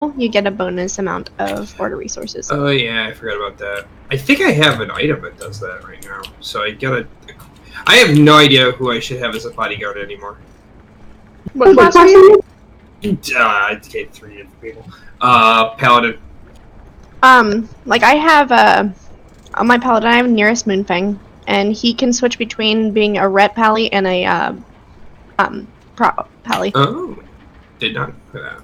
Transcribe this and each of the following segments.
you get a bonus amount of order resources. Oh yeah, I forgot about that. I think I have an item that does that right now. So I gotta... I have no idea who I should have as a bodyguard anymore. What class are you? I gave 3 different people. Paladin. Like I have on my paladin I have nearest Moonfang, and he can switch between being a ret pally and a pro pally. Oh, did not know that.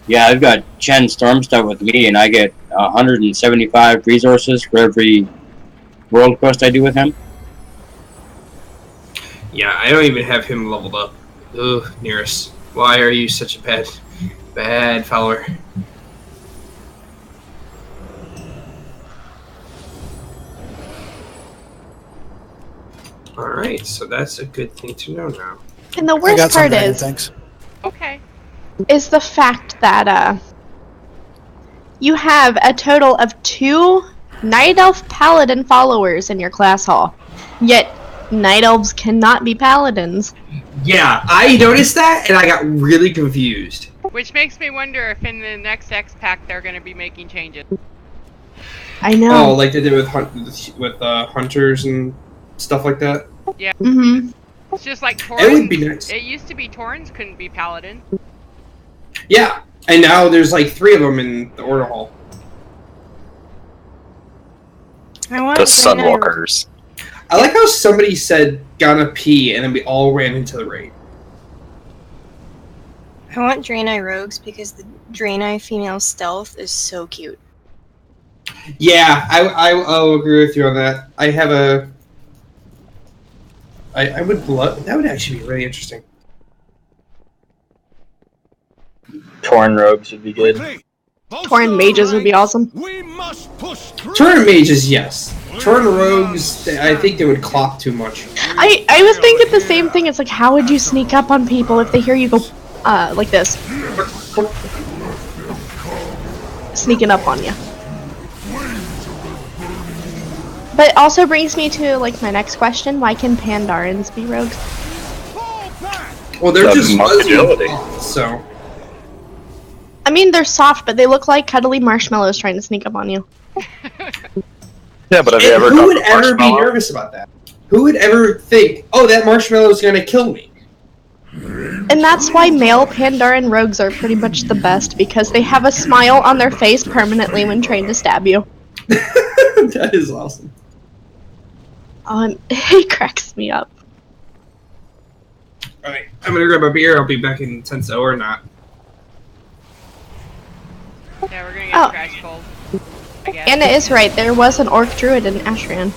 Yeah, I've got Chen Stormstar with me, and I get 175 resources for every world quest I do with him. Yeah, I don't even have him leveled up. Ugh, Nearest. Why are you such a bad follower? Alright, so that's a good thing to know now. And the worst part is... Thanks. Okay. Is the fact that you have a total of 2 Night Elf Paladin followers in your class hall, yet Night Elves cannot be Paladins. Yeah, I noticed that and I got really confused. Which makes me wonder if in the next X Pack they're going to be making changes. I know. Oh, like they did with hunters and stuff like that? Yeah. Mm-hmm. It's just like Taurens. It would be nice. It used to be Taurens couldn't be Paladin. Yeah, and now there's like 3 of them in the Order Hall. The Sunwalkers. I like how somebody said, "Gonna pee," and then we all ran into the raid. I want Draenei rogues because the Draenei female stealth is so cute. Yeah, I'll agree with you on that. I have a... I would love... That would actually be really interesting. Torn rogues would be good. Tauren mages would be awesome. Tauren mages, yes. Tauren rogues, I think they would clock too much. I was thinking the same thing. It's like, how would you sneak up on people if they hear you go, like this? Sneaking up on you. But also brings me to, like, my next question. Why can Pandarans be rogues? Well, they're just agility. So... I mean, they're soft, but they look like cuddly marshmallows trying to sneak up on you. Yeah, but have you ever who would ever be nervous about that? Who would ever think, oh, that marshmallow is going to kill me? And that's why male Pandaren rogues are pretty much the best, because they have a smile on their face permanently when trying to stab you. That is awesome. It cracks me up. Alright, I'm going to grab a beer. I'll be back in Tenso or not. Yeah, we're gonna get crash cold. I guess. Anna is right, there was an orc druid in Ashran.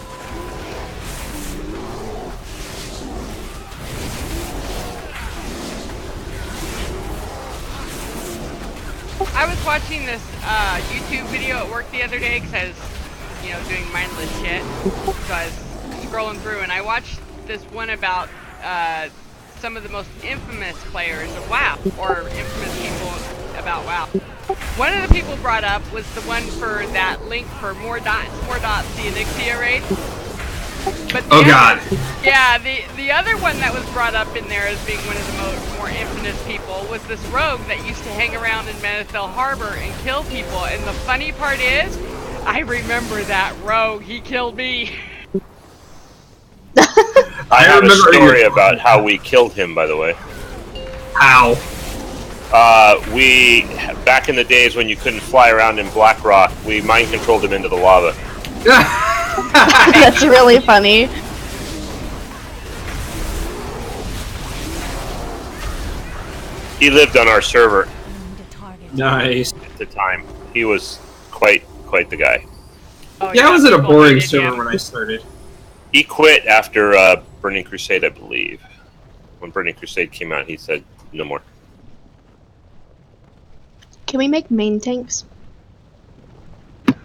I was watching this YouTube video at work the other day because I was, you know, doing mindless shit. So I was scrolling through and I watched this one about some of the most infamous players of WoW, or infamous people about WoW. One of the people brought up was the one for that link for more dots, the Onyxia raid. But God. Yeah, the other one that was brought up in there as being one of the more infamous people was this rogue that used to hang around in Manethil Harbor and kill people. And the funny part is, I remember that rogue. He killed me. I have a story about how we killed him, by the way. How? We, back in the days when you couldn't fly around in Black Rock, we mind controlled him into the lava. That's really funny. He lived on our server. Nice. At the time, he was quite the guy. Oh, yeah, I was at a boring server when I started. He quit after Burning Crusade, I believe. When Burning Crusade came out, he said, no more. Can we make main tanks?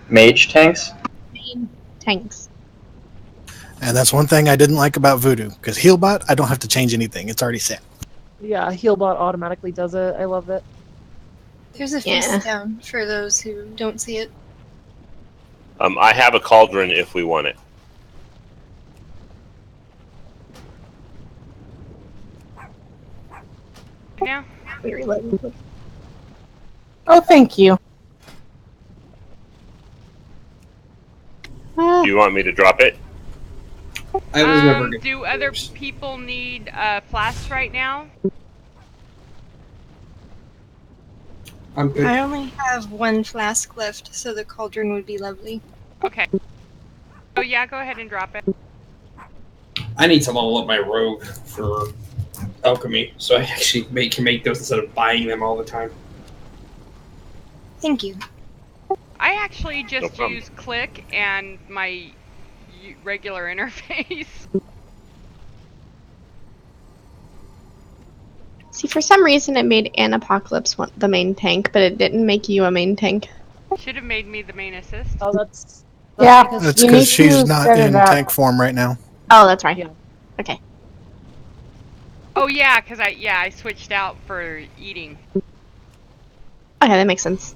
Mage tanks? Main tanks. And that's one thing I didn't like about Voodoo, because Healbot, I don't have to change anything. It's already set. Yeah, Healbot automatically does it. I love it. There's a face down for those who don't see it. I have a cauldron if we want it. Now? Oh, thank you. Do you want me to drop it? I was never gonna. Do other people need flasks right now? I'm good. I only have one flask left, so the cauldron would be lovely. Okay. Oh yeah, go ahead and drop it. I need to level up my rogue for alchemy, so I actually can make those instead of buying them all the time. Thank you. I actually just No problem. use click and my regular interface. See, for some reason it made Anapocalypse the main tank, but it didn't make you a main tank. Should have made me the main assist. Oh, that's That's you need because she's to not set it in up. tank form right now. Oh, that's right. Yeah. Okay. Oh yeah, because I switched out for eating. Okay, that makes sense.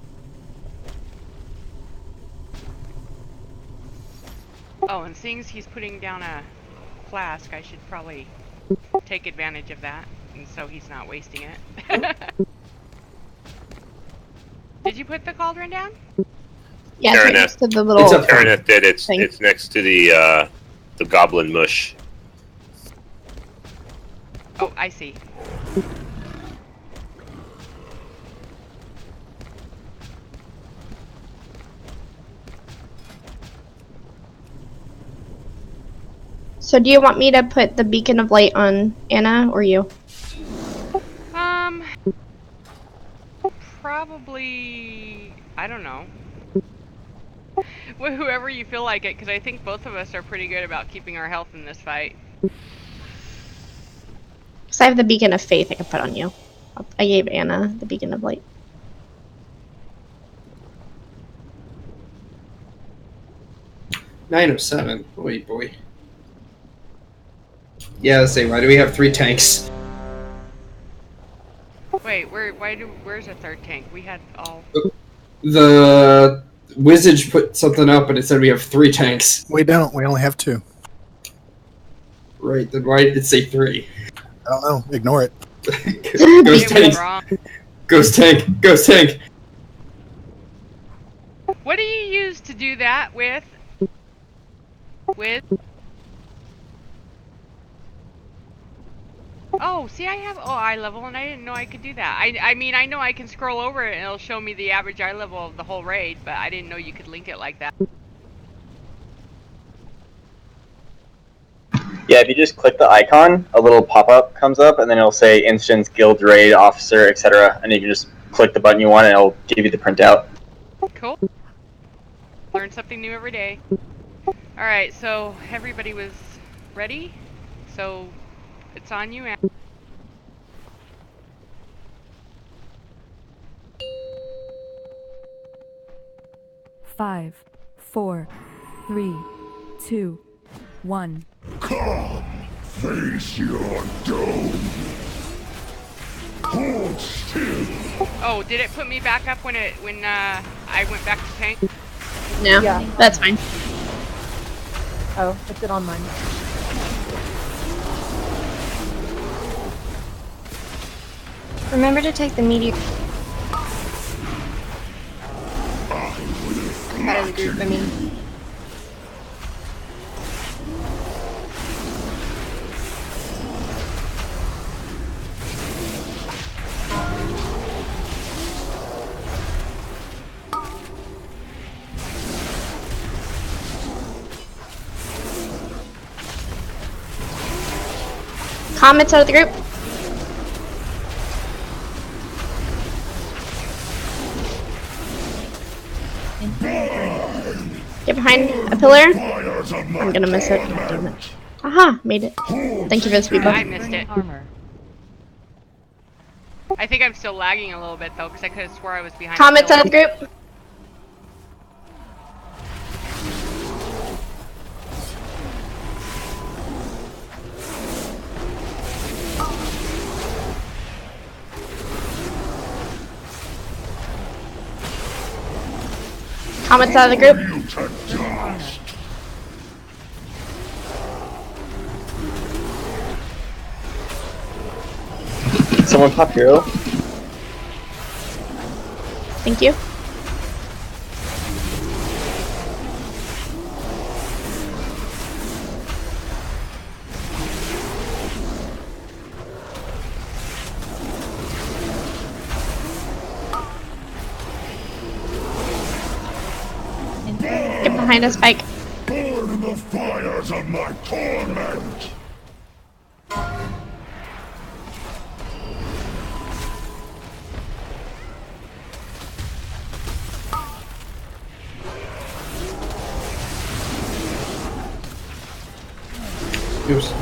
Oh, and seeing as he's putting down a flask, I should probably take advantage of that, and so he's not wasting it. Did you put the cauldron down? Yeah, it's right Karen, next to the little. It's up Karen did. It's Thank- it's next to the goblin mush. Oh, I see. So, do you want me to put the beacon of light on Anna or you? Probably, I don't know. Well, whoever you feel like it, because I think both of us are pretty good about keeping our health in this fight. Because I have the beacon of faith I can put on you. I gave Anna the beacon of light. Nine of 7. Boy, boy. Yeah, let's see. Why do we have 3 tanks? Wait, where's a third tank? We had all. The Wizage put something up, and it said we have 3 tanks. We don't. We only have 2. Right, then why did it say 3? I don't know. Ignore it. Ghost It was tank! wrong. Ghost tank! Ghost tank! What do you use to do that with? Oh, see, I have eye level, and I didn't know I could do that. I mean, I know I can scroll over it, and it'll show me the average eye level of the whole raid, but I didn't know you could link it like that. Yeah, if you just click the icon, a little pop-up comes up, and then it'll say instance, guild, raid, officer, etc. And you can just click the button you want, and it'll give you the printout. Cool. Learn something new every day. Alright, so everybody was ready? So it's on you, Anne. Five, 4, 3, 2, 1. Come, face your doom. Hold still. Oh, did it put me back up when I went back to tank? No, Yeah. that's fine. Oh, it's it on mine. Remember to take the meteor out of the group, I mean. Comments out of the group? Get behind a pillar. I'm gonna miss it. Damn it. Aha, made it. Thank you for the speed I bump. missed it. I think I'm still lagging a little bit though, because I could have swore I was behind. Comments out of the group? Comments out of the group? Someone pop hero? Thank you. Get behind us, Spike. Burn in the fires of my torment! Oops.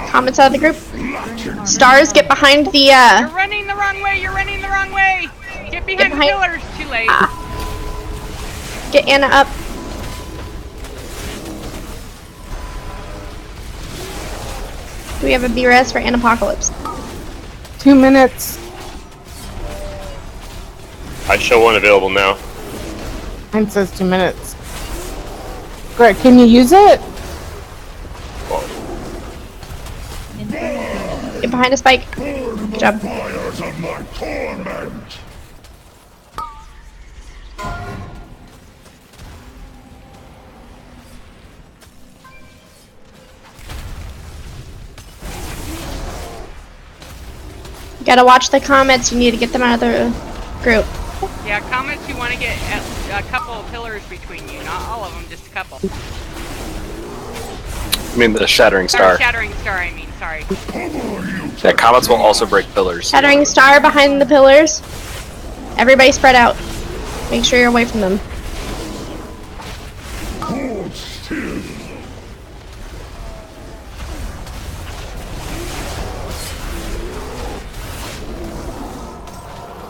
Comments out of the group. Stars, get behind the You're running the wrong way. You're running the wrong way. Get behind the pillars. Too late. Get Anna up. Do we have a B-res for Anapocalypse? 2 minutes. I show one available now. Mine says 2 minutes. Greg, can you use it? Get behind a Spike. Good job. Fires of my torment! You gotta watch the comments. You need to get them out of the group. Yeah, comments you want to get a couple of pillars between you. Not all of them, just a couple. I mean the Shattering Star. Shattering Star, I mean, sorry. Yeah, comets will also break pillars. Shattering Star behind the pillars. Everybody spread out. Make sure you're away from them. Hold still!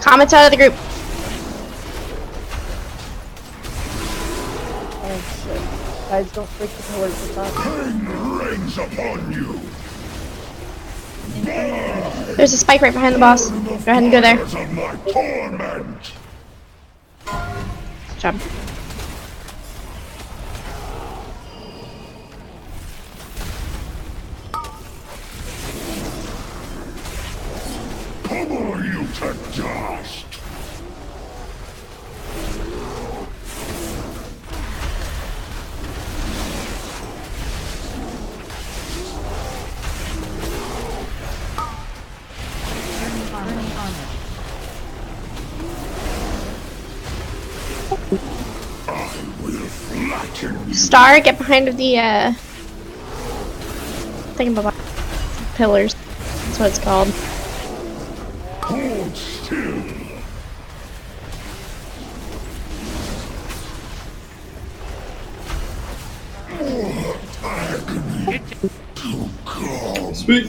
Comments out of the group. Oh shit. Guys, don't break the pillars with us. Pain rains upon you! There's a Spike right behind the boss. Go ahead and go there. Fires of my torment! Good job. Pummel you to dust! Star, get behind the thing about pillars. That's what it's called. Hold still! Agony to come. Sweet.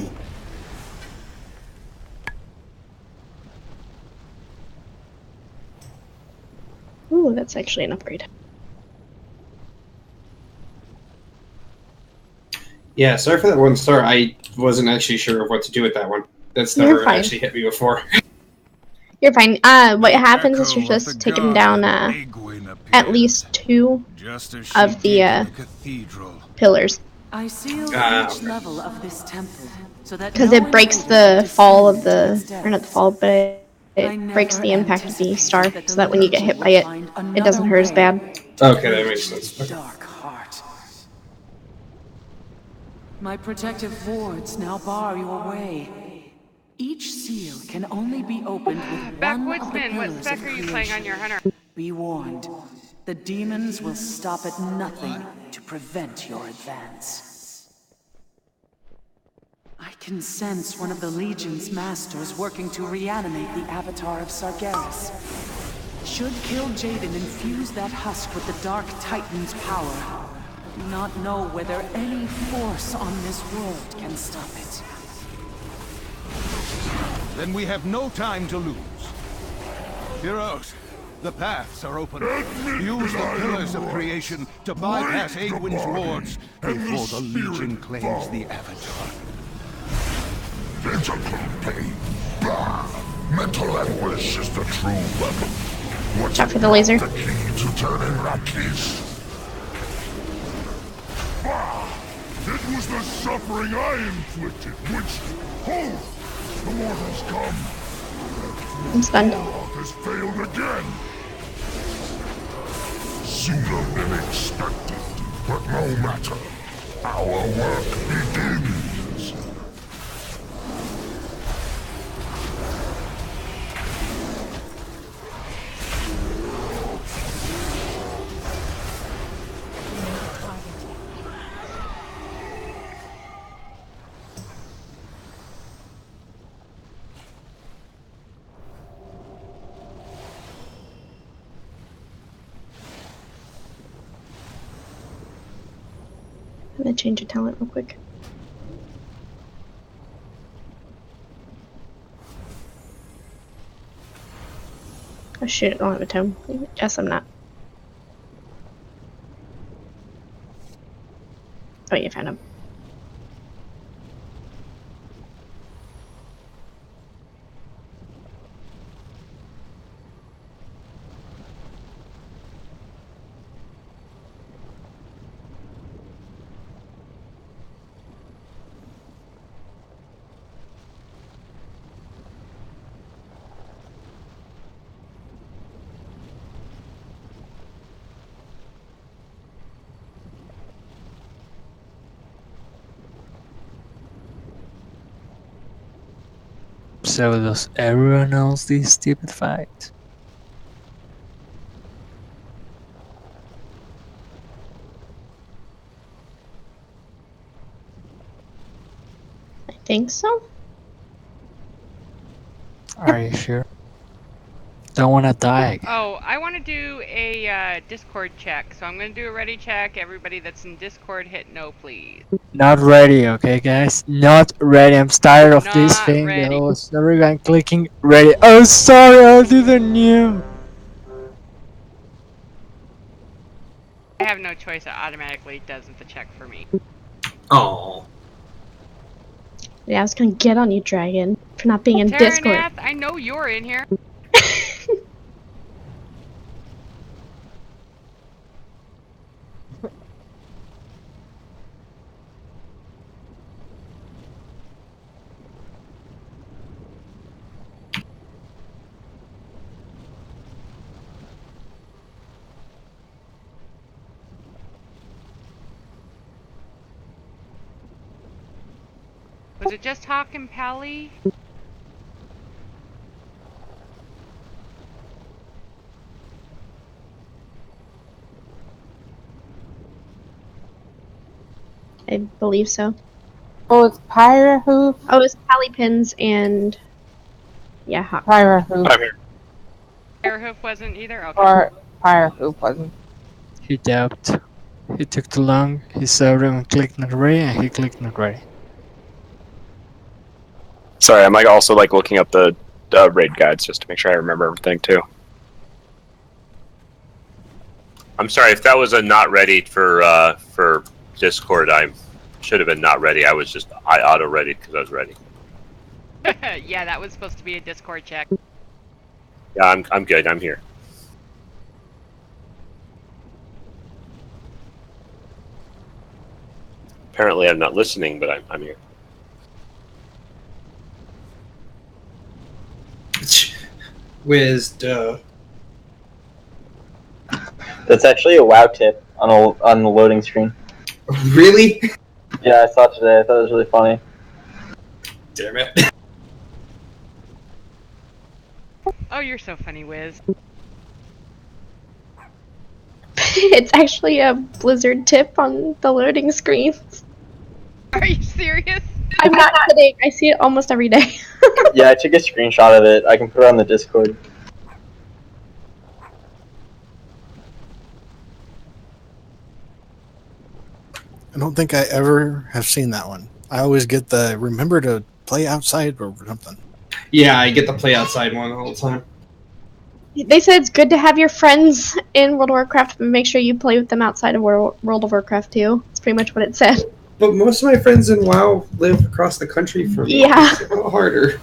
Ooh, that's actually an upgrade. Yeah, sorry for that 1 star. I wasn't actually sure of what to do with that one. That's You're never fine. actually hit me before. You're fine. What happens is you're supposed to take him down at least 2 of the pillars. I seal each level of this temple so that Because it breaks the fall of the, or not the fall, but it breaks the impact of the star, so that when you get hit by it, it doesn't hurt as bad. Okay, that makes sense. Okay. dark heart. My protective wards now bar your way. Each seal can only be opened with one of the Backwoodsman, what pillars spec of are you playing on your hunter? Be warned, the demons will stop at nothing to prevent your advance. I can sense one of the Legion's masters working to reanimate the avatar of Sargeras. Should Kill Jaden infuse that husk with the Dark Titan's power, I do not know whether any force on this world can stop it. Then we have no time to lose. Heroes, the paths are open. Use the pillars of creation to bypass Aegwyn's wards before the Legion claims the Avatar. Physical pain. Bah. Mental anguish is the true weapon. What's Watch out for the laser. the key to turning Rakis? use the suffering I inflicted, which, hold, the mortals come. I'm stunned. Warlock has failed again. Sooner than expected, but no matter. Our work begins. I'm gonna change a talent real quick. Oh shit, I don't have a tome. Guess I'm not. Oh, you found him. So does everyone else this stupid fight? I think so. Are you sure? Don't wanna die again. Oh, I want to do a Discord check, so I'm going to do a ready check. Everybody that's in Discord, hit no, please. Not ready, okay guys? Not ready. I'm tired of this Not thing. ready. I was everyone clicking ready. Oh sorry, I didn't know. I have no choice. It automatically does the check for me. Oh. Yeah, I was gonna get on you, Dragon, for not being in Discord. Terranath, I know you're in here. Was it just Hawk and Pally? I believe so. Oh, it's Pyra Hoof? Oh, it's Pally Pins and... yeah, Hawk. Pyra Hoof. I'm here. Airhoof wasn't either? Okay. Or Pyra Hoof wasn't. He doubted. He took too long. He saw everyone clicked not ready and he clicked not ready. Sorry, I'm like also like looking up the raid guides just to make sure I remember everything too. I'm sorry if that was a not ready for Discord. I should have been not ready. I auto ready because I was ready. Yeah, that was supposed to be a Discord check. Yeah, I'm good. I'm here. Apparently, I'm not listening, but I'm here. Whiz, duh. That's actually a WoW tip on the loading screen. Really? Yeah, I saw it today. I thought it was really funny. Damn it. Oh, you're so funny, Wiz. It's actually a Blizzard tip on the loading screens. Are you serious? I'm not kidding. I see it almost every day. Yeah, I took a screenshot of it. I can put it on the Discord. I don't think I ever have seen that one. I always get the remember to play outside or something. Yeah, I get the play outside one all the time. They said it's good to have your friends in World of Warcraft, but make sure you play with them outside of World of Warcraft too. That's pretty much what it said. But most of my friends in WoW live across the country from me. Yeah. It's a little harder.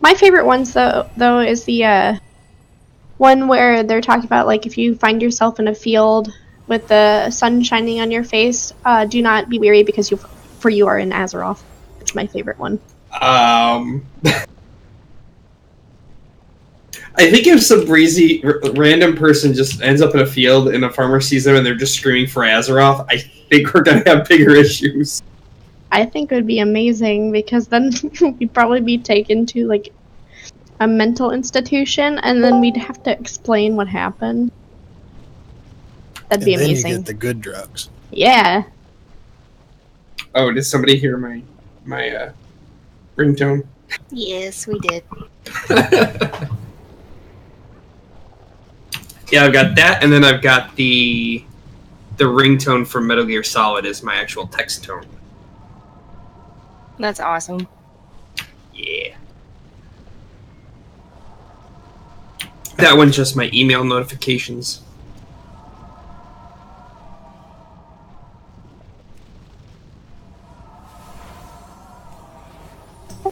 My favorite ones though is the one where they're talking about like if you find yourself in a field with the sun shining on your face, do not be weary because you are in Azeroth. It's my favorite one. I think if some breezy random person just ends up in a field and a farmer sees them and they're just screaming for Azeroth, I think we're gonna have bigger issues. I think it would be amazing because then we'd probably be taken to like a mental institution and then we'd have to explain what happened. That'd be And then amazing. you get the good drugs. Yeah. Oh, did somebody hear my ringtone? Yes, we did. Yeah, I've got that, and then I've got the ringtone from Metal Gear Solid as my actual text tone. That's awesome. Yeah. That one's just my email notifications.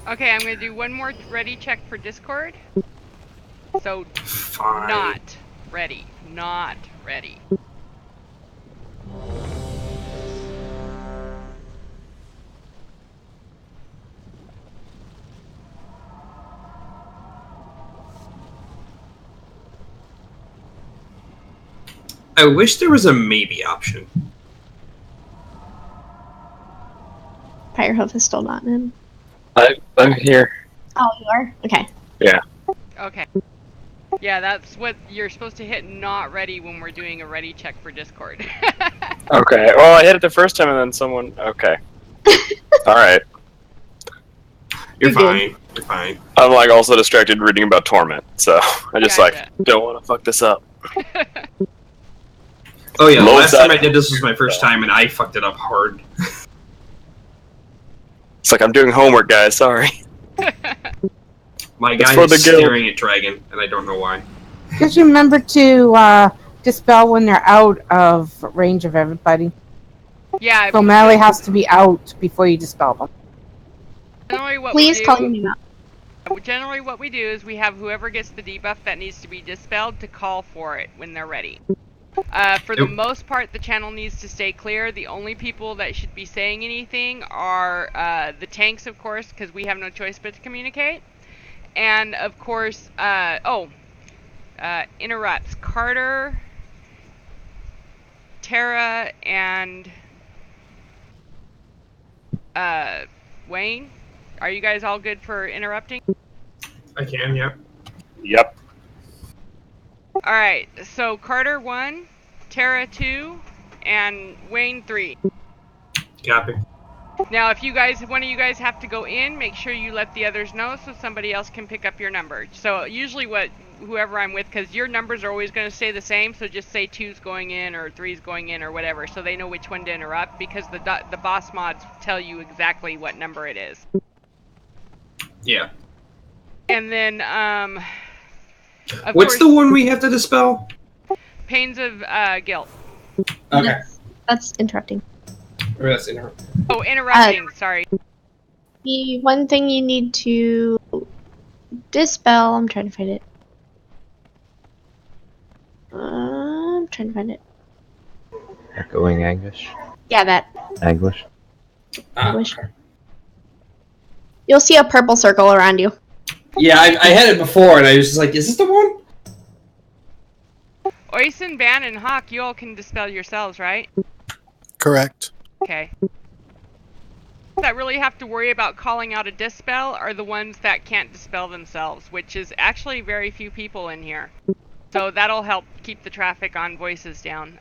Okay, I'm gonna do one more ready check for Discord. So, Fine. not ready. Not ready. I wish there was a maybe option. Firehoof is still not in. I'm here. Oh, you are? Okay. Yeah. Okay. Yeah, that's what you're supposed to hit not ready when we're doing a ready check for Discord. Okay. Well, I hit it the first time and then someone. Okay. All right. You're fine. You're fine. I'm like also distracted reading about Torment, so I just like don't want to fuck this up. Oh yeah, Low last side. time I did this was my first time, and I fucked it up hard. It's like I'm doing homework, guys. Sorry. My It's guy for is the guild. staring at Dragon, and I don't know why. Just remember to dispel when they're out of range of everybody. Yeah. So melee has to be out before you dispel them. Generally what Please we call do, your name out. Generally what we do is we have whoever gets the debuff that needs to be dispelled to call for it when they're ready. For the most part, the channel needs to stay clear. The only people that should be saying anything are the tanks, of course, because we have no choice but to communicate. And, of course, interrupts. Carter, Tara, and Wayne. Are you guys all good for interrupting? I can, yeah. Yep. Alright, so Carter 1, Tara 2, and Wayne 3. Copy. Now, if one of you guys have to go in, make sure you let the others know so somebody else can pick up your number. So usually whoever I'm with, because your numbers are always going to stay the same, so just say 2's going in or 3's going in or whatever, so they know which one to interrupt, because the boss mods tell you exactly what number it is. Yeah. And then, of What's course, the one we have to dispel? Pains of Guilt. Okay. That's interrupting. Or that's interrupt. Oh, interrupting, sorry. The one thing you need to dispel, I'm trying to find it. I'm trying to find it. Echoing Anguish. Yeah, that. Anguish. Anguish. You'll see a purple circle around you. Yeah, I had it before, and I was just like, is this the one? Oisin, Ban, and Hawk, you all can dispel yourselves, right? Correct. Okay. That really have to worry about calling out a dispel are the ones that can't dispel themselves, which is actually very few people in here. So that'll help keep the traffic on voices down.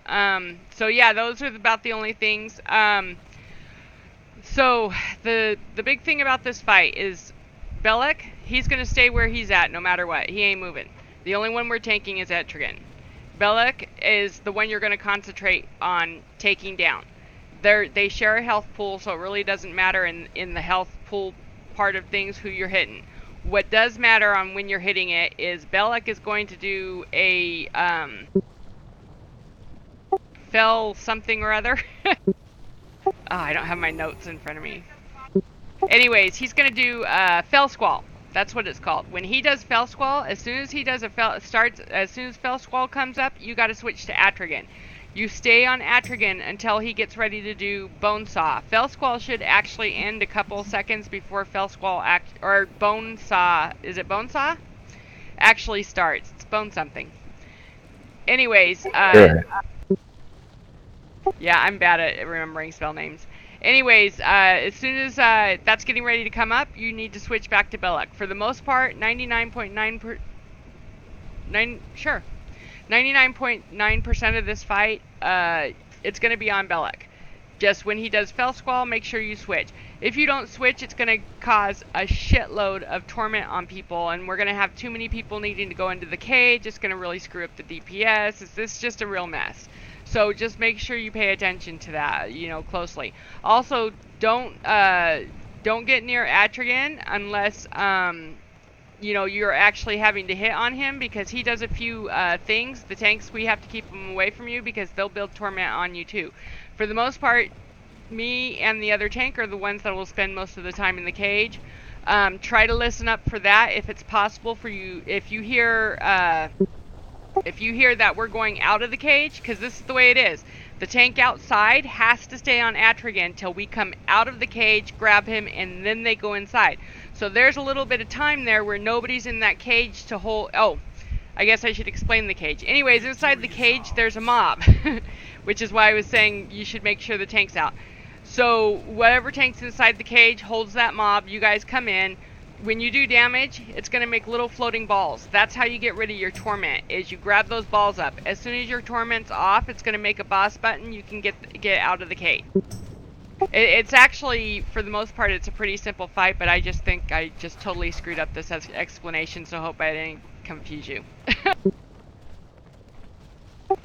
So yeah, those are about the only things. So the big thing about this fight is Bellic, he's going to stay where he's at no matter what. He ain't moving. The only one we're tanking is Etrigan. Bellic is the one you're going to concentrate on taking down. They share a health pool, so it really doesn't matter in the health pool part of things who you're hitting. What does matter on when you're hitting it is Bellic is going to do a fell something or other. Oh, I don't have my notes in front of me. Anyways, he's gonna do Fell Squall. That's what it's called. When he does Fell Squall, as soon as he does as soon as Fell Squall comes up, you got to switch to Atrigan. You stay on Atrigan until he gets ready to do Bone Saw. Fellsquall should actually end a couple seconds before Fellsquall Bone Saw. Is it Bone Saw? Actually starts. It's Bone something. Anyways, Sure. yeah, I'm bad at remembering spell names. Anyways, as soon as that's getting ready to come up, you need to switch back to Belloc. For the most part, 99.9% of this fight, it's going to be on Belloc. Just when he does Fellsquall, make sure you switch. If you don't switch, it's going to cause a shitload of torment on people, and we're going to have too many people needing to go into the cage. It's going to really screw up the DPS. It's just a real mess. So just make sure you pay attention to that, closely. Also, don't get near Atrigan unless you're actually having to hit on him, because he does a few things. The tanks, we have to keep them away from you because they'll build torment on you too. For the most part, me and the other tank are the ones that will spend most of the time in the cage. Try to listen up for that if it's possible for you. If you hear that we're going out of the cage, because this is the way it is. The tank outside has to stay on Atrigan till we come out of the cage, grab him, and then they go inside. So there's a little bit of time there where nobody's in that cage to hold... Oh, I guess I should explain the cage. Anyways, inside the cage, there's a mob. Which is why I was saying you should make sure the tank's out. So whatever tank's inside the cage holds that mob. You guys come in. When you do damage, it's going to make little floating balls. That's how you get rid of your torment, is you grab those balls up. As soon as your torment's off, it's going to make a boss button. You can get out of the cage. It's actually, for the most part, it's a pretty simple fight, but I just think I just totally screwed up this explanation, so hope I didn't confuse you.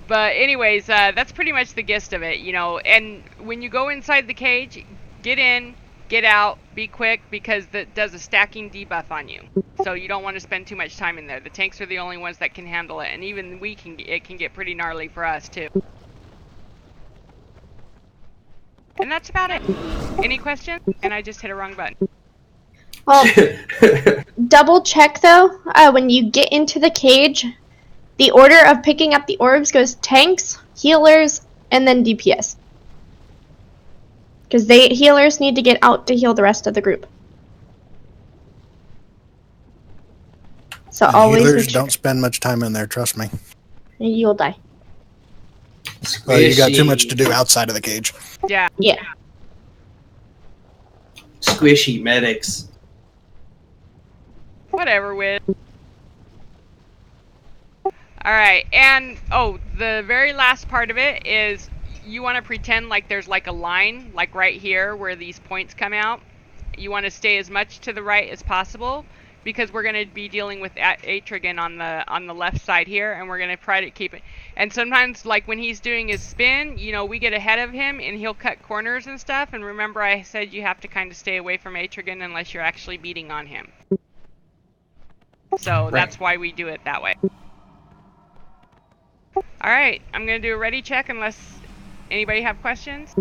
But anyways, that's pretty much the gist of it, and when you go inside the cage, get in, get out, be quick, because that does a stacking debuff on you. So you don't want to spend too much time in there. The tanks are the only ones that can handle it, and even it can get pretty gnarly for us too. And that's about it. Any questions? And I just hit a wrong button. Well, double check though, when you get into the cage, the order of picking up the orbs goes tanks, healers, and then DPS. Because healers need to get out to heal the rest of the group. So always healers don't spend much time in there, trust me. You'll die. Well, you got too much to do outside of the cage. Yeah. Yeah. Squishy medics. Whatever, Wid. Alright, and, the very last part of it is you want to pretend like there's like a line, like right here where these points come out. You want to stay as much to the right as possible, because we're going to be dealing with Atrigan on the left side here, and we're going to try to keep it. And sometimes, like when he's doing his spin, we get ahead of him and he'll cut corners and stuff. And remember, I said you have to kind of stay away from Atrigan unless you're actually beating on him. So that's why we do it that way. Alright, I'm going to do a ready check unless anybody have questions.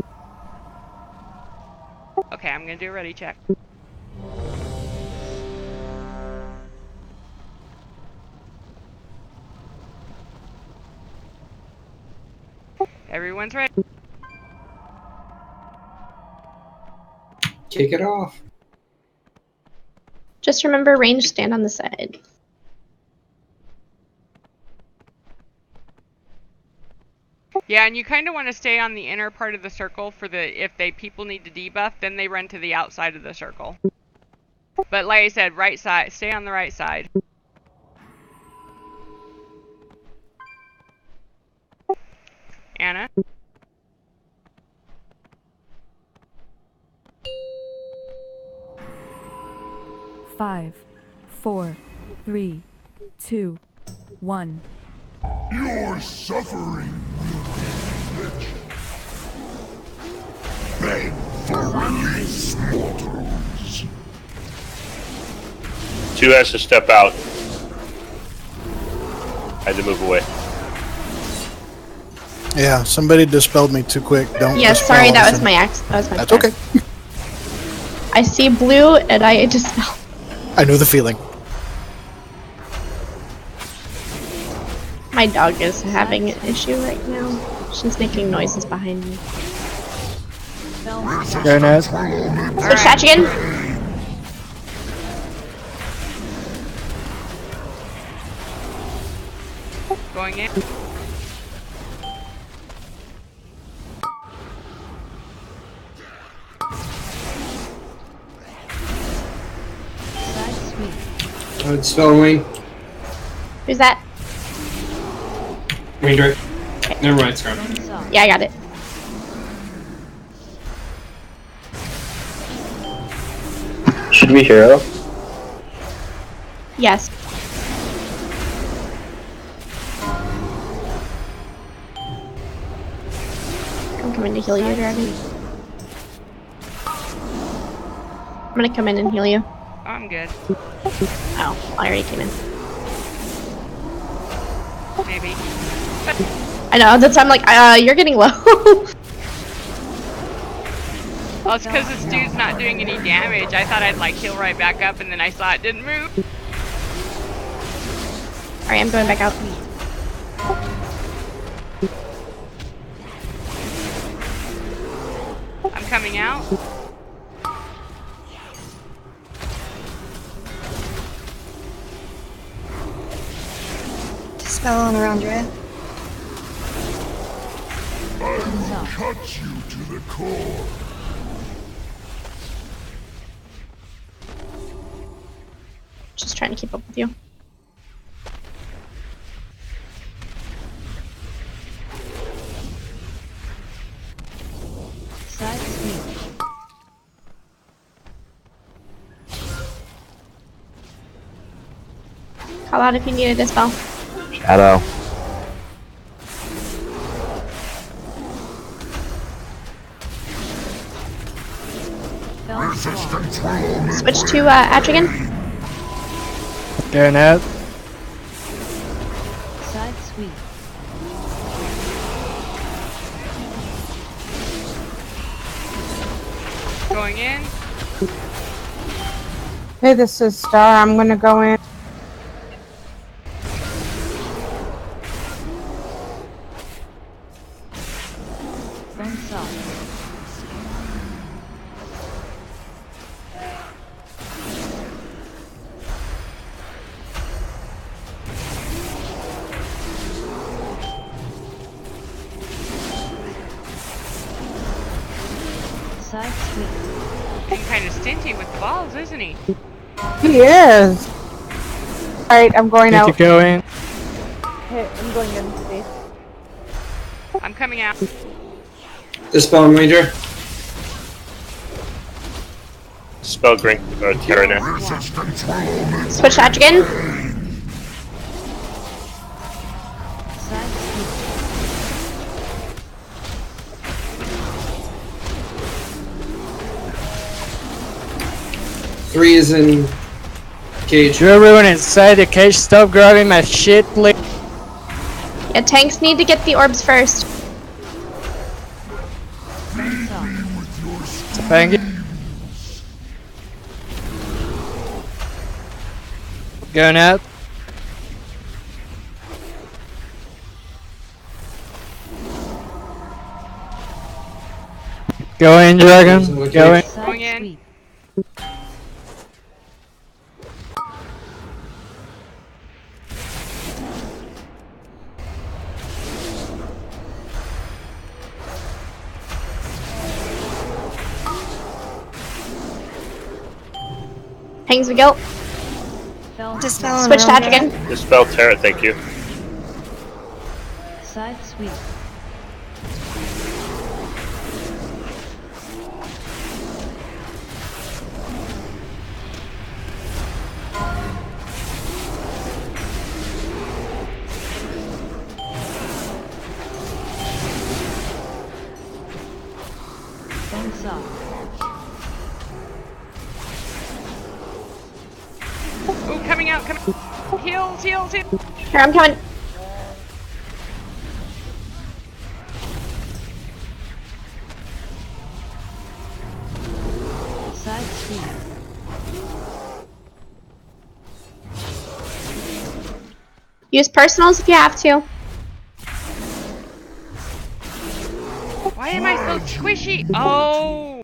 Okay, I'm going to do a ready check. Everyone's ready. Kick it off. Just remember, range, stand on the side. Yeah, and you kind of want to stay on the inner part of the circle for if people need to debuff, then they run to the outside of the circle. But like I said, right side, stay on the right side. Anna? Five, 4, 3, 2, 1. Your suffering will be beg for release, mortals. 2 has to step out. I had to move away. Yeah, somebody dispelled me too quick. Don't. Yeah, dispel sorry, that us was and- my accident. That was my That's bad. okay. I see blue and I dispel. I know the feeling. My dog is having an issue right now. She's making noises behind me. Go nuts. Switch patch again. Going in. It's spelling. Who's that? Ranger. Never mind, Scar. Yeah, I got it. Should we hero? Yes. I'm coming to heal you, Dragon. I'm gonna come in and heal you. I'm good. Oh, I already came in. Maybe. I know, that's why I'm like, you're getting low. Well, it's because this dude's not doing any damage. I thought I'd like heal right back up, and then I saw it didn't move. Alright, I'm going back out. I'm coming out. Dispel on Arandrea. I will cut you to the core. Just trying to keep up with you. Call out if you need a dispel. Shadow. Switch to Atrigan. Going out. Side sweep. Going in. Hey, this is Star. I'm gonna go in. Being kind of stinty with the balls, isn't he? He is. Alright, I'm going Need out. to go in. Okay, I'm going in today. I'm coming out. Dispel on Ranger. Spell Grink Terra now. Switch to Atrigan. Three is in cage. To everyone inside the cage, stop grabbing my shit, please. Yeah, tanks need to get the orbs first. Thank you. Going out. Go in, Dragon. Go in. Going in. Hangs of Guilt. Dispel on Switch to Arandrea. Atrigan. Dispel Terra, thank you. Side sweep. Fence off. Oh, coming out, coming. Heals, heals, heals. Here, I'm coming. Side sweep. Use personals if you have to. Why am I so squishy? Oh.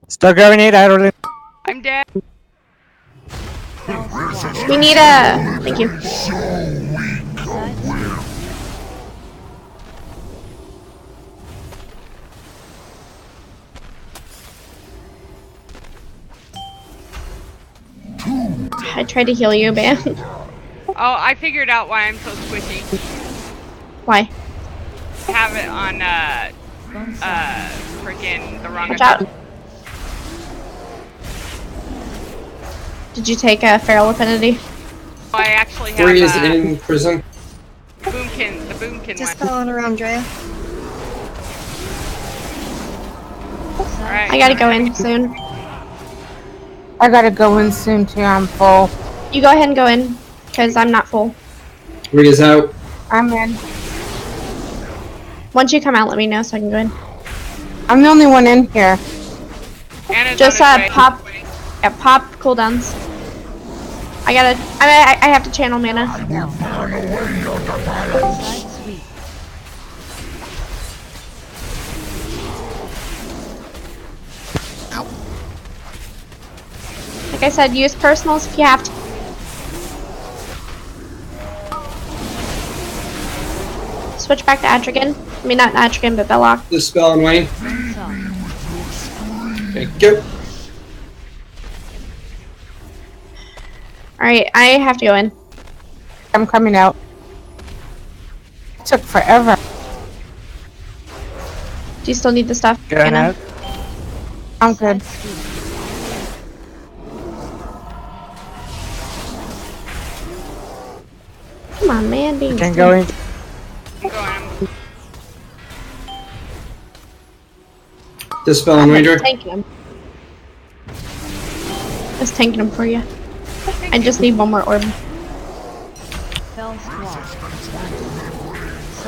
Start grenade, I don't. I'm dead. We need a. Thank you. I tried to heal you, man. Oh, I figured out why I'm so squishy. Why? I have it on, freaking the wrong Watch out. Did you take a feral affinity? I actually have, 3 is in prison. the boomkin Just one. following around Drea. Alright. I gotta go in soon. I gotta go in soon too. I'm full. You go ahead and go in, because I'm not full. 3 is out. I'm in. Once you come out, let me know so I can go in. I'm the only one in here. Anna's Just on his way. pop. Yeah, pop cooldowns. I have to channel mana. Like I said, use personals if you have to. Switch back to Atrigan. I mean, not Atrigan, but Belloc. Dispel and Wayne. Thank you. Alright, I have to go in. I'm coming out. It took forever. Do you still need the stuff? Going Anna? out. I'm good. Come on, man. Being Can go in. I'm going. Dispel and Ranger. Tanking him. Just tanking him for you. I just need one more orb.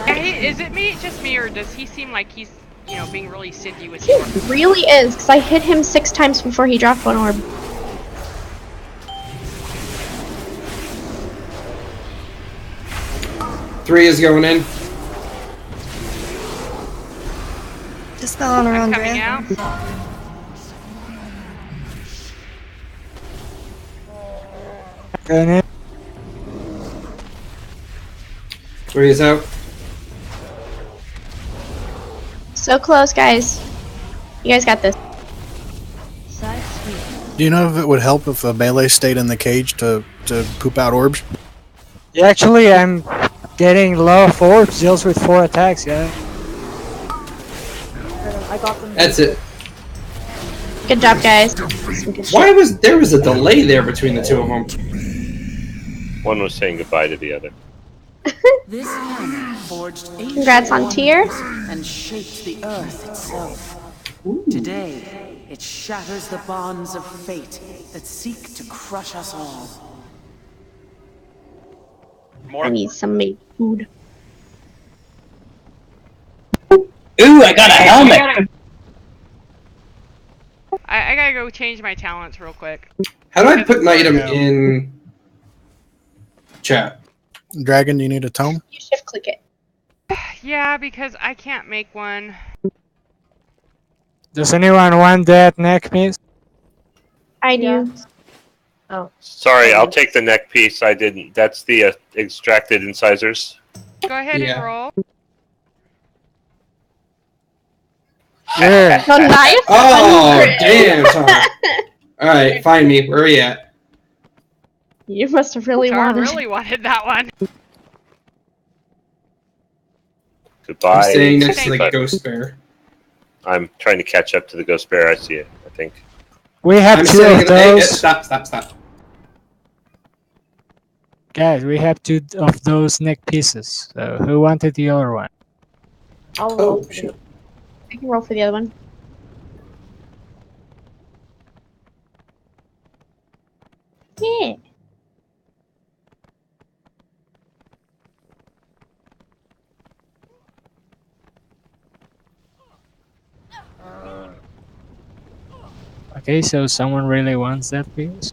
Yeah, is it just me, or does he seem like he's, being really stingy with He you? really is, because I hit him 6 times before he dropped one orb. Three is going in. Just following around Coming Drea. out. Going in. 3 is out. So close, guys. You guys got this. Do you know if it would help if a melee stayed in the cage to poop out orbs? Yeah, actually, I'm getting low 4 deals with 4 attacks, yeah. I got them. That's it. Good job, guys. Why was there was a delay there between the two of them? One was saying goodbye to the other. This hammer forged Congrats on tier. and shaped the earth itself. Today, it shatters the bonds of fate that seek to crush us all. I need some made food. Ooh, I got a helmet! I gotta go change my talents real quick. How do I put an item in chat? Dragon, you need a tome? You shift click it. Yeah, because I can't make one. Does anyone want that neck piece? I do. Oh. Sorry, I'll take the neck piece. I didn't. That's the extracted incisors. Go ahead Yeah. and roll. Yeah. No knife? Oh, damn, Tom. Alright, find me. Where are you at? You must have really Tar wanted. really wanted that one. Goodbye. I'm staying next to the But ghost bear. I'm trying to catch up to the ghost bear. I see it. I think. We have I'm 2 staying of in the. Hey, those. stop. Guys, we have 2 of those neck pieces. So who wanted the other one? I'll Oh, roll for shit. I can roll for the other one. Yeah. Okay, so someone really wants that piece?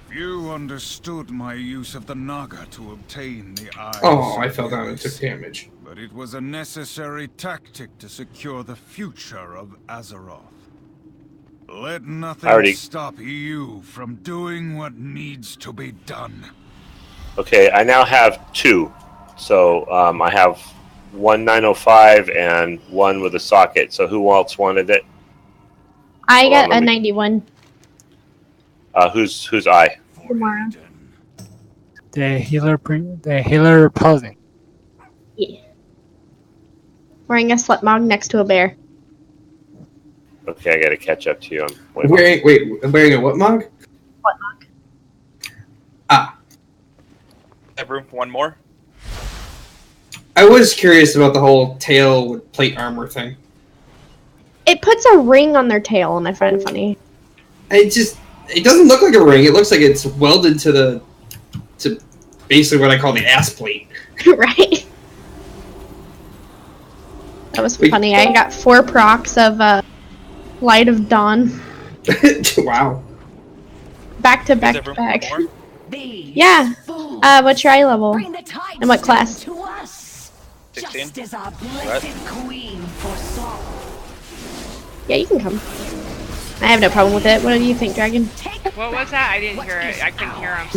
Few understood my use of the Naga to obtain the eyes. Oh, I of fell down and Lewis, took damage. But it was a necessary tactic to secure the future of Azeroth. Let nothing stop you from doing what needs to be done. Okay, I now have 2. So I have one 905 and one with a socket. So who else wanted it? I Hold got on, let a me- 91. Who's I? Tomorrow. The healer paladin. Yeah. Wearing a slipmog next to a bear. Okay, I gotta catch up to you. I'm Wearing a what mug? Slipmog. Ah. Room one more. I was curious about the whole tail with plate armor thing. It puts a ring on their tail, and I find it funny. It doesn't look like a ring. It looks like it's welded to basically what I call the ass plate. Right? That was funny. I got 4 procs of Light of Dawn. Wow. Back to back to back. Yeah. What's your eye level? And what class? 16. Yeah, you can come. I have no problem with it. What do you think, Dragon? What was that? I didn't hear it. I couldn't hear him.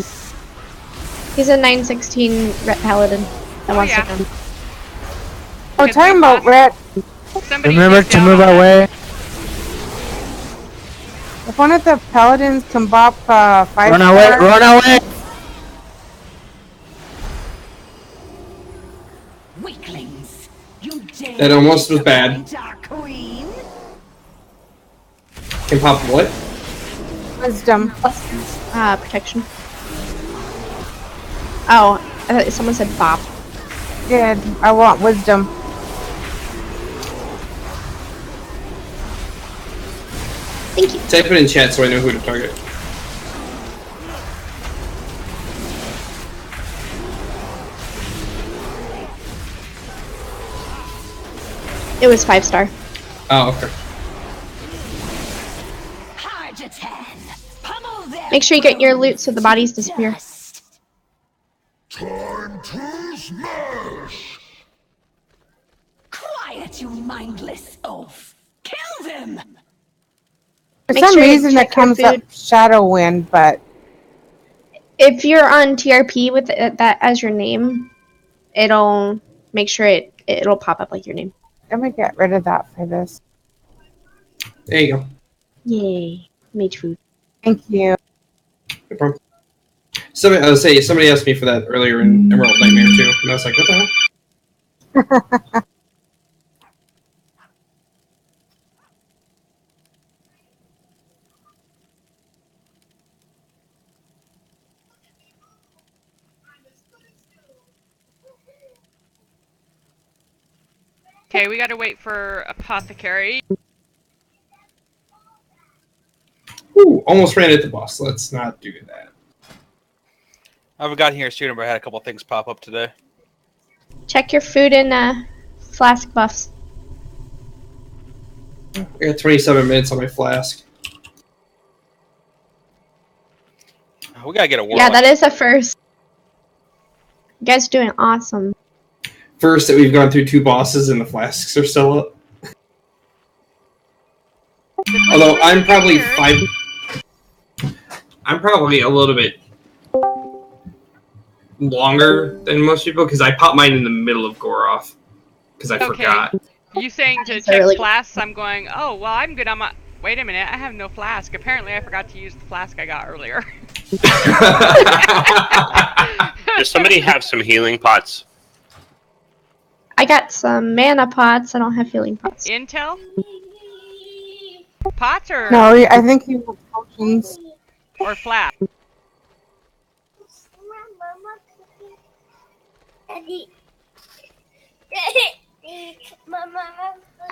He's a 916 Ret Paladin that wants to come. Oh, talking about Ret. Remember to move away. If one of the paladins can bop 5 Run away! Run away! Weaklings, you dare That almost was bad. Can pop what? Wisdom. Protection. Oh, I thought someone said bop. Good. I want wisdom. Thank you. Type it in chat so I know who to target. It was 5-star. Oh, okay. Make sure you get your loot so the bodies disappear. Time to smash! Quiet, you mindless oaf! Kill them! For Make some sure you reason check it comes your up Shadow Wind, but If you're on TRP with that as your name, it'll make sure it'll pop up like your name. I'm gonna get rid of that for this. There you go. Yay. Mage food. Thank you. No problem. Somebody asked me for that earlier in Emerald Nightmare too, and I was like, what the hell? Okay, we gotta wait for Apothecary. Ooh, almost ran into the boss. Let's not do that. I haven't gotten here sooner, but I had a couple things pop up today. Check your food and flask buffs. I got 27 minutes on my flask. We gotta get a war. Yeah, that is a first. You guys are doing awesome. First that we've gone through 2 bosses and the flasks are still up. Although I'm probably I'm probably a little bit longer than most people because I popped mine in the middle of Goroth because I forgot. You saying to check flasks, I'm going, oh, well, I'm good on my... Wait a minute, I have no flask. Apparently, I forgot to use the flask I got earlier. Does somebody have some healing pots? I got some mana pots. I don't have healing pots. Intel? Pots or... No, I think you want potions. Or flask?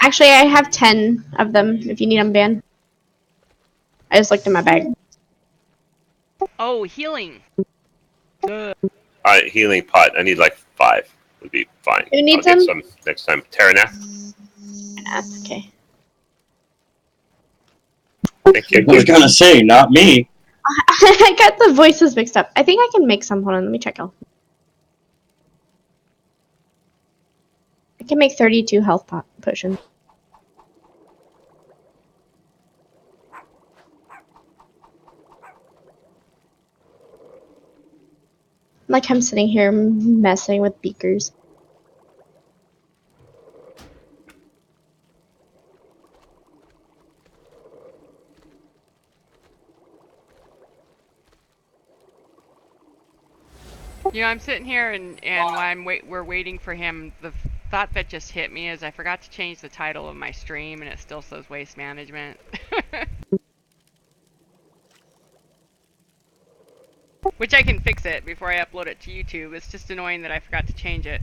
Actually, I have 10 of them if you need them, Van. I just looked in my bag. Oh, healing. Healing pot. I need like 5. Would be fine. Who needs I'll get them? some next time. Terranath. Okay. Thank you. I was gonna say, not me. I got the voices mixed up. I think I can make some. Hold on, let me check out. I can make 32 health potions. Like I'm sitting here messing with beakers. You know, I'm sitting here and while we're waiting for him, the thought that just hit me is I forgot to change the title of my stream and it still says waste management. Which I can fix it before I upload it to YouTube. It's just annoying that I forgot to change it.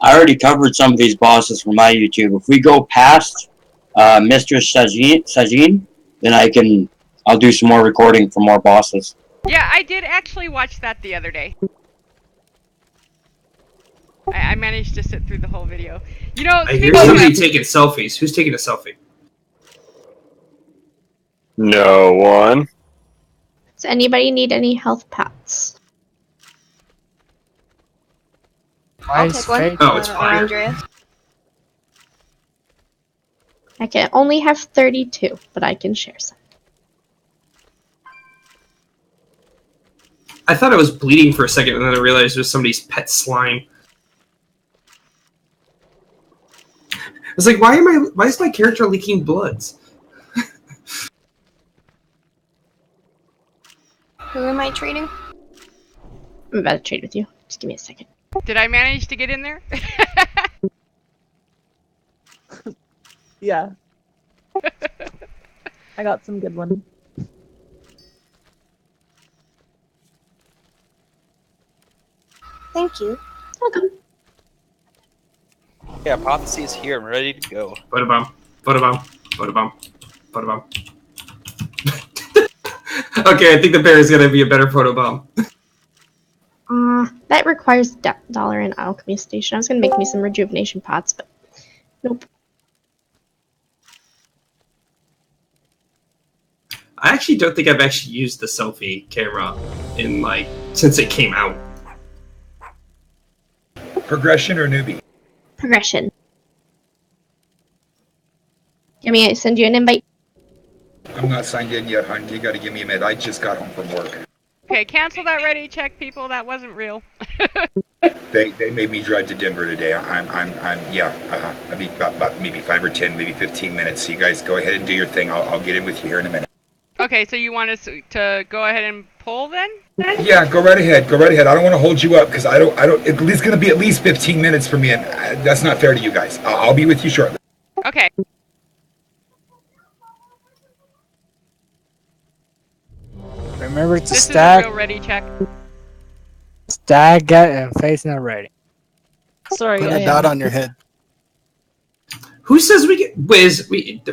I already covered some of these bosses for my YouTube. If we go past Mistress Sajin, then I'll do some more recording for more bosses. Yeah, I did actually watch that the other day. I managed to sit through the whole video. You know, I hear somebody taking selfies. Who's taking a selfie? No one. Does anybody need any health pots? I'll take one. Oh, it's fire. Andrea. I can only have 32, but I can share some. I thought I was bleeding for a second, and then I realized it was somebody's pet slime. I was like, why is my character leaking bloods? Who am I trading? I'm about to trade with you. Just give me a second. Did I manage to get in there? Yeah. I got some good ones. Thank you. Welcome. Yeah, prophecy is here. I'm ready to go. Photobomb. Photobomb. Photobomb. Photobomb. Okay, I think the bear is gonna be a better photobomb. That requires dollar in alchemy station. I was gonna make me some rejuvenation pots, but nope. I actually don't think I've actually used the selfie camera in since it came out. Progression or newbie? Progression. Send you an invite. I'm not signed in yet, hon. You gotta give me a minute. I just got home from work. Okay, cancel that ready check, people. That wasn't real. They made me drive to Denver today. I mean, about maybe 5 or 10, maybe 15 minutes. So you guys go ahead and do your thing. I'll get in with you here in a minute. Okay, so you want us to go ahead and pull then? Yeah, go right ahead. Go right ahead. I don't want to hold you up because I don't. It's going to be at least 15 minutes for me, and that's not fair to you guys. I'll be with you shortly. Okay. Remember to This stack. is a real ready check. Stack, get, and face not ready. Sorry, Put a dot on your head. Who says we get Wiz?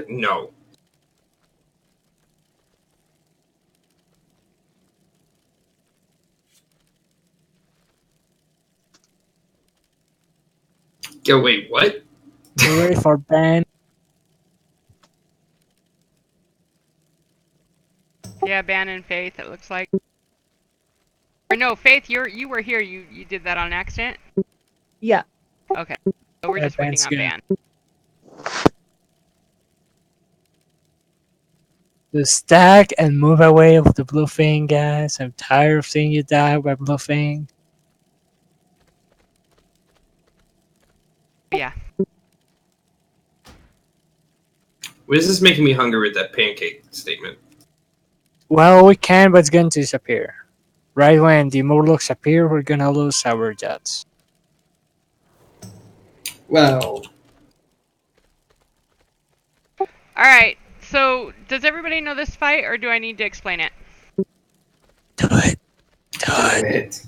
No. Yo, wait, what? You ready for ban? Yeah, Ban and Faith, it looks like. Or no, Faith, you were here. You did that on accident? Yeah. Okay. So we're just waiting on Ban. To stack and move away of the blue thing, guys. I'm tired of seeing you die by blue thing. Yeah. Wiz is making me hungry with that pancake statement. Well, we can, but it's going to disappear. Right when the Morlocks appear, we're gonna lose our jets. Well. Alright, so does everybody know this fight, or do I need to explain it? Do it. Do it.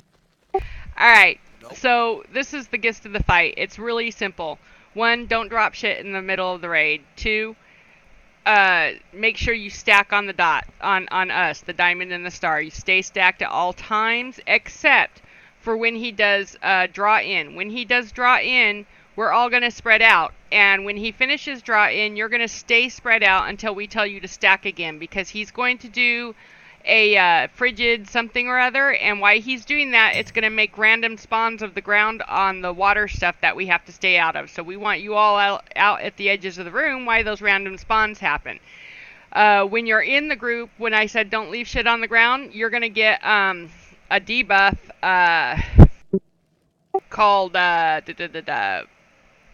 Alright, so this is the gist of the fight. It's really simple. 1, don't drop shit in the middle of the raid. 2, make sure you stack on the dot, on us, the diamond and the star. You stay stacked at all times, except for when he does draw in. When he does draw in, we're all going to spread out. and when he finishes draw in, you're going to stay spread out until we tell you to stack again, because he's going to do a frigid something or other, and while he's doing that, it's going to make random spawns of the ground on the water stuff that we have to stay out of. So we want you all out at the edges of the room while those random spawns happen. When you're in the group, when I said don't leave shit on the ground, you're going to get a debuff called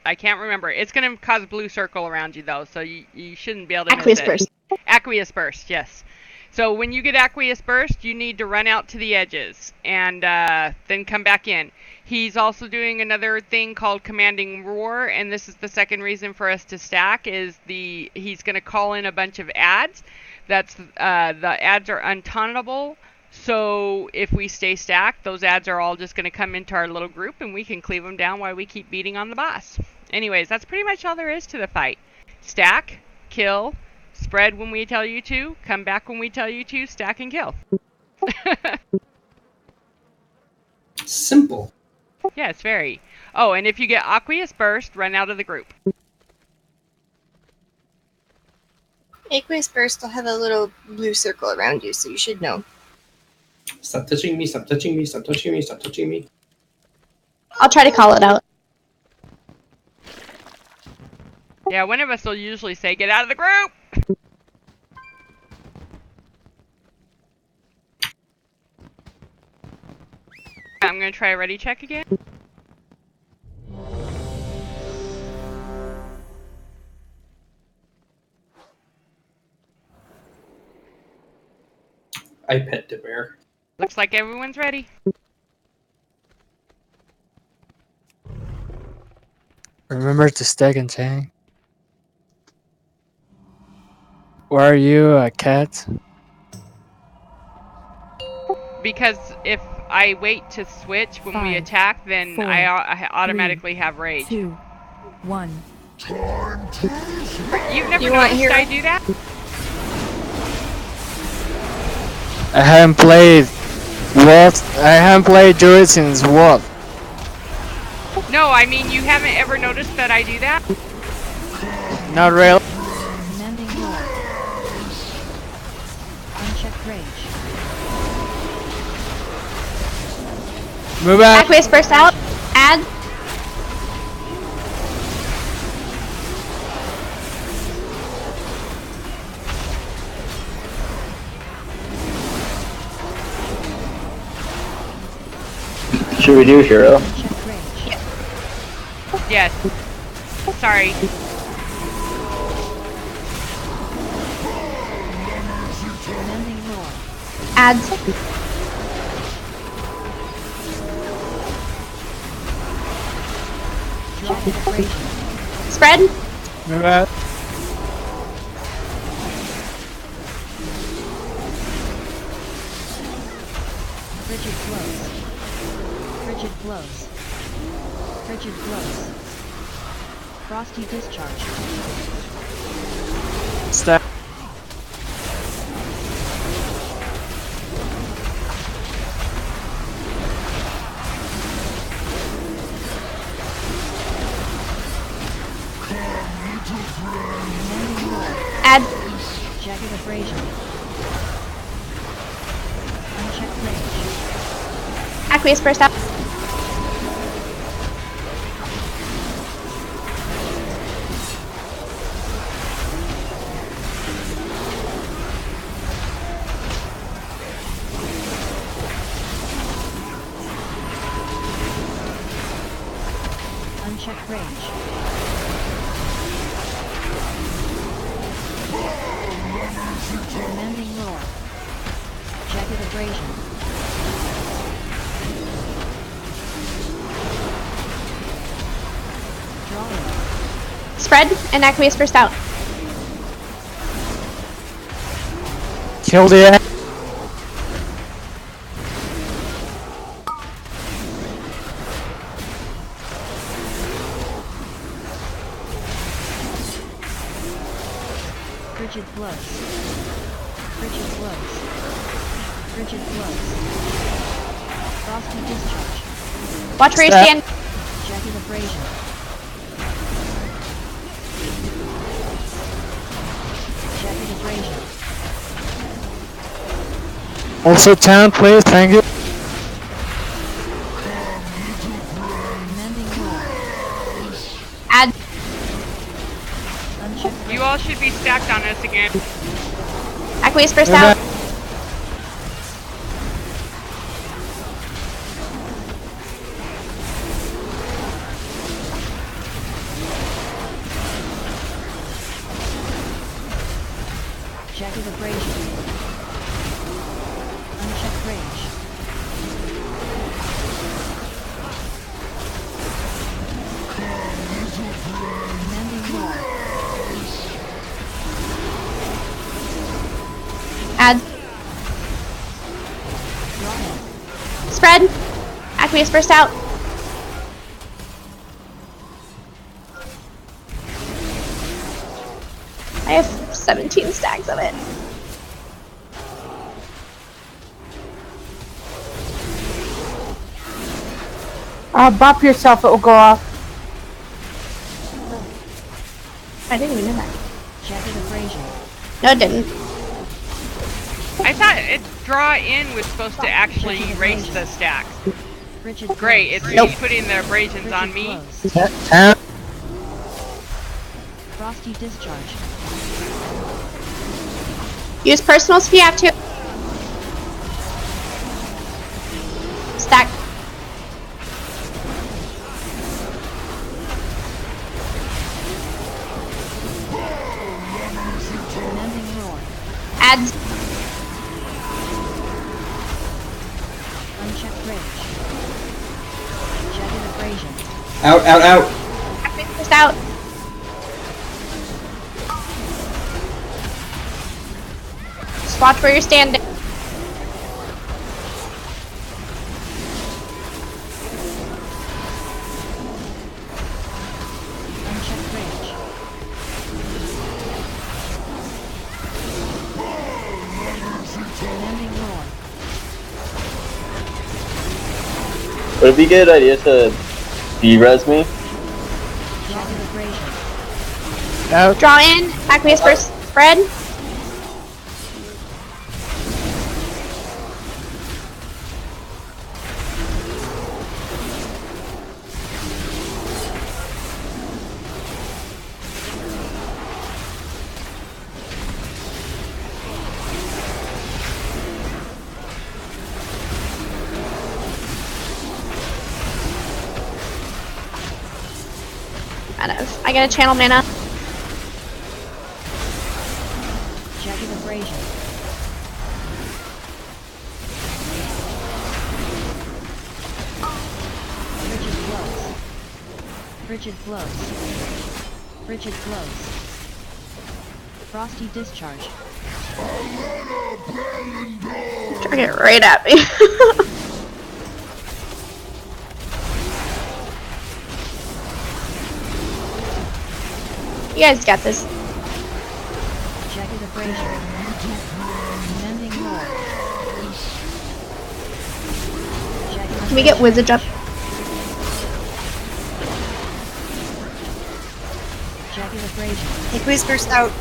I can't remember. It's going to cause a blue circle around you, though, so you shouldn't be able to Aqueous miss Burst. it. Aqueous Burst, yes. So when you get Aqueous Burst, you need to run out to the edges and then come back in. He's also doing another thing called Commanding Roar, and this is the second reason for us to stack, is he's going to call in a bunch of ads. That's the ads are untauntable. So if we stay stacked, those ads are all just going to come into our little group, and we can cleave them down while we keep beating on the boss. Anyways, that's pretty much all there is to the fight. Stack, kill, spread when we tell you to, come back when we tell you to, stack and kill. Simple. Yeah, it's very. Oh, and if you get Aqueous Burst, run out of the group. Aqueous Burst will have a little blue circle around you, so you should know. Stop touching me, stop touching me, stop touching me, stop touching me. I'll try to call it out. Yeah, one of us will usually say, get out of the group! I'm going to try a ready check again. I pet the bear. Looks like everyone's ready. Remember to stack and tank. Why are you a cat? Because if I wait to switch when we attack, then I automatically have rage. 2, 1. You've never You want noticed hero? I do that? I haven't played Druid since what? No, I mean, you haven't ever noticed that I do that? Not really. Commanding roar. Unchecked rage. Move out. Aqueous Burst out. Add. Should we do hero? Unchecked rage. Yes. Sorry. Commanding roar. Add. Dragon abrasion. Spread. Move out. Frigid blows. Frigid blows. Frigid blows. Frosty discharge. Stack. Commanding roar. Add. Jagged abrasion. Unchecked rage. Aqueous Burst out. Unchecked rage. Commanding roar. Jagged abrasion. Drawing. Spread and Aqueous Burst out. Kill the egg. Frigid blows. Frigid blows. Frigid blows. Frosty discharge. Watch where you Step. stand. Jagged abrasion. abrasion. Also, town, please. Thank you. Mending wall. Add. Unchecked You all should be stacked on us again. Aqueous burst out. jagged abrasion. Unchecked rage. Mending wall. Add. Spread. Aqueous burst out. I have 17 stacks of it. Bop yourself, it will go off. I didn't even know that. Jagged abrasion. No, it didn't. I thought draw in was supposed to actually erase the stacks. Rigid Great, it's gloves. you putting the abrasions on me. Town. Frosty discharge. Use personals if you have to. Stack. Mending roar. Add. Unchecked rage. Jagged abrasion. Out, out, out. Aqueous burst out. Just watch where you're standing. Unchecked rage. Mending roar. Would it be a good idea to de-res me? Jagged abrasion. Out. Draw in. Aqueous burst. Spread. I got a channel mana. Jagged abrasion. Rigid gloves. Rigid gloves. Rigid gloves. Frosty discharge. Trying it right at me. You guys got this. Jagged abrasion. Mending roar. Jagged Can we get Wizard up? Jagged abrasion. Aqueous burst out.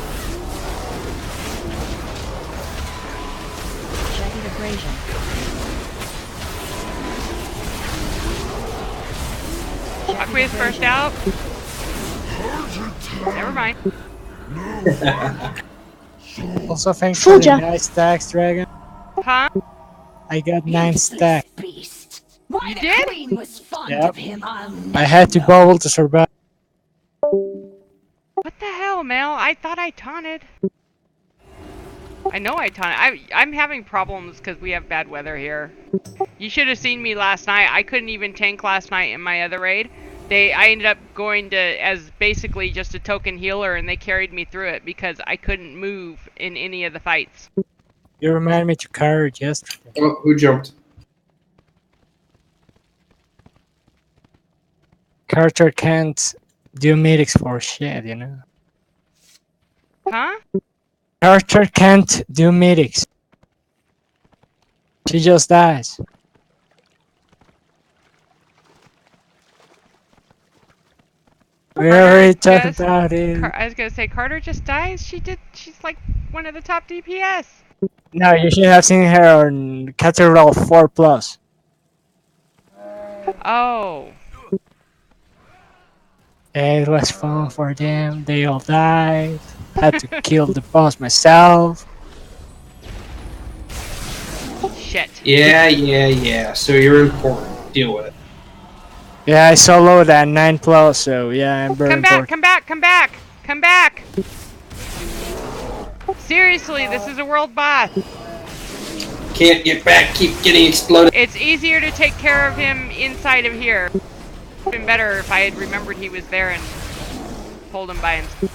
Jagged abrasion. Aqueous burst out. Never mind. Also, thanks Fooled for the ya. 9 stacks, Dragon. Huh? I got 9 stacks. You did? Yep. I had to bubble to survive. What the hell, Mel? I thought I taunted. I know I taunted. I'm having problems because we have bad weather here. You should have seen me last night. I couldn't even tank last night in my other raid. I ended up going to as basically just a token healer, and they carried me through it because I couldn't move in any of the fights. You remind me to Courage yesterday. Oh, who jumped? Carter can't do medics for shit, you know. Huh? Carter can't do medics. She just dies. We already talked just- about it. I was gonna say Carter just dies. She's like one of the top DPS. No, you should have seen her on Cathedral 4+. Oh. It was fun for them. They all died. Had to kill the boss myself. Shit. Yeah. So you're important. Deal with it. Yeah, I soloed at 9+, so yeah, I'm very Come back, important. come back, come back, come back! Seriously, this is a world boss. Can't get back. Keep getting exploded. It's easier to take care of him inside of here. It would have been better if I had remembered he was there and pulled him by himself.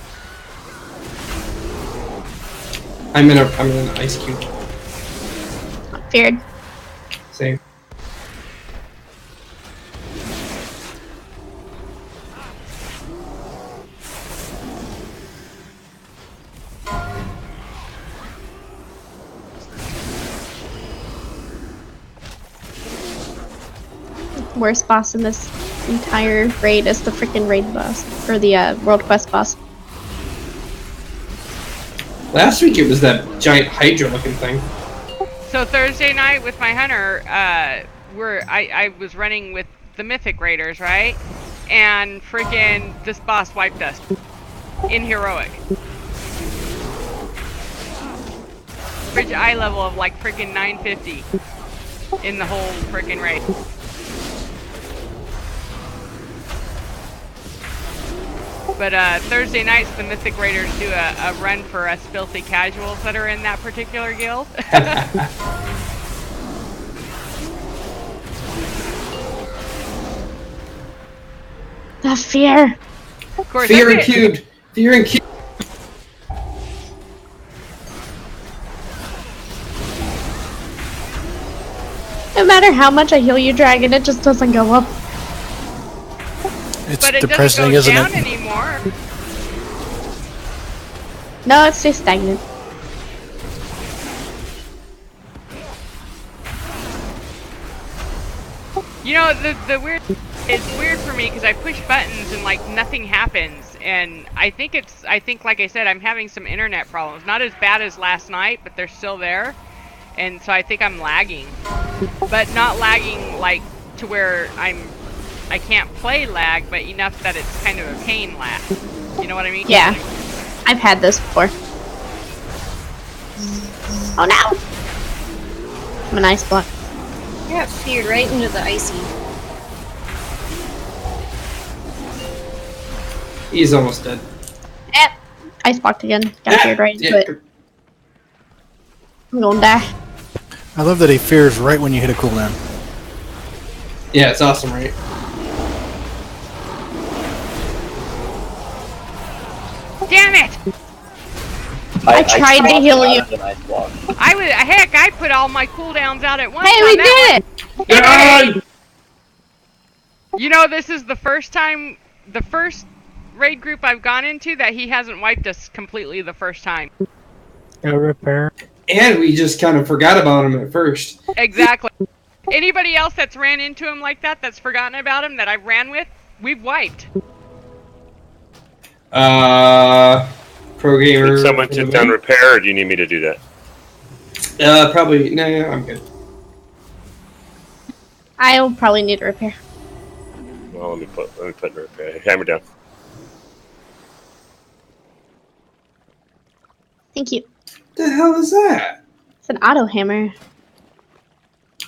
I'm in an ice cube. Feared. Same. Worst boss in this entire raid is the freaking raid boss. Or the World Quest boss. Last week it was that giant Hydra looking thing. So Thursday night with my hunter, I was running with the Mythic Raiders, right? And freaking this boss wiped us in heroic. Bridge eye level of like freaking 950 in the whole freaking raid. But Thursday nights, the Mythic Raiders do a run for us filthy casuals that are in that particular guild. The fear. Of course, Fear and cubed. Fear and cubed. No matter how much I heal you, Dragon, it just doesn't go up. It's but it depressing, doesn't go isn't down it? anymore. No, it stays stagnant. You know, the weird, it's weird for me because I push buttons and like nothing happens, and I think like I said, I'm having some internet problems. Not as bad as last night, but they're still there, and so I think I'm lagging, but not lagging like to where I can't play lag, but enough that it's kind of a pain lag. You know what I mean? Yeah. I've had this before. Oh no! I'm an ice block. I got feared right into the icy. He's almost dead. Eh, ice blocked again. Got feared right into it. I'm gonna die. I love that he fears right when you hit a cooldown. Yeah, it's awesome, right? Damn it! I tried to heal you. Heck, I put all my cooldowns out at once. Hey, we did it! You know, this is the first time, the first raid group I've gone into that he hasn't wiped us completely the first time. Go repair. And we just kind of forgot about him at first. Exactly. Anybody else that's ran into him like that, that's forgotten about him, that I've ran with, we've wiped. Pro gamer. Did someone sit down repair, or do you need me to do that? Probably. No, I'm good. I'll probably need a repair. Well, let me put in repair. Hammer down. Thank you. The hell is that? It's an auto hammer.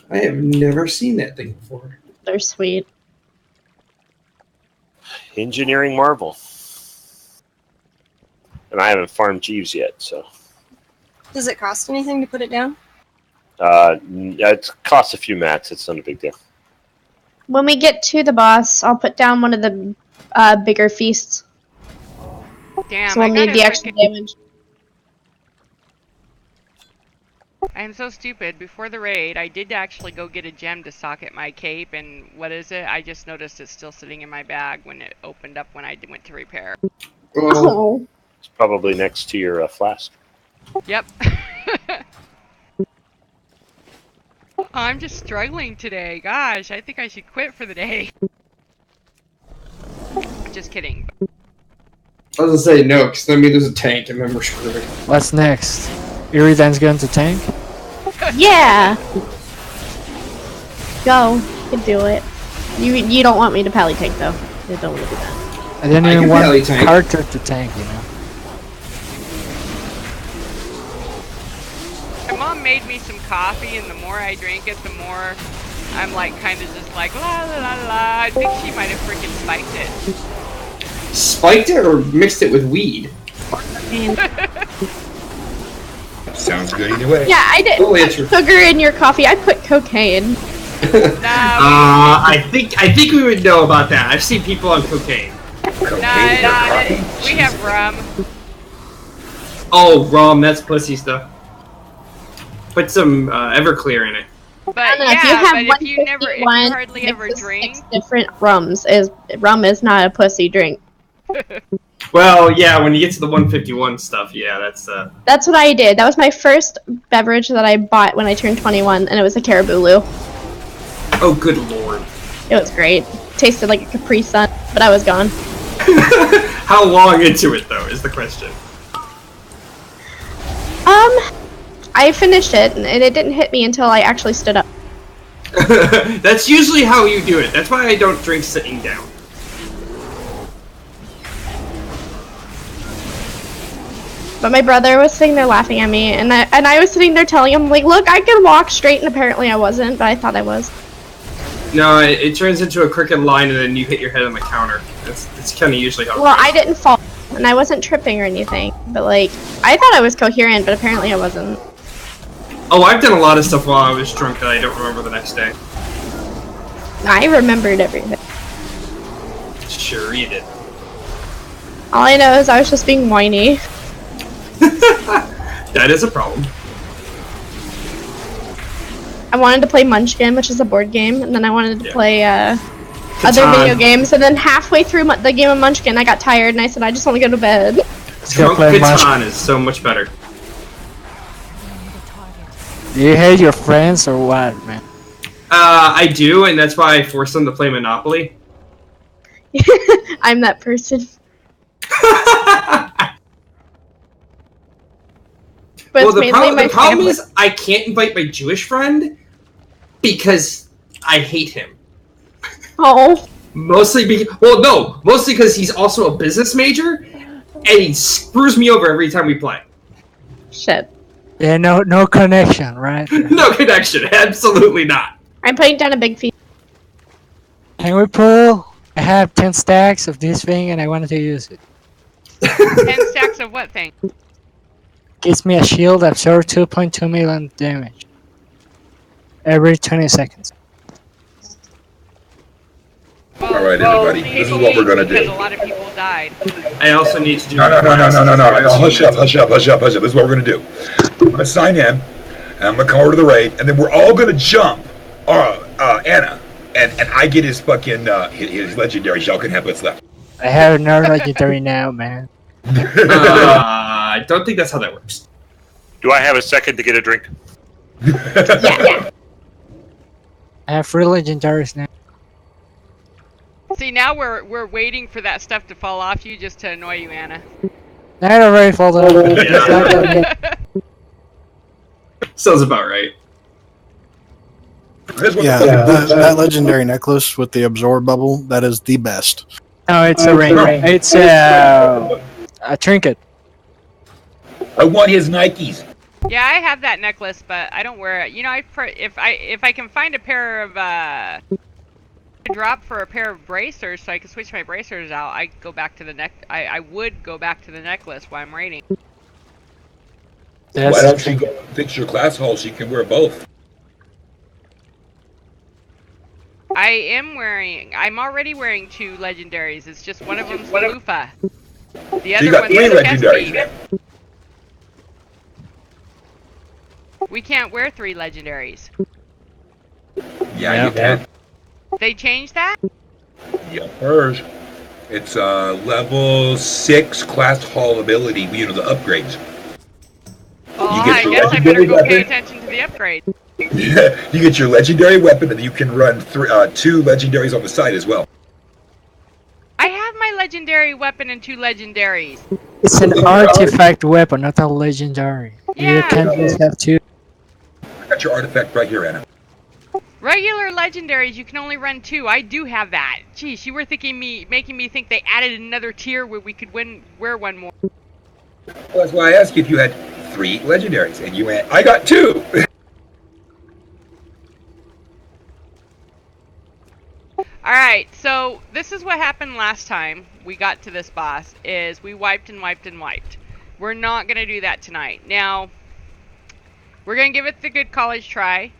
I have never seen that thing before. They're sweet. Engineering marvel. And I haven't farmed Jeeves yet, so. Does it cost anything to put it down? It costs a few mats. It's not a big deal. When we get to the boss, I'll put down one of the bigger feasts. Damn, So we'll need the extra damage. I am so stupid. Before the raid, I did actually go get a gem to socket my cape, and what is it? I just noticed it's still sitting in my bag when it opened up when I went to repair. Oh. It's probably next to your flask. Yep. I'm just struggling today. Gosh, I think I should quit for the day. Just kidding. I was gonna say no, because then we lose a tank and then we're screwed. What's next? Iridan's going to tank? Yeah. Go. You can do it. You don't want me to pally tank though. You don't want to do that. I didn't I even can want pally tank. Carter to tank, you know. My mom made me some coffee, and the more I drank it, the more I'm like kind of just like la la la la. I think she might have freaking spiked it. Spiked it or mixed it with weed? Sounds good either way. Yeah, I didn't put sugar in your coffee. I put cocaine. I think we would know about that. I've seen people on cocaine. We have rum. Oh, rum, that's pussy stuff. Put some Everclear in it. But If you hardly ever drink. 6 different rums, rum is not a pussy drink. Well, yeah, when you get to the 151 stuff, yeah, that's That's what I did. That was my first beverage that I bought when I turned 21, and it was a Caribou. Oh, good lord. It was great. Tasted like a Capri Sun, but I was gone. How long into it, though, is the question. I finished it, and it didn't hit me until I actually stood up. That's usually how you do it. That's why I don't drink sitting down. But my brother was sitting there laughing at me, and I was sitting there telling him, like, look, I can walk straight, and apparently I wasn't, but I thought I was. No, it turns into a crooked line, and then you hit your head on the counter. That's kind of usually how it Well, goes. I didn't fall, and I wasn't tripping or anything, but, like, I thought I was coherent, but apparently I wasn't. Oh, I've done a lot of stuff while I was drunk that I don't remember the next day. I remembered everything. Sure, you did. All I know is I was just being whiny. That is a problem. I wanted to play Munchkin, which is a board game, and then I wanted to play other Catan. video games, and then halfway through the game of Munchkin, I got tired, and I said, I just want to go to bed. Drunk Catan is so much better. Do you hate your friends or what, man? I do, and that's why I force them to play Monopoly. I'm that person. But Well, it's mainly my the problem family. is I can't invite my Jewish friend because I hate him. Oh. Mostly because he's also a business major, and he screws me over every time we play. Shit. Yeah, no connection, right? No connection, absolutely not. I'm putting down a big fee. Can we pull? I have 10 stacks of this thing and I wanted to use it. 10 stacks of what thing? Gives me a shield that absorbs 2.2 million damage every 20 seconds. All right, everybody. This is what we're gonna Because do. a lot of people died. I also need to do. No. Hush up. This is what we're gonna do. I'm gonna sign in, and I'm gonna come over to the raid, and then we're all gonna jump. Anna, and I get his fucking his legendary. Y'all can have what's left. I have no legendary now, man. I don't think that's how that works. Do I have a second to get a drink? Yeah. I have 3 legendaries now. See, now we're waiting for that stuff to fall off you just to annoy you, Anna. That already falls over. Sounds about right. Yeah, that legendary necklace with the absorb bubble, that is the best. No, it's a ring. It's a trinket. I want his Nikes. Yeah, I have that necklace, but I don't wear it. You know, if I can find a pair of drop for a pair of bracers, so I can switch my bracers out, I go back to the I would go back to the necklace while I'm raiding. Why don't you go fix your class hall so you can wear both? I'm already wearing 2 legendaries. It's just one of them's Lufa. The So other you got one's 3 the legendaries Kesky. now. We can't wear 3 legendaries. Yeah, you can. They changed that? Hers. It's level 6 class hall ability. You know, the upgrades. Oh, You I get your guess I better legendary go pay weapon. attention to the upgrade. You get your legendary weapon, and you can run 2 legendaries on the side as well. I have my legendary weapon and 2 legendaries. It's an artifact weapon, not a legendary. You Yeah. can't just have 2. I got your artifact right here, Anna. Regular legendaries, you can only run 2. I do have that. Geez, you were making me think they added another tier where we could wear one more. Well, that's why I asked you if you had 3 legendaries, and you went, I got 2. Alright, so this is what happened last time we got to this boss, is we wiped and wiped and wiped. We're not going to do that tonight. Now, we're going to give it the good college try.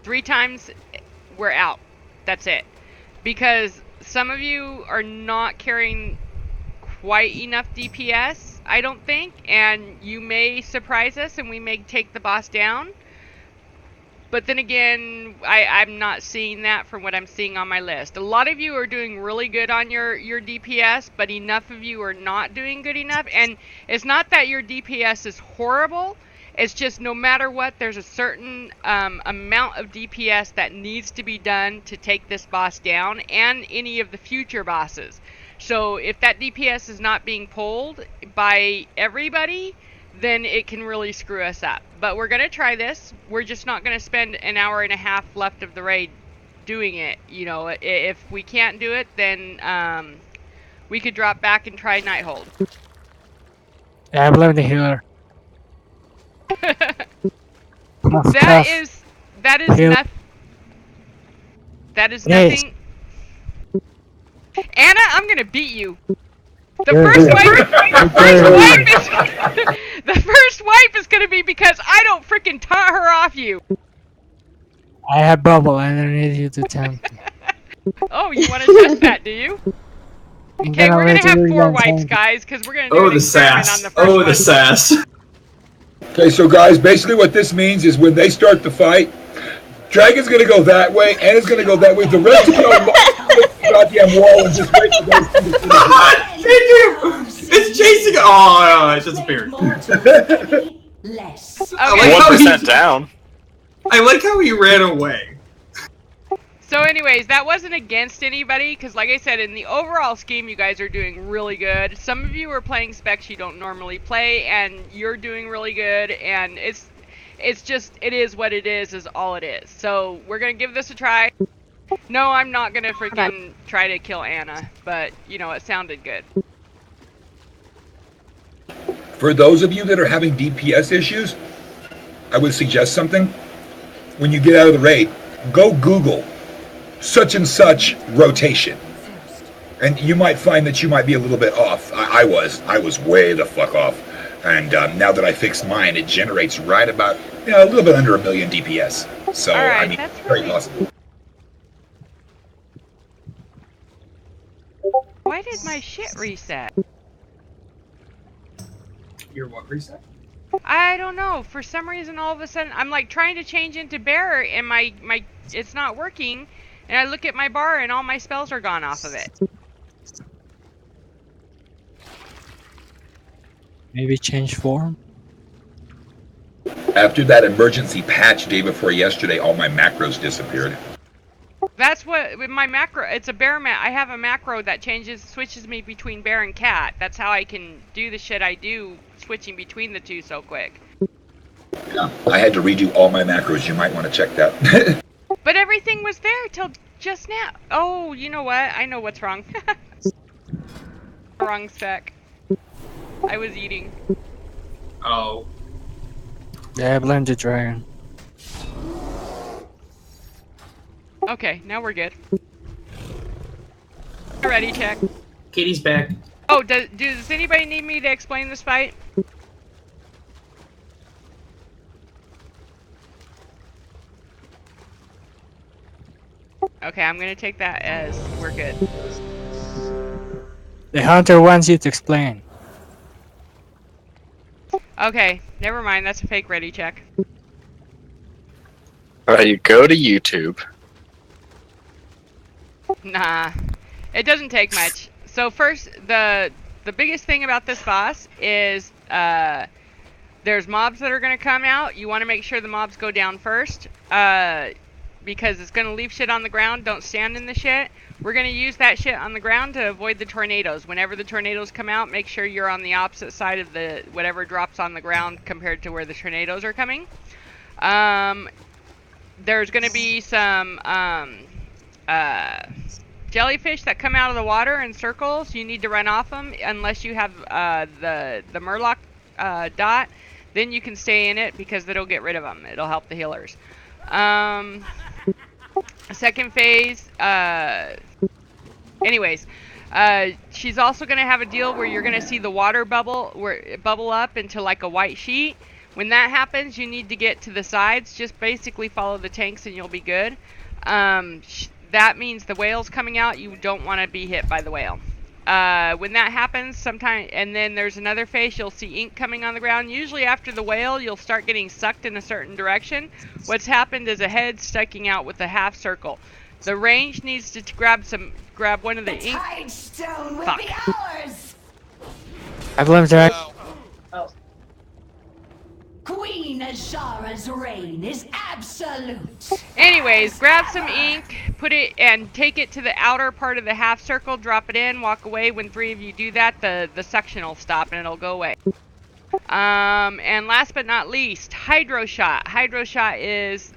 3 times, we're out. That's it. Because some of you are not carrying quite enough DPS, I don't think, and you may surprise us and we may take the boss down. But then again, I'm not seeing that from what I'm seeing on my list. A lot of you are doing really good on your DPS, but enough of you are not doing good enough. And it's not that your DPS is horrible. It's just no matter what, there's a certain amount of DPS that needs to be done to take this boss down and any of the future bosses. So if that DPS is not being pulled by everybody, then it can really screw us up. But we're going to try this. We're just not going to spend an hour and a half left of the raid doing it. You know, if we can't do it, then we could drop back and try Nighthold. Yeah, I blame the healer. That is nothing. That is nothing. Anna, I'm gonna beat you. The first wipe is gonna be because I don't freaking taunt her off you. I have bubble. I don't need you to tempt me. Oh, you want to test that, do you? Okay, we're gonna have 4 wipes, guys, because we're gonna do an experiment on the first one. Oh, the sass. Okay, so guys, basically what this means is when they start the fight, Dragon's gonna go that way, Anna's gonna go that way. The rest of you are the goddamn wall and just wait for those to It's chasing. Oh, it disappeared. Okay. 1% down. I like how he ran away. So anyways, that wasn't against anybody, because like I said, in the overall scheme, you guys are doing really good. Some of you are playing specs you don't normally play, and you're doing really good, and it's just, it is what it is all it is. So we're going to give this a try. No, I'm not going to freaking try to kill Anna, but, you know, it sounded good. For those of you that are having DPS issues, I would suggest something. When you get out of the raid, go Google such and such rotation, and you might find that you might be a little bit off. I was way the fuck off, and now that I fixed mine, it generates right about a little bit under 1 million DPS. So right, I mean, that's very really awesome. Why did my shit reset? Your what reset? I don't know. For some reason, all of a sudden, I'm like trying to change into bearer, and my it's not working. And I look at my bar, and all my spells are gone off of it. Maybe change form? After that emergency patch day before yesterday, all my macros disappeared. That's what with my macro. It's a bear I have a macro that switches me between bear and cat. That's how I can do the shit I do, switching between the two so quick. Yeah, I had to redo all my macros. You might want to check that. But everything was there till just now. Oh, you know what? I know what's wrong. Wrong spec. I was eating. Oh. Yeah, I blame the dragon. Okay, now we're good. Ready, check. Katie's back. Oh, does anybody need me to explain this fight? Okay, I'm gonna take that as we're good. The hunter wants you to explain. Okay, never mind. That's a fake ready check. Alright, you go to YouTube. Nah, it doesn't take much. So first, the biggest thing about this boss is there's mobs that are gonna come out. You want to make sure the mobs go down first. because it's going to leave shit on the ground. Don't stand in the shit. We're going to use that shit on the ground to avoid the tornadoes. Whenever the tornadoes come out, make sure you're on the opposite side of the whatever drops on the ground compared to where the tornadoes are coming. There's going to be some jellyfish that come out of the water in circles. You need to run off them unless you have the Murloc dot. Then you can stay in it because it'll get rid of them. It'll help the healers. Second phase, anyways, she's also going to have a deal where you're going to see the water bubble up into like a white sheet. When that happens, you need to get to the sides. Just basically follow the tanks and you'll be good. That means the whale's coming out. You don't want to be hit by the whale. When that happens, and then there's another phase, you'll see ink coming on the ground. Usually after the whale, you'll start getting sucked in a certain direction. What's happened is a head sticking out with a half circle. The range needs to grab one of the ink. Stone will Fuck. be ours. I blame Jack. Queen Azara's reign is absolute. Anyways, grab some ink, put it and take it to the outer part of the half circle, drop it in, walk away. When 3 of you do that, the suction will stop and it'll go away. And last but not least, Hydro Shot. Hydro Shot is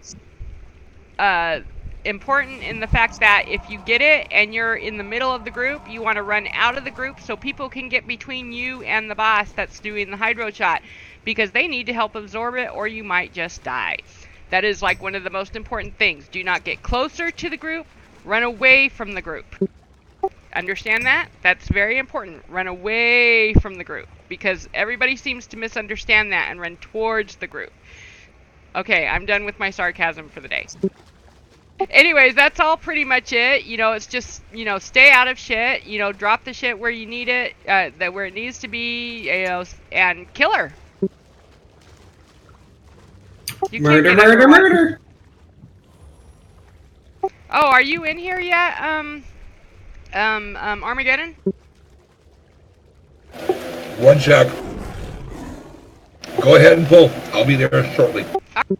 important in the fact that if you get it and you're in the middle of the group, you want to run out of the group so people can get between you and the boss that's doing the Hydro Shot, because they need to help absorb it or you might just die. That is like one of the most important things. Do not get closer to the group. Run away from the group. Understand that? That's very important. Run away from the group, because everybody seems to misunderstand that and run towards the group. Okay, I'm done with my sarcasm for the day. Anyways, that's all pretty much it. You know, it's just, you know, stay out of shit. You know, drop the shit where you need it, where it needs to be, you know, and kill her. You Murder, murder, murder! Oh, are you in here yet, Armageddon? One check. Go ahead and pull. I'll be there shortly. I'm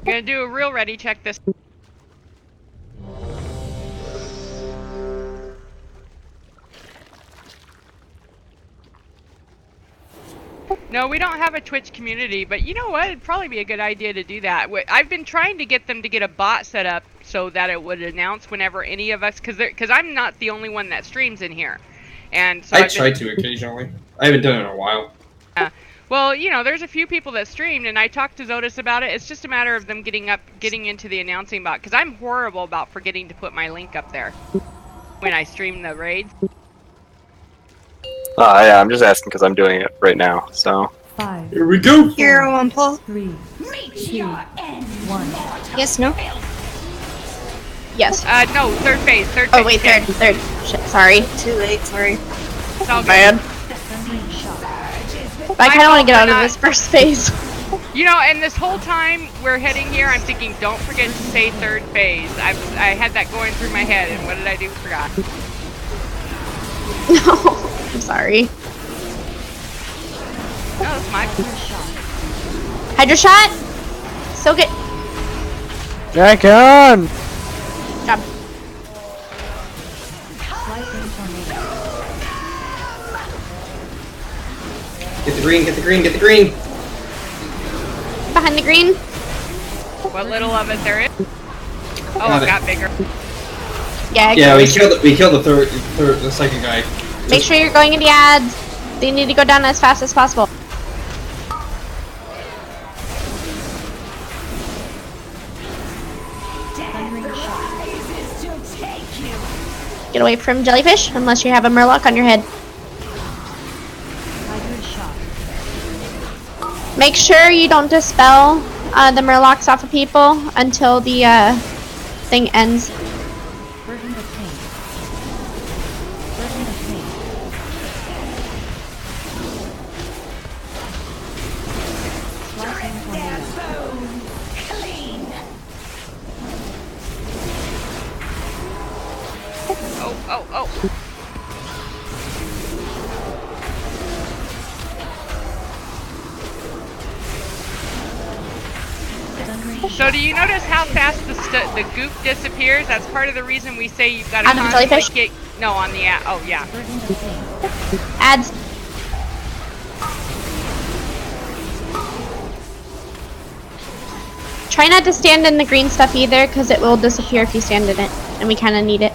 gonna do a real ready check this. No, we don't have a Twitch community, but you know what? It'd probably be a good idea to do that. I've been trying to get them to get a bot set up so that it would announce whenever any of us, because I'm not the only one that streams in here, and so I try to occasionally. I haven't done it in a while. Well, you know, there's a few people that streamed, and I talked to Zotis about it. It's just a matter of them getting into the announcing bot, because I'm horrible about forgetting to put my link up there when I stream the raids. Yeah, I'm just asking because I'm doing it right now, so. 5. Here we go! Hero one pull. 3, 2, 1. Yes, no? Yes. No, third phase. Oh wait, third. Shit, sorry. Too late, sorry. It's all good. Bad. But I kind of want to get out of this first phase. You know, and this whole time we're heading here, I'm thinking, don't forget to say third phase. I had that going through my head, and what did I do? Forgot. No, I'm sorry. No, it's my Hydro shot. So good. Jack on. Job. Get the green, get the green, get the green! Behind the green. What little of it there is. Oh, it got bigger. Yeah, we killed the second guy. Make sure you're going into the ads. They need to go down as fast as possible. Get away from jellyfish, unless you have a murloc on your head. Make sure you don't dispel the murlocs off of people until the thing ends. Oh. So do you notice how fast the goop disappears? That's part of the reason we say you've got to On the jellyfish? get. No, on the oh yeah. Ads. Try not to stand in the green stuff either, because it will disappear if you stand in it, and we kind of need it.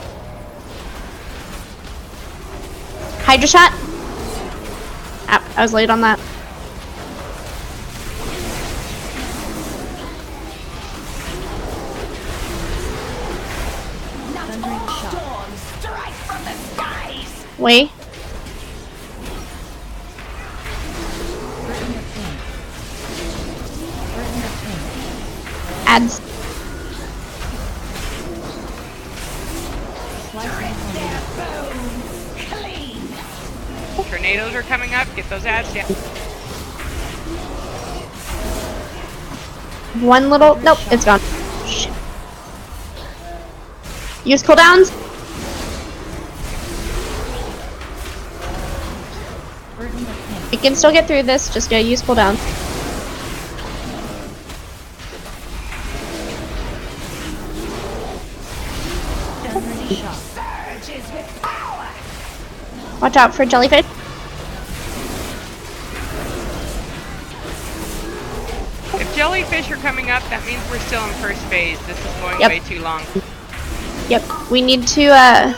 Hydra shot. I was late on that. Wait. Ads. Tornadoes are coming up. Get those ads down. One little. Nope, it's gone. Shit. Use cooldowns. You can still get through this. Just gotta use cooldowns. Watch out for jellyfish. If jellyfish are coming up, that means we're still in first phase. This is going Yep. way too long. Yep, we need to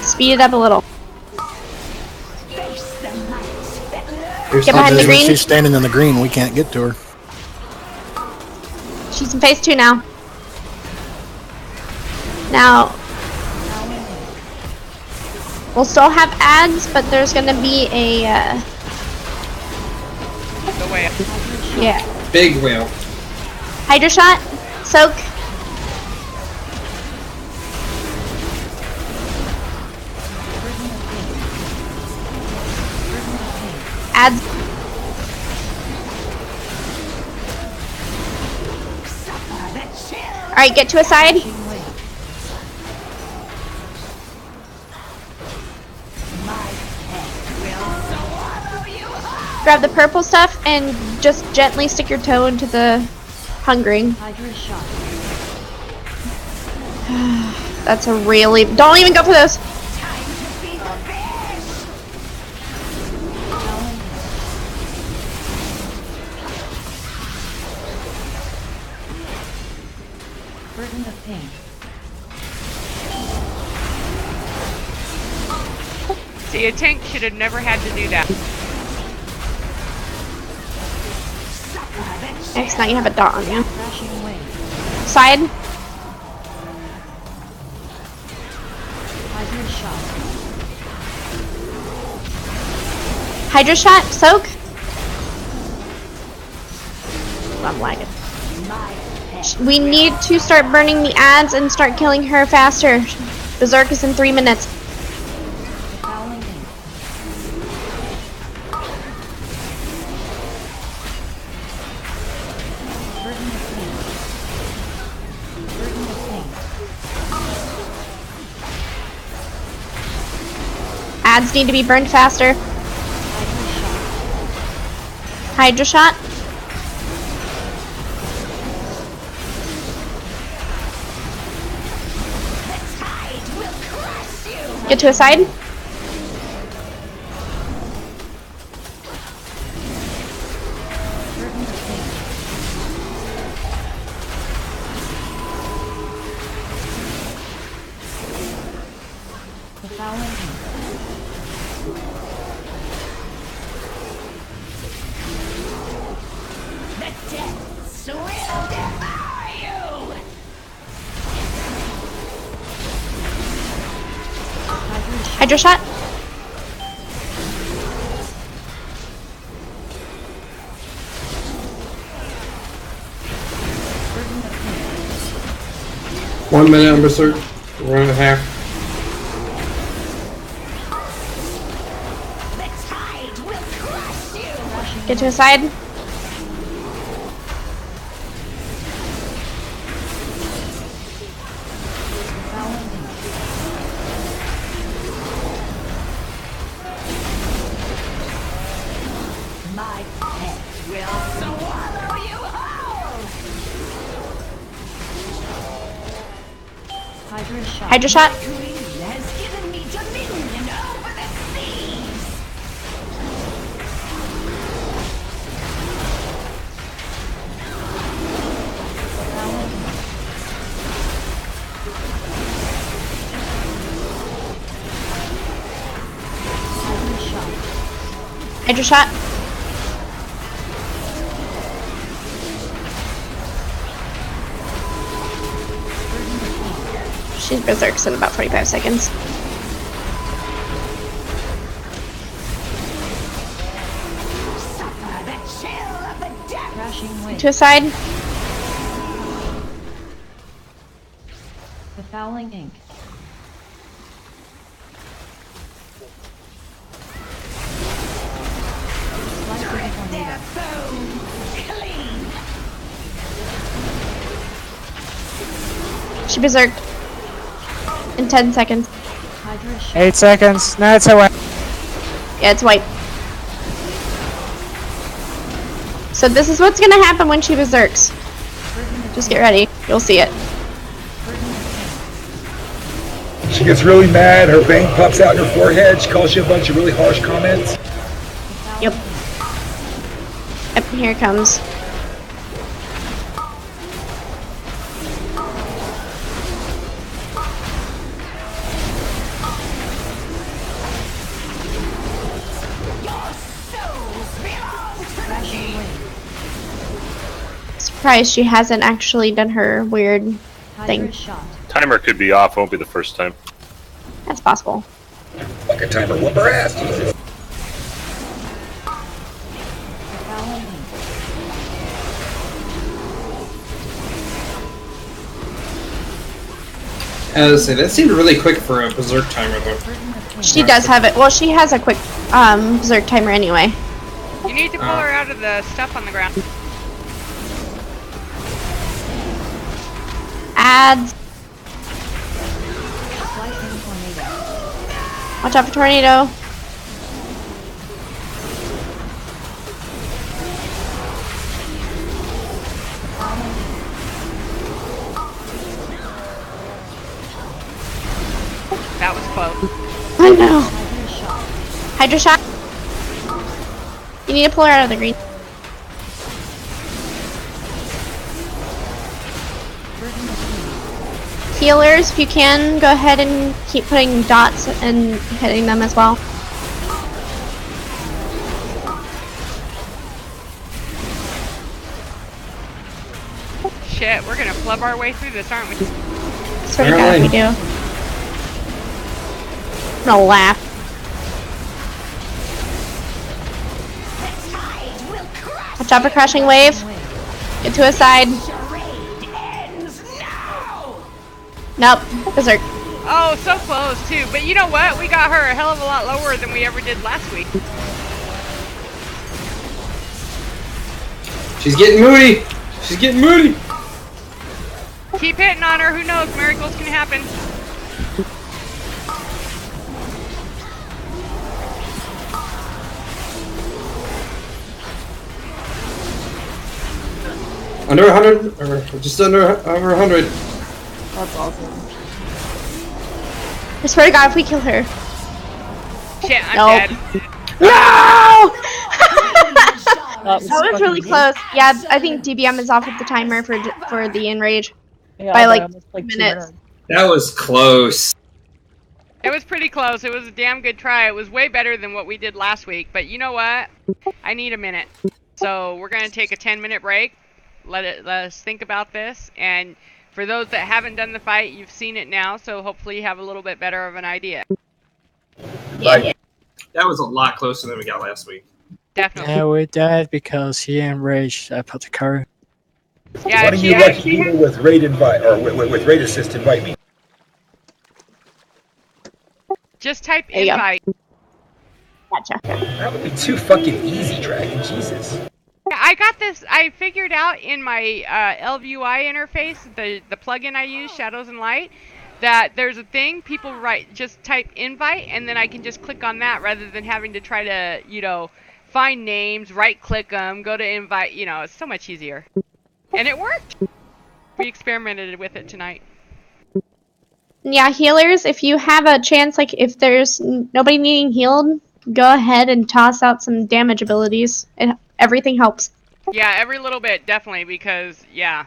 speed it up a little. Get behind the green. She's standing in the green. We can't get to her. She's in phase 2 now. Now, we'll still have ads, but there's gonna be a The way. yeah. Big whale. Hydra shot. Soak. Ads. Alright, get to a side. Grab the purple stuff and just gently stick your toe into the hungering. That's a really... Don't even go for those! Burden of pain. See, a tank should have never had to do that. Next, now you have a dot on you. Side. Hydra shot. Soak. I'm lagging. We need to start burning the ads and start killing her faster. Berserk is in 3 minutes. Ads need to be burned faster. Hydra shot. Get to a side. Hydra shot. One minute on Berserk. 1.5. Get to a side. Hydra shot. Queen has given me dominion over the seas. Hydra shot. She's berserks in about 45 seconds. Suffer the chill of the depths. To a side. The fouling ink. Strip their bones clean. She berserked. In 10 seconds. 8 seconds. No, it's away. Yeah, it's white. So this is what's gonna happen when she berserks. Just get ready. You'll see it. She gets really mad, her vein pops out in her forehead, she calls you a bunch of really harsh comments. Yep. Yep, here it comes. Surprised she hasn't actually done her weird thing. Timer could be off, won't be the first time. That's possible. Fuck a timer, whoop her ass, Jesus. As I say, that seemed really quick for a berserk timer, though. She does have it. Well, she has a quick berserk timer anyway. You need to pull her out of the stuff on the ground. Ads. Watch out for tornado. That was close. I know. Hydra shot. You need to pull her out of the green. Healers, if you can, go ahead and keep putting dots and hitting them as well. Shit, we're gonna flub our way through this, aren't we? Swear to God, we do. I'm gonna laugh. Watch out for crashing wave. Get to a side. Nope, berserk. Oh, so close too. But you know what? We got her a hell of a lot lower than we ever did last week. She's getting moody. She's getting moody. Keep hitting on her. Who knows? Miracles can happen. Under 100, or just over 100. That's awesome. I swear to God, if we kill her. Shit, I'm Nope. dead. No! That was really close. Yeah, I think DBM is off with the timer for the enrage by like 2 minutes. That was close. It was pretty close. It was a damn good try. It was way better than what we did last week. But you know what? I need a minute. So we're going to take a 10-minute break. Let us think about this. And for those that haven't done the fight, you've seen it now. So hopefully you have a little bit better of an idea. Yeah. That was a lot closer than we got last week. Definitely. Yeah, we died because he enraged Apothecary. Yeah, Why don't you let people with raid invite, or with raid assist invite me? Just type There you go. invite. Gotcha. That would be too fucking easy, Dragon. Jesus. I got this. I figured out in my LVUI interface, the plugin I use, Shadows and Light, that there's a thing people just type invite, and then I can just click on that rather than having to try to, find names, right-click them, go to invite. It's so much easier, and it worked. We experimented with it tonight. Yeah, healers, if you have a chance, like if there's nobody needing healed, go ahead and toss out some damage abilities. Everything helps. Yeah, every little bit, definitely, because, yeah.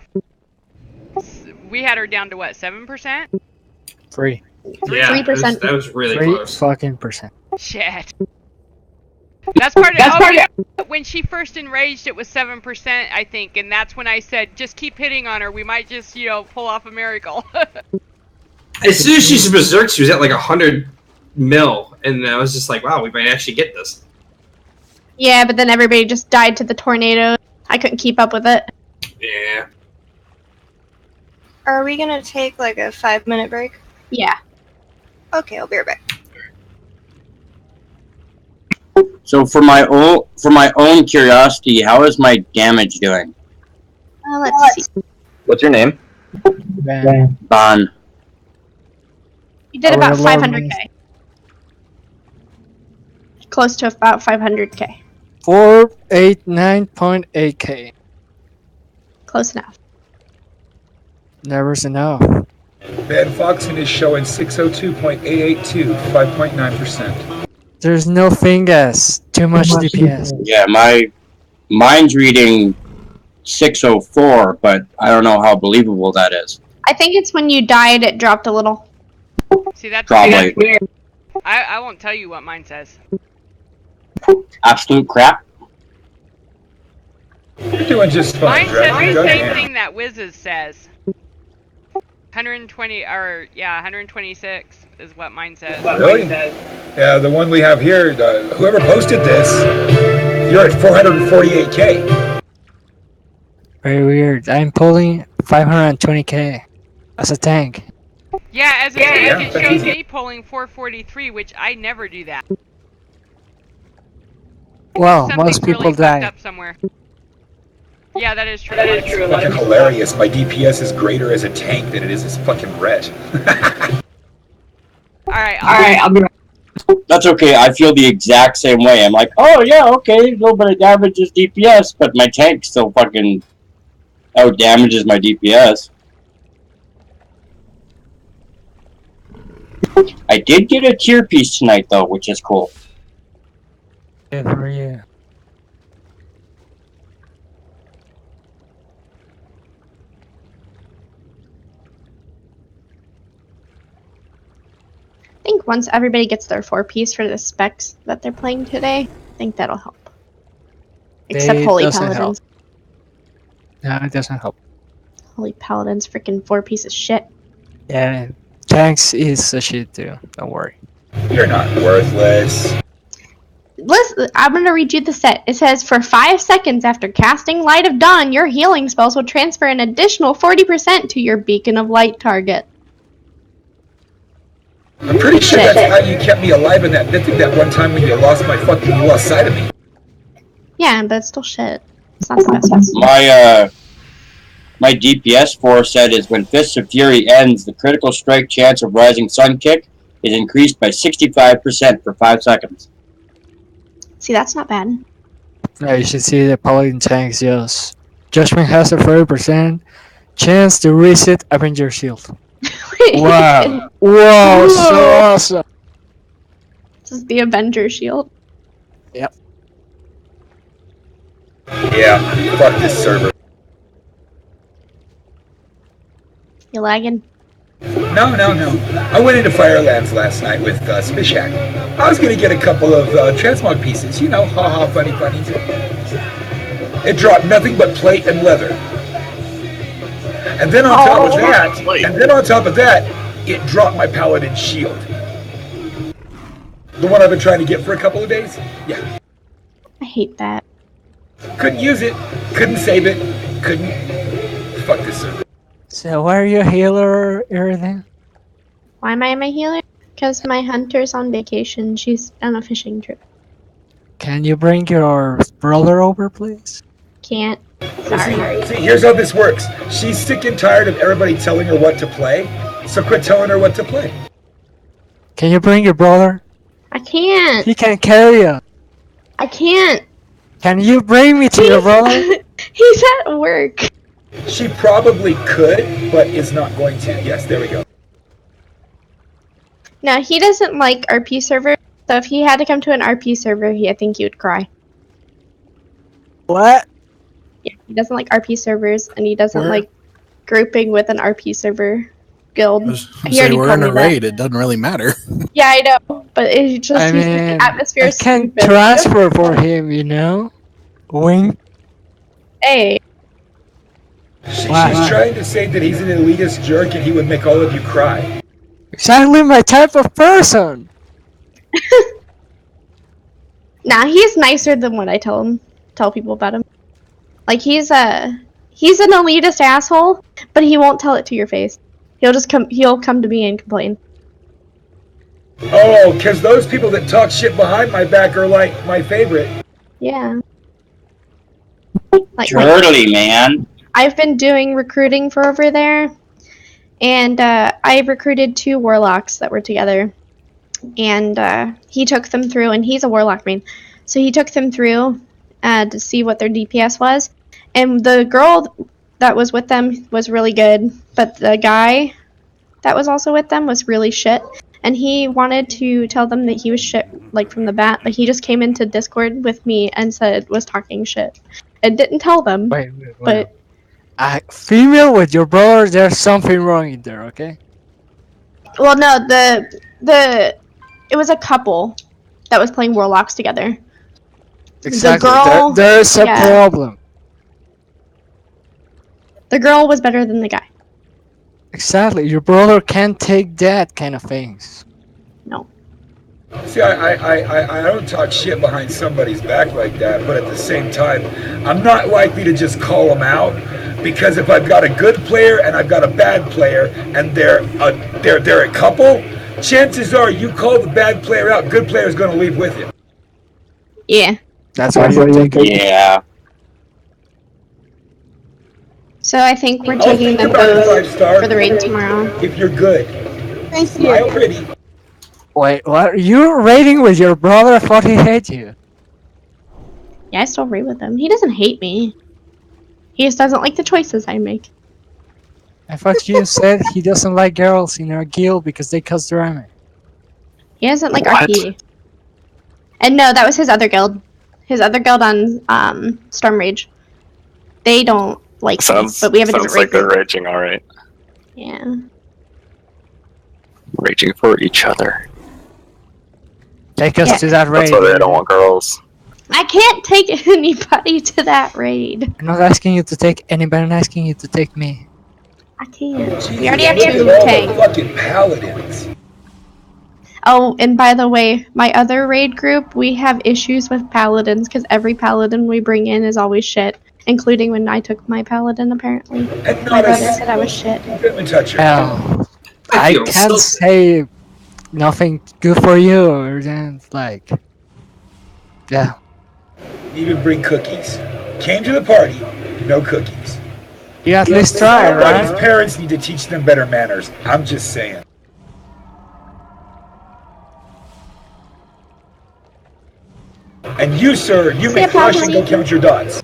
We had her down to what, 7%? 3. Yeah, 3%. that was really 3 close. fucking percent. Shit. That's part of yeah, when she first enraged, it was 7%, I think, and that's when I said, just keep hitting on her. We might just, pull off a miracle. As soon as she's berserk, she was at like 100 mil, and I was just like, wow, we might actually get this. Yeah, but then everybody just died to the tornado. I couldn't keep up with it. Yeah. Are we gonna take like a 5-minute break? Yeah. Okay, I'll be right back. So for my own curiosity, how is my damage doing? Let's see. What's your name? Bon. You did about 500k. Close to about 500k. 489.8k. Close enough. Never's enough. Ben Foxon is showing 602.882, 5.9%. There's no fingers. Too much DPS. Yeah, mine's reading 604, but I don't know how believable that is. I think it's when you died, it dropped a little. See, that's Probably. weird. I won't tell you what mine says. Absolute crap. You're doing just fine, Mine says the same Goddamn. thing that Wiz's says. 120, or, yeah, 126 is what mine says. Really? Yeah, the one we have here, whoever posted this, you're at 448k. Very weird. I'm pulling 520k as a tank. Yeah, as a tank, yeah, it that's shows easy. me pulling 443, which I never do that. Well, Something's most people really fucked die. up somewhere. Yeah, that is true. Fucking hilarious. My DPS is greater as a tank than it is as fucking red. Alright, I'll be right. That's okay. I feel the exact same way. I'm like, oh yeah, okay, a little bit of damage is DPS, but my tank still fucking out damages my DPS. I did get a tier piece tonight though, which is cool. Good for you. I think once everybody gets their 4-piece for the specs that they're playing today, I think that'll help. Except Holy doesn't Paladins. No, it doesn't help. Holy Paladins, freaking 4-piece of shit. Yeah, tanks is a shit too. Don't worry. You're not worthless. Listen, I'm gonna read you the set. It says, for 5 seconds after casting Light of Dawn, your healing spells will transfer an additional 40% to your Beacon of Light target. I'm pretty sure that's how you kept me alive in that mythic that one time when you lost sight of me. Yeah, but it's still shit. It's not the best. My DPS for set is when Fists of Fury ends, the critical strike chance of Rising Sun Kick is increased by 65% for 5 seconds. See, that's not bad. Yeah, you should see the Paladin tanks, yes. Judgment has a 30% chance to reset Avenger Shield. Wow. Whoa, so awesome. This is the Avenger Shield. Yep. Yeah, fuck this server. You lagging? No. I went into Firelands last night with Spishak. I was gonna get a couple of transmog pieces, you know, haha, funny. It dropped nothing but plate and leather. And then on top of that, it dropped my Paladin shield. The one I've been trying to get for a couple of days? Yeah. I hate that. Couldn't use it, couldn't save it, couldn't... Fuck this server. So why are you a healer or everything? Why am I a healer? Because my hunter's on vacation. She's on a fishing trip. Can you bring your brother over, please? Can't. Sorry. See, here's how this works. She's sick and tired of everybody telling her what to play, so quit telling her what to play. Can you bring your brother? I can't. He can carry you. I can't. Can you bring me to your brother? He's at work. She probably could, but is not going to. Yes, there we go. No, he doesn't like RP servers. So if he had to come to an RP server, I think he would cry. What? Yeah, he doesn't like RP servers, and he doesn't Where- like grouping with an RP server guild. He Say already we're told in me a that. raid. It doesn't really matter. Yeah, I know, but it just I makes the mean, atmosphere I can stupid. transfer for him, you know? Wink. Hey. She's Why? trying to say that he's an elitist jerk and he would make all of you cry. Exactly my type of person. Nah, he's nicer than what I tell people about him. Like he's an elitist asshole, but he won't tell it to your face. He'll come to me and complain. Oh, because those people that talk shit behind my back are like my favorite. Yeah. Like Turtley, man. I've been doing recruiting for over there, and I recruited 2 warlocks that were together, and he took them through, and he's a warlock main, so he took them through to see what their DPS was, and the girl that was with them was really good, but the guy that was also with them was really shit, and he wanted to tell them that he was shit like from the bat, but he just came into Discord with me and was talking shit, and didn't tell them. Wait. But Female with your brother, there's something wrong in there, okay? well, no, it was a couple that was playing warlocks together. Exactly. The girl, there's a problem. The girl was better than the guy. Exactly. Your brother can't take that kind of things. No. See, I don't talk shit behind somebody's back like that, but at the same time, I'm not likely to just call them out, because if I've got a good player and I've got a bad player and they're a couple, chances are you call the bad player out, good player's going to leave with him. Yeah. That's what you think. Yeah. So I think we're I'll taking think them about both 5-star for the raid tomorrow. if you're good. Thank Smile pretty. Wait, what? You're raiding with your brother? I thought he hates you. Yeah, I still raid with him. He doesn't hate me. He just doesn't like the choices I make. I thought you said he doesn't like girls in our guild because they cause drama. He doesn't like RP. And no, that was his other guild. His other guild on Storm Rage. They don't like me, but we have a different sounds raid like they're group. raging alright. Yeah. Raging for each other. Take us to that raid. That's why they don't want girls. I can't take anybody to that raid. I'm not asking you to take anybody, I'm asking you to take me. I can't. Jesus, We already have look 2 at all the tanks. fucking paladins. Oh, and by the way, my other raid group, we have issues with paladins because every paladin we bring in is always shit, including when I took my paladin, apparently. My brother said I was shit. Hell, I can't say nothing good for you or then, like, yeah. Even bring cookies. Came to the party, no cookies. You at least try, Somebody's right? parents need to teach them better manners. I'm just saying. And you, sir, you may flush and go count your dots.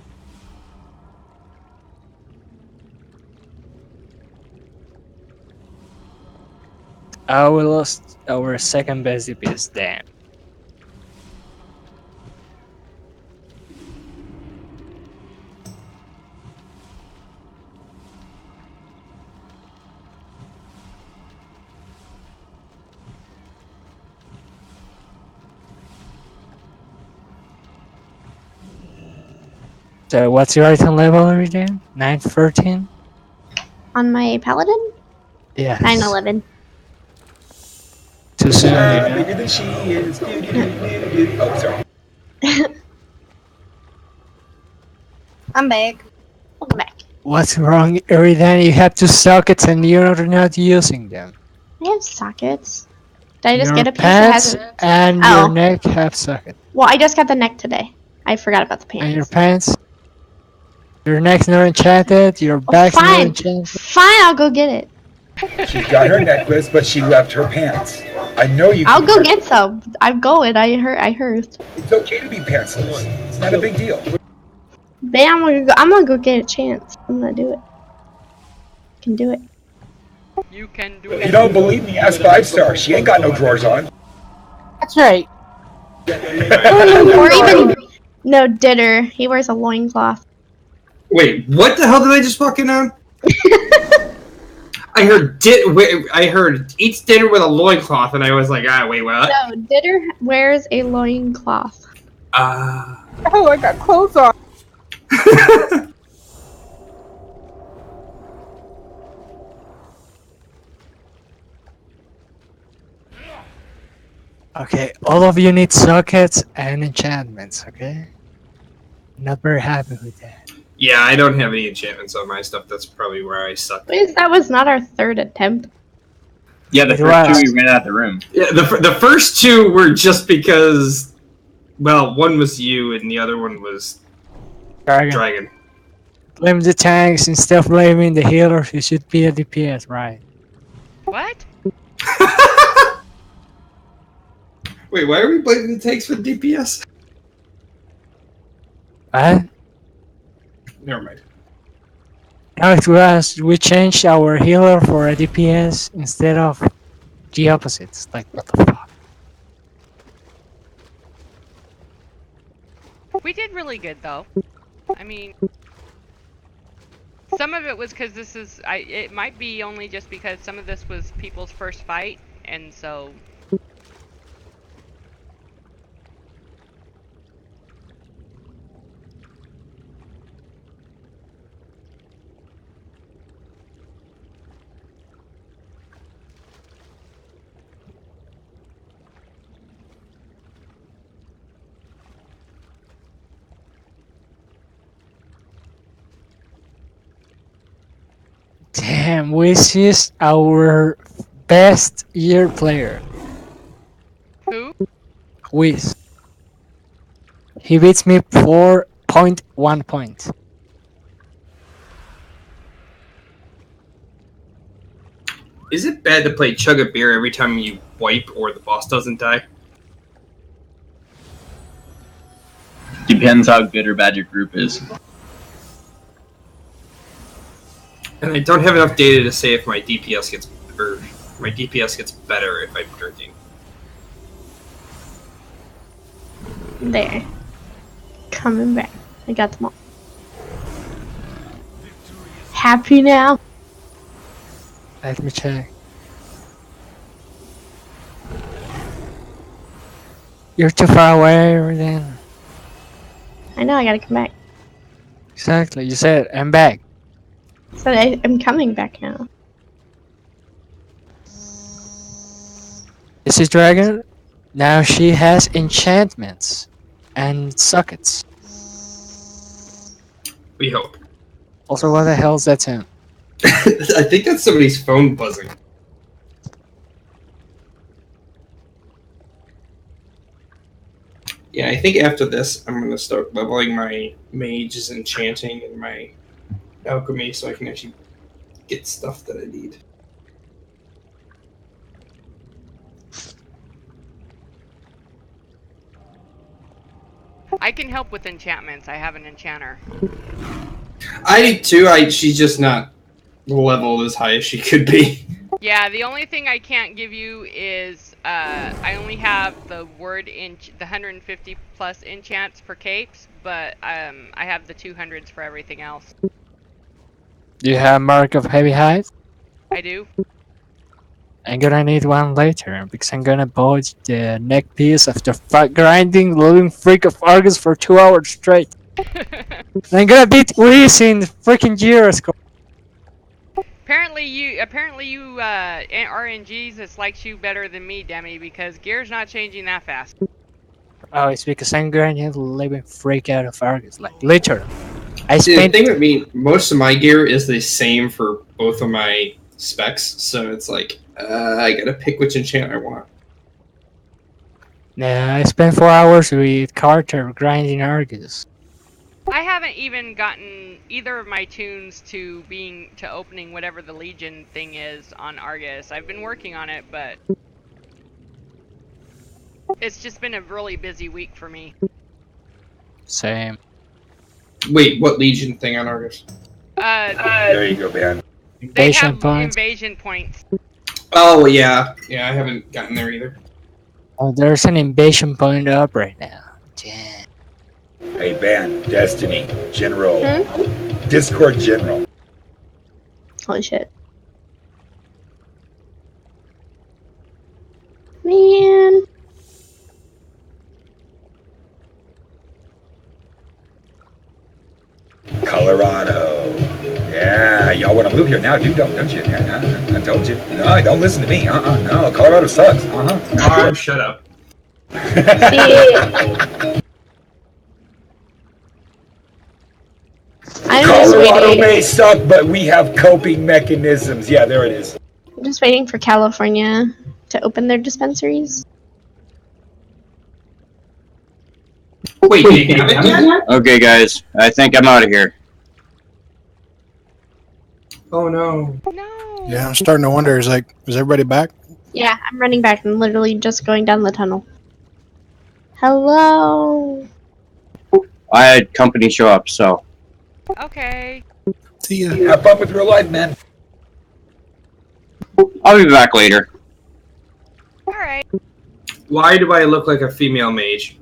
We lost our second best DPS, damn. So what's your item level again? 913? On my paladin? Yes. 911. Too soon, you know? Bigger than she is. Oh, sorry. I'm back. Welcome back. What's wrong, Eridan? You have 2 sockets and you're not using them. I have sockets. Did I just Your get a piece pants that has a... and your neck have sockets. Well, I just got the neck today. I forgot about the pants. And your pants? Your neck's not enchanted, your back's not Fine. enchanted. Fine, I'll go get it. She got her necklace, but she left her pants. I know you. I'll go get some. I'm going. I heard. It's okay to be pantsless. It's not a big deal. But I'm gonna go get a chance. I'm gonna do it. Can do it. You can do You it. don't believe me? Ask 5-star. She ain't got no drawers on. That's right. Or even no Ditter. He wears a loincloth. Wait, what the hell did I just fucking on? I heard eats dinner with a loincloth, and I was like, wait, what? No, Ditter wears a loincloth. Oh, I got clothes on. Okay, all of you need sockets and enchantments, okay? Not very happy with that. Yeah, I don't have any enchantments on my stuff. That's probably where I suck. Wait, that was not our third attempt. Yeah, the first two we ran out of the room. Yeah, the first two were just because, well, one was you and the other one was Dragon. Blame the tanks instead of blaming the healers. You should be a DPS, right? What? Wait, why are we blaming the tanks for DPS? What? Never mind. No, it was we changed our healer for a DPS instead of the opposites. Like, what the fuck? We did really good though. I mean, some of it was because this is. It might be only just because some of this was people's first fight, and so. Damn, Wiz is our best year player. Who? Wiz. He beats me 4.1 points. Is it bad to play chug a beer every time you wipe or the boss doesn't die? Depends how good or bad your group is. And I don't have enough data to say if my DPS gets better if I'm drinking. There. Coming back. I got them all. Happy now? Let me check. You're too far away, then. I know, I gotta come back. Exactly, you said, I'm back. So I'm coming back now. This is Dragon. Now she has enchantments and sockets. We hope. Also, what the hell is that sound? I think that's somebody's phone buzzing. Yeah, I think after this, I'm going to start leveling my mages, enchanting, and my alchemy so I can actually get stuff that I need. I can help with enchantments. I have an enchanter. I do too. She's just not leveled as high as she could be. Yeah, the only thing I can't give you is I only have the the 150 plus enchants for capes, but I have the 200s for everything else. Do you have Mark of Heavy Height? I do. I'm gonna need one later because I'm gonna budge the neck piece of the grinding living freak of Argus for 2 hours straight. And I'm gonna beat Whis in freaking Gyroscope. Apparently you RNGs just likes you better than me, Demi, because gear's not changing that fast. Oh, it's because I'm grinding the living freak out of Argus, like literally. See, the thing with me, most of my gear is the same for both of my specs, so it's like I gotta pick which enchant I want. Yeah, I spent 4 hours with Carter grinding Argus. I haven't even gotten either of my tunes to opening whatever the Legion thing is on Argus. I've been working on it, but it's just been a really busy week for me. Same. Wait, what Legion thing on Argus? There you go, man. They Invasion have point. invasion points. Oh yeah, yeah. I haven't gotten there either. Oh, there's an invasion point up right now. Damn. Hey, Ban, Destiny, General, Hmm? Discord General. Holy shit. Man. Colorado. Yeah, y'all want to move here now, dude? Don't you? Yeah, I told you. No, don't listen to me. No, Colorado sucks. Arm, shut up. I'm just Colorado waiting. may suck, but we have coping mechanisms. Yeah, there it is. I'm just waiting for California to open their dispensaries. Wait, they haven't yet? Okay, guys, I think I'm out of here. Oh no. Yeah, I'm starting to wonder. Is everybody back? Yeah, I'm running back. I'm literally just going down the tunnel. Hello. I had company show up, so. Okay. See ya. Have fun with real life, man. I'll be back later. Alright. Why do I look like a female mage?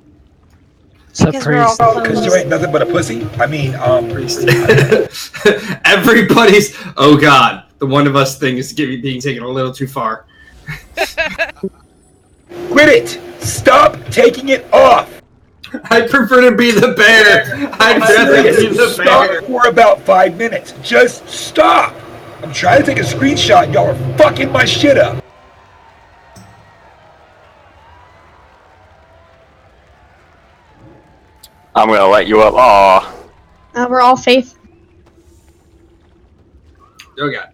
Because we're all Because you ain't nothing but a pussy. I mean, Everybody's. Oh god, the one of us thing is being taken a little too far. Quit it! Stop taking it off! I prefer to be the bear. I'd rather be the bear. Stop for about 5 minutes. Just stop! I'm trying to take a screenshot and y'all are fucking my shit up. I'm gonna let you up. Aw. We're all faith. Oh god.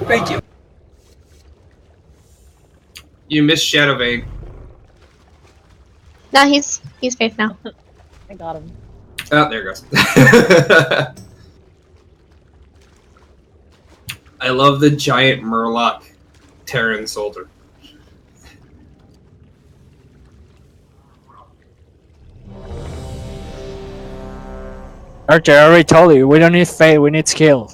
Thank you. You missed Shadow Vein. No, he's faith now. I got him. Oh, there it goes. I love the giant Murloc Terran soldier. Archer, I already told you, we don't need faith, we need skill.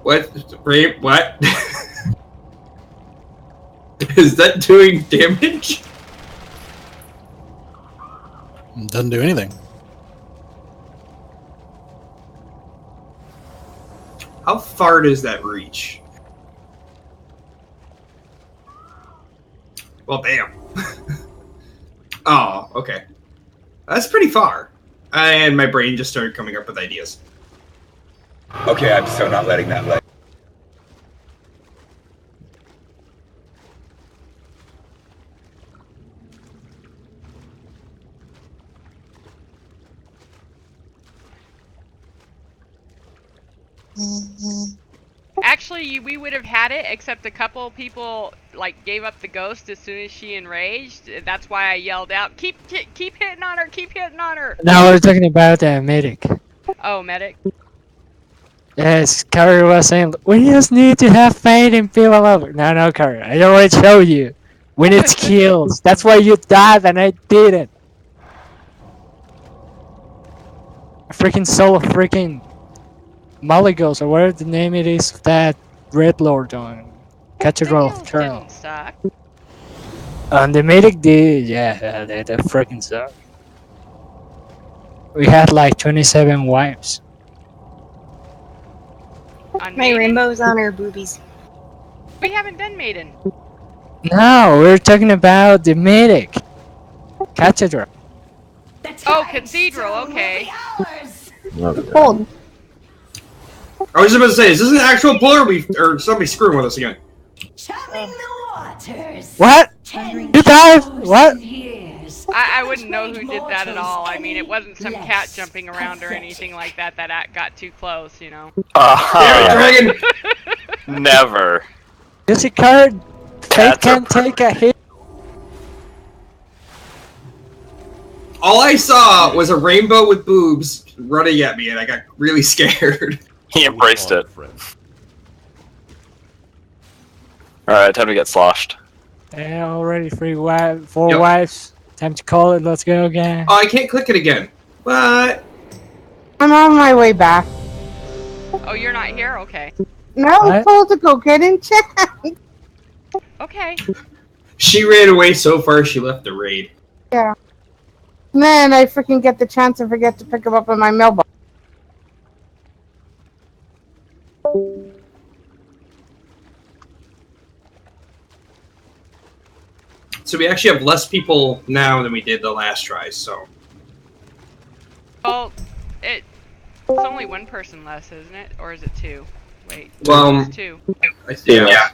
What? What? Is that doing damage? Doesn't do anything. How far does that reach? Well, damn. Oh, okay. That's pretty far. And my brain just started coming up with ideas. Okay, I'm so not letting that lay. Actually, we would have had it, except a couple people like gave up the ghost as soon as she enraged. That's why I yelled out, "Keep hitting on her! Keep hitting on her!" Now we're talking about medic. Oh, medic. Yes, Carrie was saying, we just need to have faith in people over. No, Carrie, I already showed you. We need skills. That's why you died and I didn't. I freaking saw a freaking Maligos, or whatever the name it is, of that Red Lord on Cathedral of Eternal. Didn't suck. And the medic did, yeah, they freaking suck. We had like 27 wives. My rainbow's on her boobies. We haven't done Maiden. No, we're talking about the medic. Cathedral. Oh, Cathedral, okay. Hold. I was just about to say, is this an actual pull or somebody screwing with us again? What? You died? What? I wouldn't know who did that at all. I mean, it wasn't some cat jumping around or anything like that that got too close, you know. Dragon! Never. Music card. Fate can take a hit. All I saw was a rainbow with boobs running at me, and I got really scared. He embraced it. Alright, time to get sloshed. Yeah, already 4 wives. Time to call it. Let's go again. Oh, I can't click it again. What? I'm on my way back. Oh, you're not here? Okay. No, I told to go get in chat. Okay. She ran away so far she left the raid. Yeah. And then I freaking get the chance and forget to pick them up in my mailbox. So we actually have less people now than we did the last try, so. Well, it's only one person less, isn't it? Or is it two? Wait. Well, it's two. Yeah.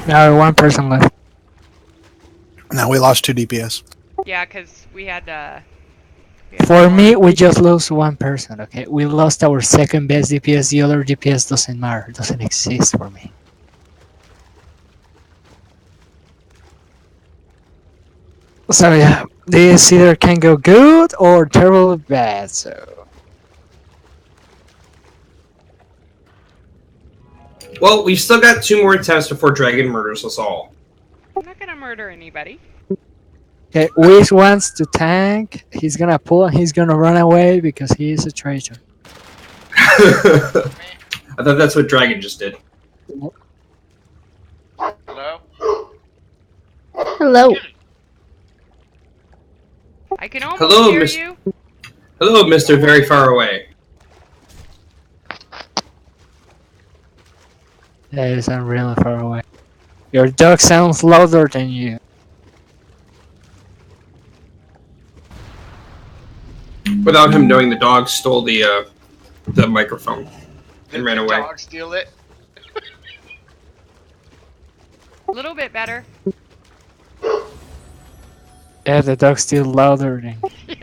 Now one person left. Now we lost 2 DPS. Yeah, because we had For me, we just lost one person, okay? We lost our second best DPS. The other DPS doesn't matter. It doesn't exist for me. So yeah, this either can go good or terribly bad, so... Well, we've still got 2 more attempts before Dragon murders us all. I'm not gonna murder anybody. Okay, Wiz wants to tank. He's gonna pull and he's gonna run away because he is a traitor. I thought that's what Dragon just did. Hello? Hello. I can almost Hello, hear Miss. you. Hello, Mr. Very Far Away. Yes, I'm really far away. Your dog sounds louder than you. Without him knowing, the dog stole the microphone and ran away. Dog steal it? A little bit better. Yeah, the dog's still louder than you.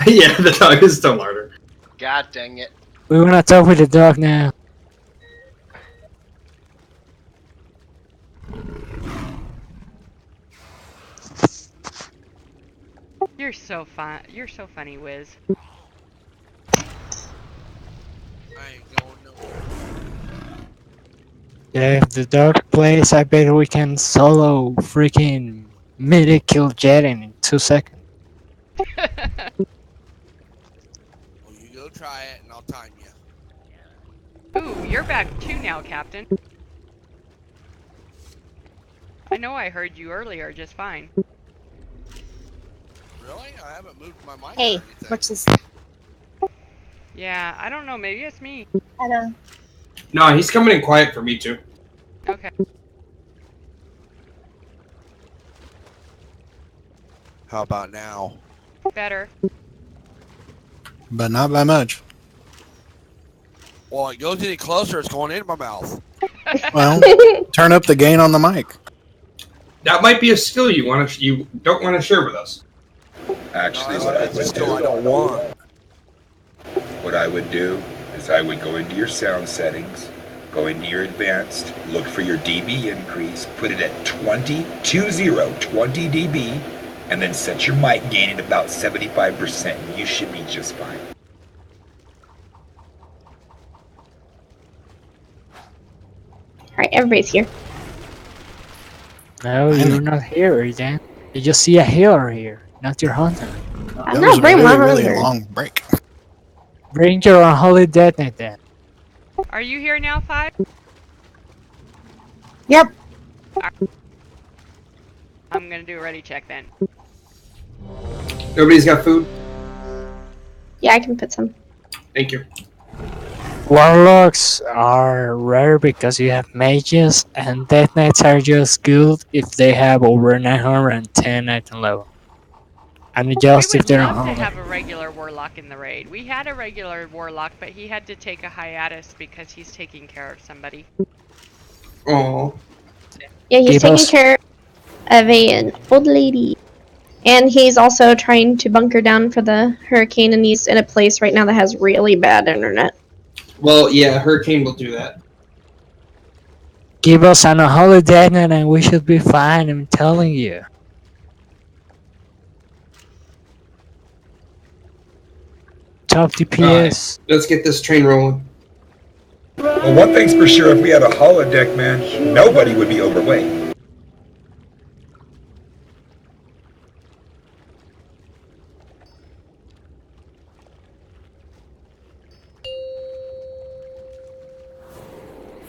Yeah, the dog is still louder. God dang it. We wanna talk with the dog now. You're so fun. You're so funny, Wiz. Yeah, if the dog plays, I bet we can solo freaking midi kill Jaren in 2 seconds. Well, you go try it and I'll time you. Ooh, you're back too now, Captain. I know I heard you earlier just fine. Really? I haven't moved my mic. Hey, what's this? Yeah, I don't know. Maybe it's me. I don't. No, he's coming in quiet for me too. Okay. How about now? Better. But not by much. Well, it goes any closer, it's going into my mouth. Well, turn up the gain on the mic. That might be a skill you don't want to share with us. Actually, No, what I that's a would skill do, I don't want. what I would do is I would go into your sound settings, go into your advanced, look for your dB increase, put it at 20 dB, and then set your mic gain at about 75%, and you should be just fine. Alright, everybody's here. No, you're not here, Dan. You just see a healer here, not your hunter. I'm not bringing my hunter. Long break. Bring your unholy dead knight then. Are you here now, 5? Yep. I'm gonna do a ready check then. Nobody's got food? Yeah, I can put some. Thank you. Warlocks are rare because you have mages, and death knights are just good if they have over 910 item level. And just We if would they're love to unholy. have a regular warlock in the raid. We had a regular warlock, but he had to take a hiatus because he's taking care of somebody. Oh. Yeah, he's Give taking us- care of an old lady. And he's also trying to bunker down for the hurricane, and he's in a place right now that has really bad internet. Well, yeah, Hurricane will do that. Give us an unholy death knight and we should be fine, I'm telling you. Top DPS. Let's get this train rolling. Well, one thing's for sure, if we had a holodeck, man, nobody would be overweight.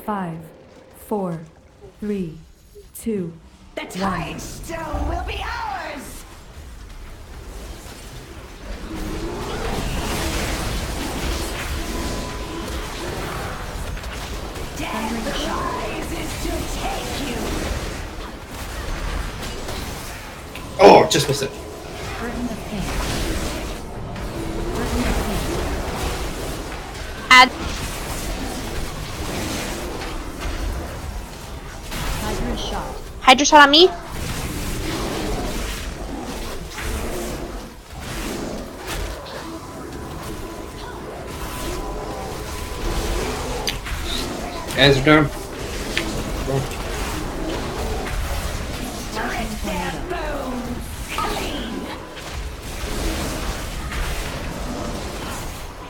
5, 4, 3, 2, The 1. Time Stone will be ours! Death rises to take you! Oh, just missed it. Burden of pain. Burden of pain. Add. Hydra shot. Hydra shot on me. Guys are down.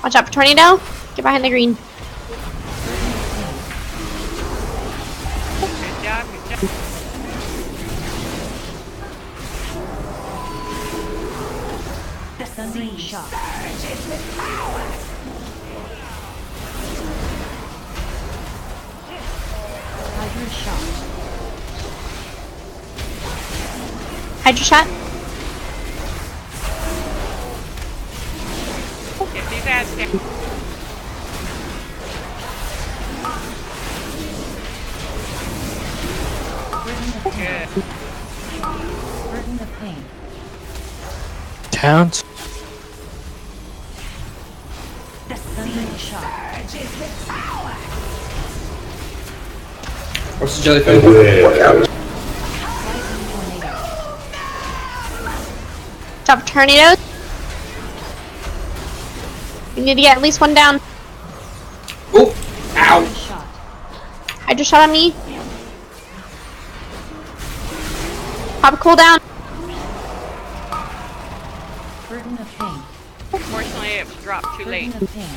Watch out for tornado. Get behind the green. Good job, good job. The Thundering shot. surges with power! Hydra shot. Hydra shot. Get these ads down. Burden of pain. Good. Burden of pain. Towns. The Thundering shot. surges with power! What's the jellyfish? Lightning tornado. Watch out for tornadoes. We need to get at least one down. Oh, ow. Hydra shot. Hydra shot on me. Pop a cooldown. Burden of pain. Unfortunately, it dropped too late. Burden of pain.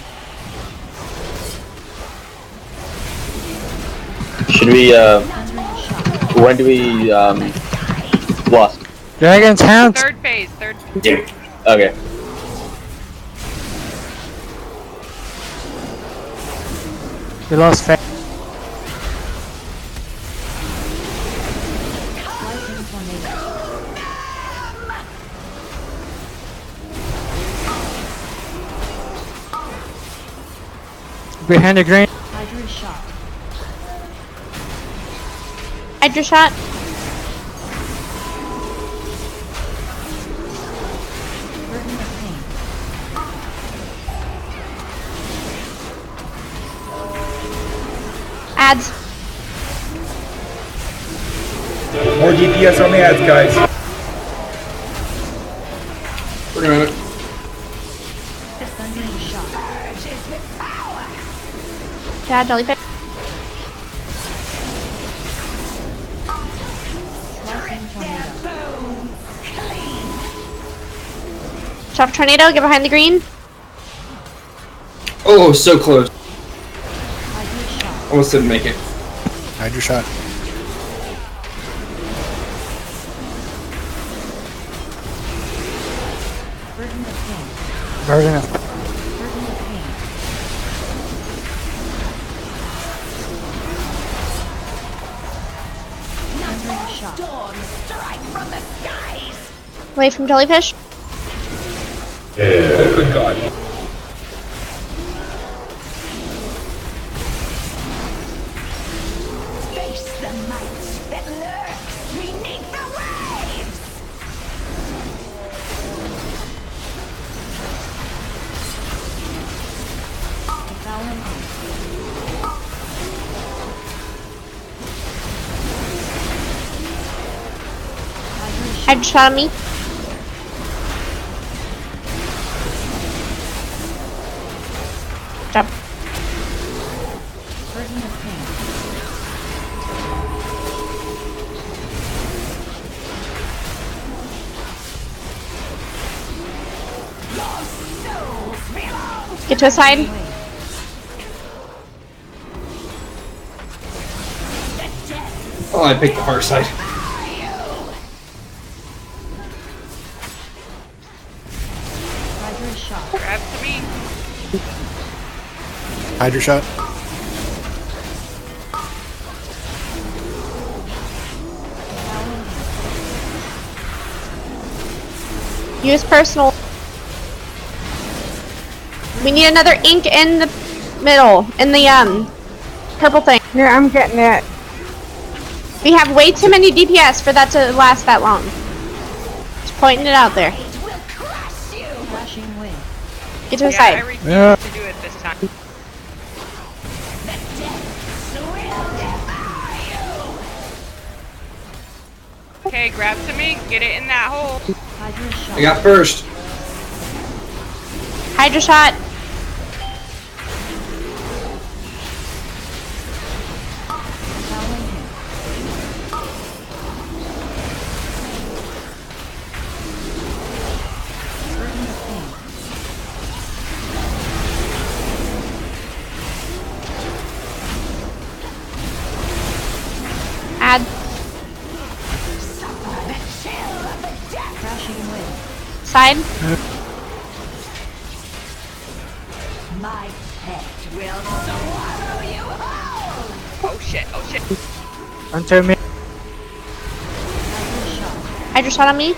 Should we, Thundering shot. when do we, lost? Dragon Towns. Third phase, third. Yeah. Okay. We lost fa- Lightning tornado. behind the green. Hydra shot. Hydra shot. Burden of pain. Ads. More DPS on the ads, guys. We're on it. Thundering shot. Surges with power! Yeah, jellyfish. Lightning tornado. Bones clean! Watch out for tornado. Get behind the green. Oh, so close. Hydra shot. Almost didn't make it. Hydra shot. Burden of pain. Burden of Burden of pain. Thundering shot. Storms strike from the skies! Away from jellyfish. Oh, good God. Face the might that lurks beneath the waves! Devouring hunt. Hydra shot. Hydra shot on me. Jump. Burden of pain. Get to a side. Oh, I picked the hard side. Hydra shot. Grab to me. Hydra shot. Use personal. We need another ink in the middle, in the purple thing. Yeah, I'm getting it. We have way too many DPS for that to last that long. Just pointing it out there. Flashing wind. Get to his I side. refuse Yeah. to do it this time. Okay, grab some ink, get it in that hole. Hydra shot. I got first. Hydra shot. Fouling him. Burden of pain. Add. Crashing wind. Side. My pet will swallow you whole. Oh shit, oh shit. Enter me. Hydra shot. Hydra shot on me.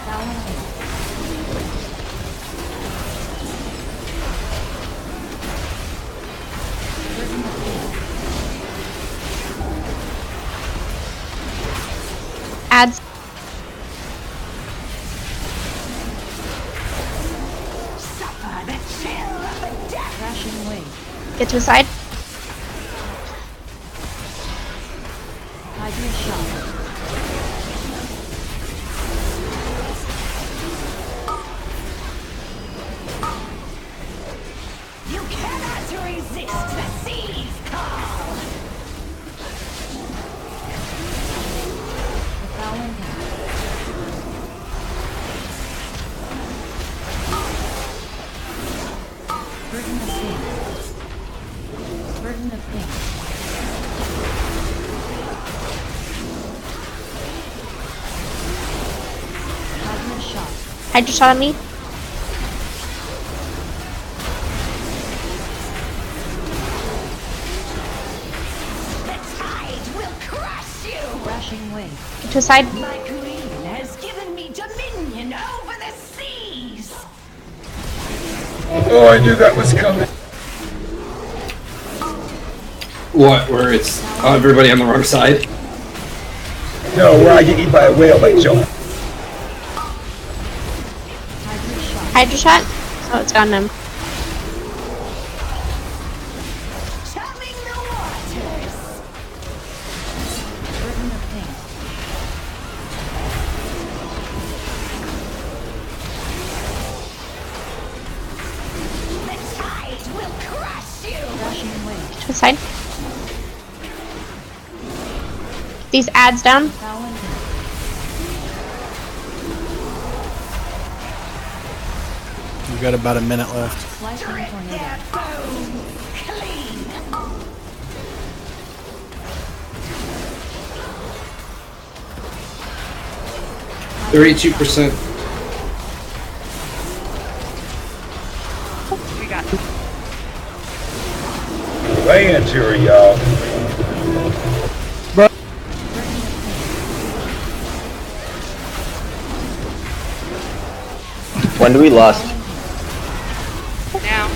Fouling him. Burden of pain. Add. Suffer the chill of the death. Crashing wind. Get to his side. Hydra shot. You cannot resist the sea's call. Fouling him. Burden of pain. Burden of pain. Hydra shot. Hydra shot on me. The tide will crush you. Crashing wind. Get to his side. My queen has given me dominion over the seas. Oh, I knew that was coming. What? Where it's everybody on the wrong side? No, where I get eaten by a whale like Joe. Hydra shot. Hydra shot. Oh, it's got him. Chumming the waters. Burden of pain. The tide will crush you. Crashing wind. To his side. These ads down. Fouling him. We've got about a minute left. Slicing tornado. Boom. Clean. 32%. We got Lands here, y'all. When do we lost? now.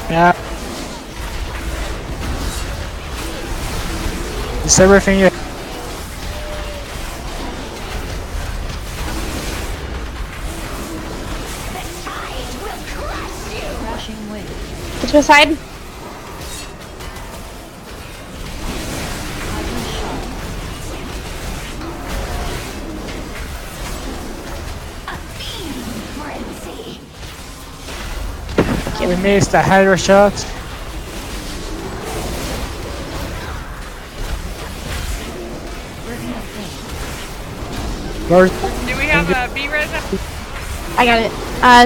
Yeah. Is everything you Crashing wind. Get to his side. Hydra shot. Frenzy. we missed the Hydra shot? Burden of pain. Lord, Do we have a B-res? I got it.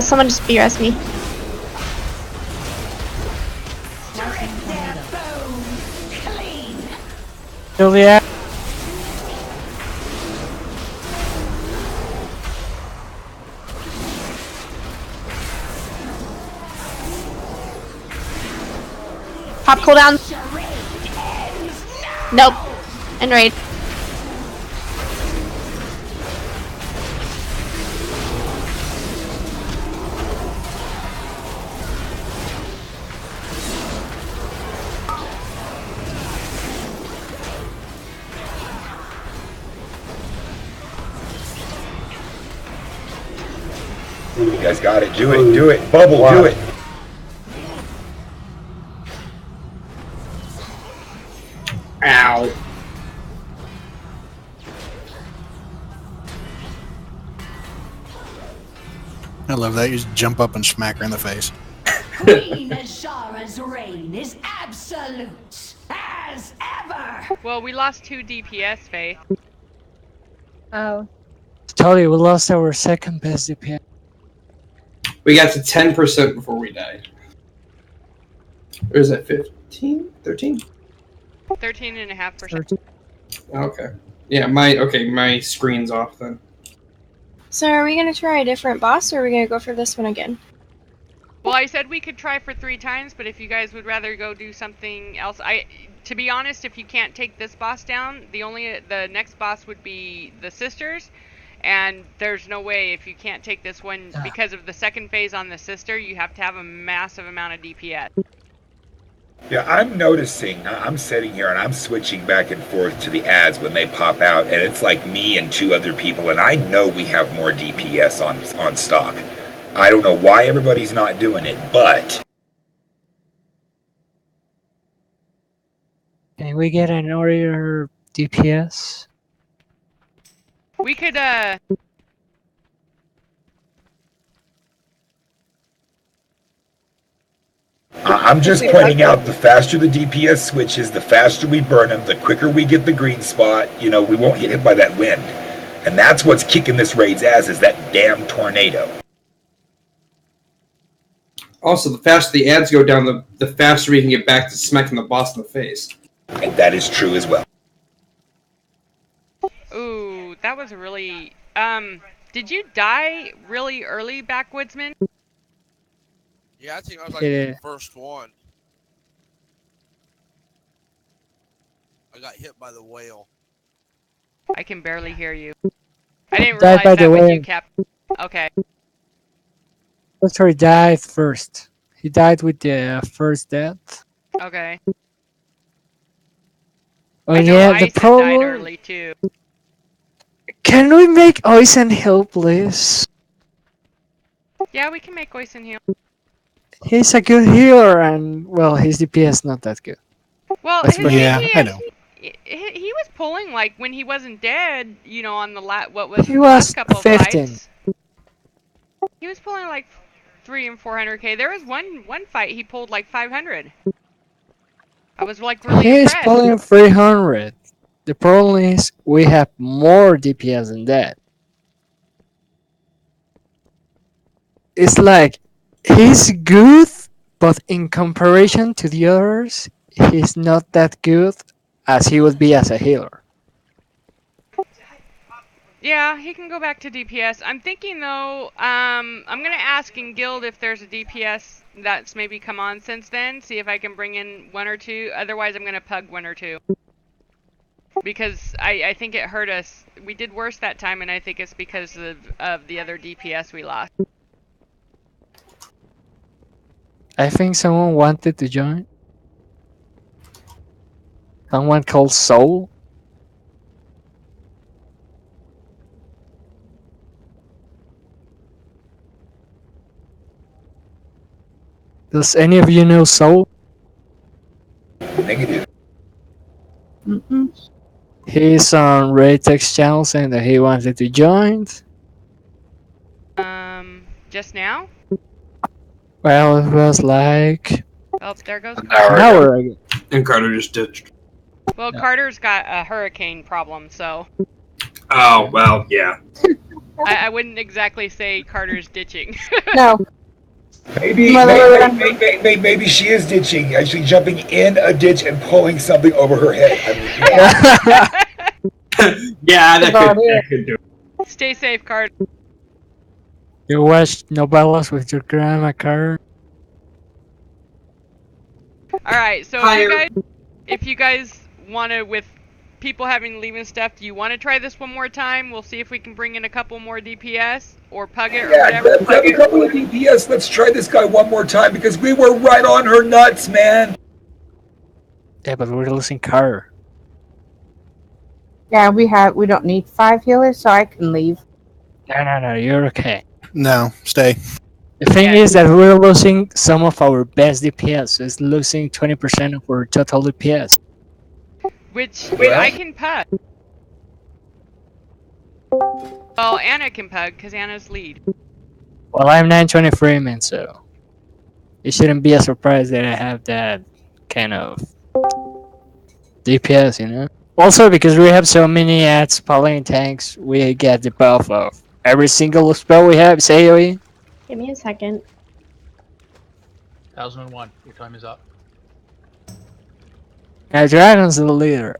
Someone just BRS me. Slicing tornado. Juliet. Pop cooldown. Nope. And raid. You guys got it. Do it. Do it. Bubble. Do it. Ow. I love that. You just jump up and smack her in the face. Queen Azara's reign is absolute as ever. Well, we lost 2 DPS, Faith. Oh. Totally, we lost our second best DPS. We got to 10% before we died. Or is that 15? 13? 13.5%. Okay. Yeah, my screen's off then. So are we gonna try a different boss, or are we gonna go for this one again? Well, I said we could try for 3 times, but if you guys would rather go do something else, to be honest, if you can't take this boss down, the next boss would be the sisters, and there's no way if you can't take this one because of the second phase on the sister, you have to have a massive amount of DPS. Yeah, I'm noticing, I'm sitting here and I'm switching back and forth to the ads when they pop out, and it's like me and 2 other people, and I know we have more DPS on stock. I don't know why everybody's not doing it, but... Can we get an earlier DPS? We could, I'm just pointing out, the faster the DPS switches, the faster we burn them, the quicker we get the green spot, you know, we won't get hit by that wind. And that's what's kicking this raid's ass, is that damn tornado. Also, the faster the ads go down, the faster we can get back to smacking the boss in the face. And that is true as well. ooh, that was a really, did you die really early, Backwoodsman? Yeah, I think I was like Yeah. the first one. I got hit by the whale. I can barely hear you. I didn't Died realize by that the when way. you kept. Okay. Sorry, died first. He died with the first death. Okay. Oh I know yeah, the Ison died problem. early too. Can we make Oisen heal, please? Yeah, we can make Oisin heal. He's a good healer, and well, his DPS not that good. Well, Let's his bring it. DPS, I know. he was pulling like when he wasn't dead. You know, on the what was He the was last couple of 15. fights. He was pulling like 300 and 400k. There was one fight he pulled like 500. I was like really He's impressed. pulling 300. The problem is we have more DPS than that. It's like he's good, but in comparison to the others, he's not that good as he would be as a healer. Yeah, he can go back to DPS. I'm thinking though, I'm gonna ask in guild if there's a DPS that's maybe come on since then. See if I can bring in 1 or 2. Otherwise, I'm gonna pug 1 or 2. Because I think it hurt us. We did worse that time, and I think it's because of the other DPS we lost. I think someone wanted to join. Someone called Soul. Does any of you know Soul? Negative. He's on Ray Text channel saying that he wanted to join. Just now? Well, it was like Oh, there goes an Carter. hour ago. And Carter just ditched. Well, Carter's got a hurricane problem, so Oh, well, yeah. I wouldn't exactly say Carter's ditching. No. Maybe she is ditching, actually jumping in a ditch and pulling something over her head. I mean, Yeah, that could do it. Stay safe, Carter. You watched novellas with your grandma, Carter? All right, so Higher. if you guys want to, with people having to leave and stuff, do you want to try this one more time? We'll see if we can bring in a couple more DPS or pug it or Yeah, whatever. grab a couple of DPS. Let's try this guy one more time because we were right on her nuts, man. Yeah, but we're losing Carter. Yeah, we don't need 5 healers, so I can leave. No, you're okay. No, stay. The thing is that we're losing some of our best DPS. It's losing 20% of our total DPS. Which I can pug. Well, Anna can pug because Anna's lead. Well, I'm 923 man, so it shouldn't be a surprise that I have that kind of DPS, you know? Also, because we have so many ads pulling tanks, we get the buff of every single spell we have is AoE. Give me a second. 1001. Your time is up. Now, Dragon's the leader.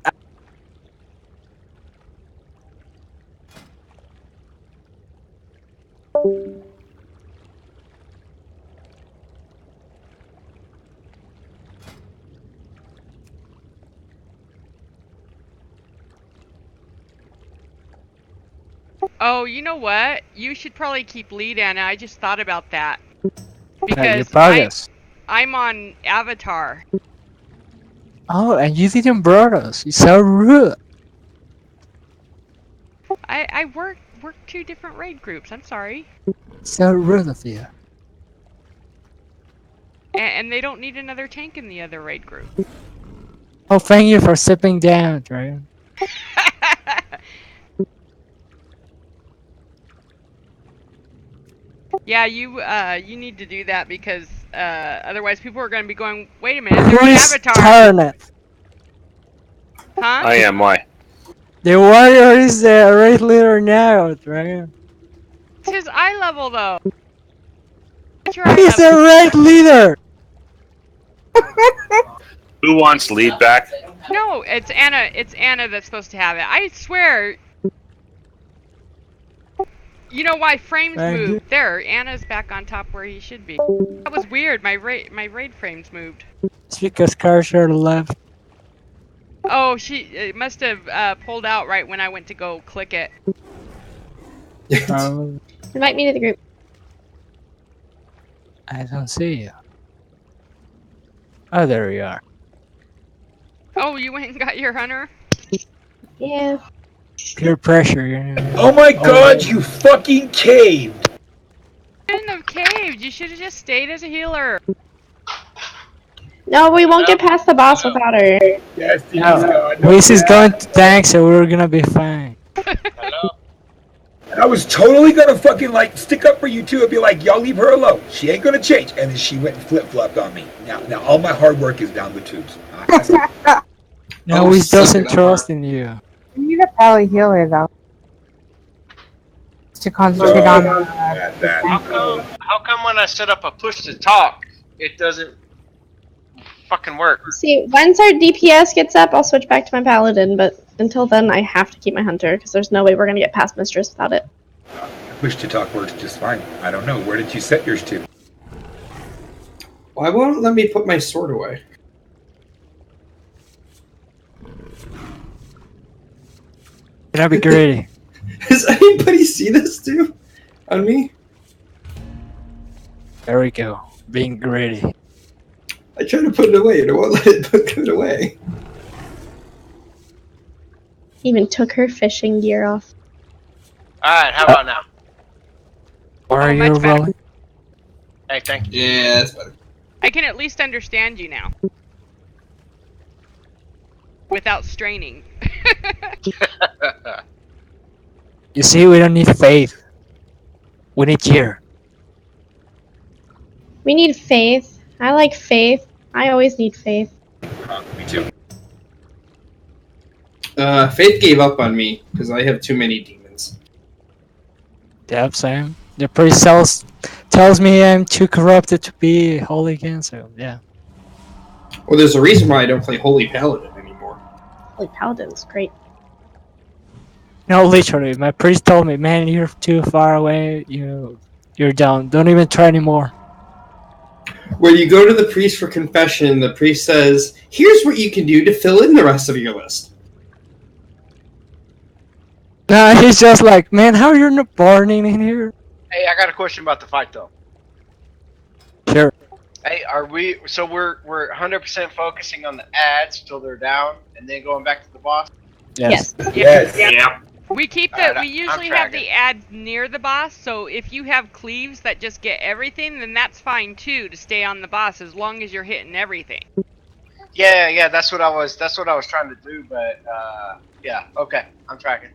Oh, you know what? You should probably keep lead, Anna. I just thought about that. You Because bogus. I'm on Avatar. Oh, and you didn't brought us. You're so rude. I work 2 different raid groups. I'm sorry. So rude of you. And they don't need another tank in the other raid group. Oh, thank you for stepping down, Dragon. Yeah, you need to do that because otherwise people are going to be going, wait a minute, they're on Avatar. Turn it. Huh? I am. Why? The warrior is the raid leader now, Dragon. It's his eye level though. What's your He's the eye raid leader. Who wants lead back? No, it's Anna. It's Anna that's supposed to have it. I swear. You know why frames Thank moved? you. There, Anna's back on top where he should be. That was weird. My raid frames moved. It's because Carter left. Oh, she must have pulled out right when I went to go click it. Invite me to the group. I don't see you. Oh, there you are. Oh, you went and got your hunter? Yeah. Peer pressure, you know. Oh my god, you fucking caved! You shouldn't have caved. You should have just stayed as a healer. No, we won't get past the boss without her. Yes, Whis is going to tank, so we're gonna be fine. And I was totally gonna fucking like stick up for you two and be like, y'all leave her alone. She ain't gonna change. And then she went and flip-flopped on me. Now all my hard work is down the tubes. No, Whis doesn't trust in you. You need a pally healer though. To concentrate on How come when I set up a push to talk, it doesn't fucking work? See, once our DPS gets up, I'll switch back to my paladin, but until then, I have to keep my hunter, because there's no way we're gonna get past Mistress without it. Push to talk works just fine. I don't know. Where did you set yours to? Why won't it let me put my sword away? Can I be greedy? Does anybody see this too? On me? There we go. Being greedy. I tried to put it away and it won't let it put it away. Even took her fishing gear off. Alright, how about now? Or are you rolling? Hey, thank you. Yeah, that's better. I can at least understand you now. Without straining. You see, we don't need faith. We need cheer. We need faith. I like faith. I always need faith. Me too. Faith gave up on me because I have too many demons. Yep, same. The priest tells me I'm too corrupted to be holy again, so yeah. Well, there's a reason why I don't play Holy Paladin anymore. Holy Paladin's great. No, literally, my priest told me, man, you're too far away, you're down. Don't even try anymore. where you go to the priest for confession. The priest says, "Here's what you can do to fill in the rest of your list." Nah, he's just like, man, how you're not burning in here? Hey, I got a question about the fight though. Sure. Hey, are we? So we're 100% focusing on the ads till they're down, and then going back to the boss. Yes. Yes. Yeah. We keep the. Alright, We usually I'm have tracking. the ads near the boss. So if you have cleaves that just get everything, then that's fine too to stay on the boss as long as you're hitting everything. Yeah, that's what I was trying to do, but yeah, okay, I'm tracking.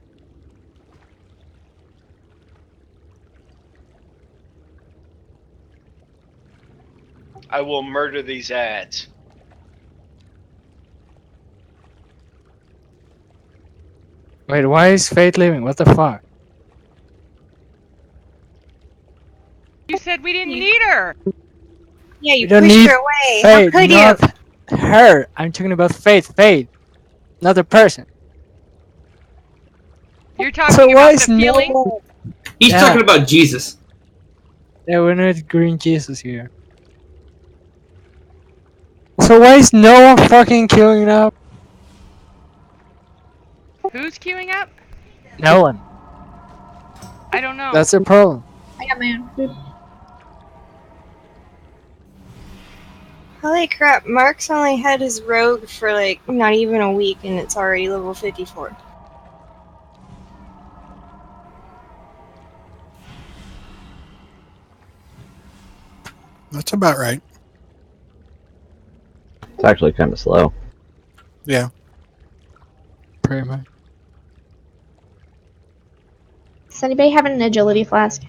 I will murder these ads. Wait, why is Fate leaving? What the fuck? You said we didn't need her. Yeah, you We don't pushed need her away. Fate, How could you? not her. I'm talking about Fate. Fate, not the person. You're talking So why about is the feeling. no? He's Yeah. talking about Jesus. Yeah, we need green Jesus here. So why is no one fucking queuing up? Who's queuing up? No one. I don't know. That's the problem. I got my own food. Holy crap, Mark's only had his rogue for like not even a week and it's already level 54. That's about right. It's actually kind of slow. Yeah. Pretty much. Does anybody have an agility flask?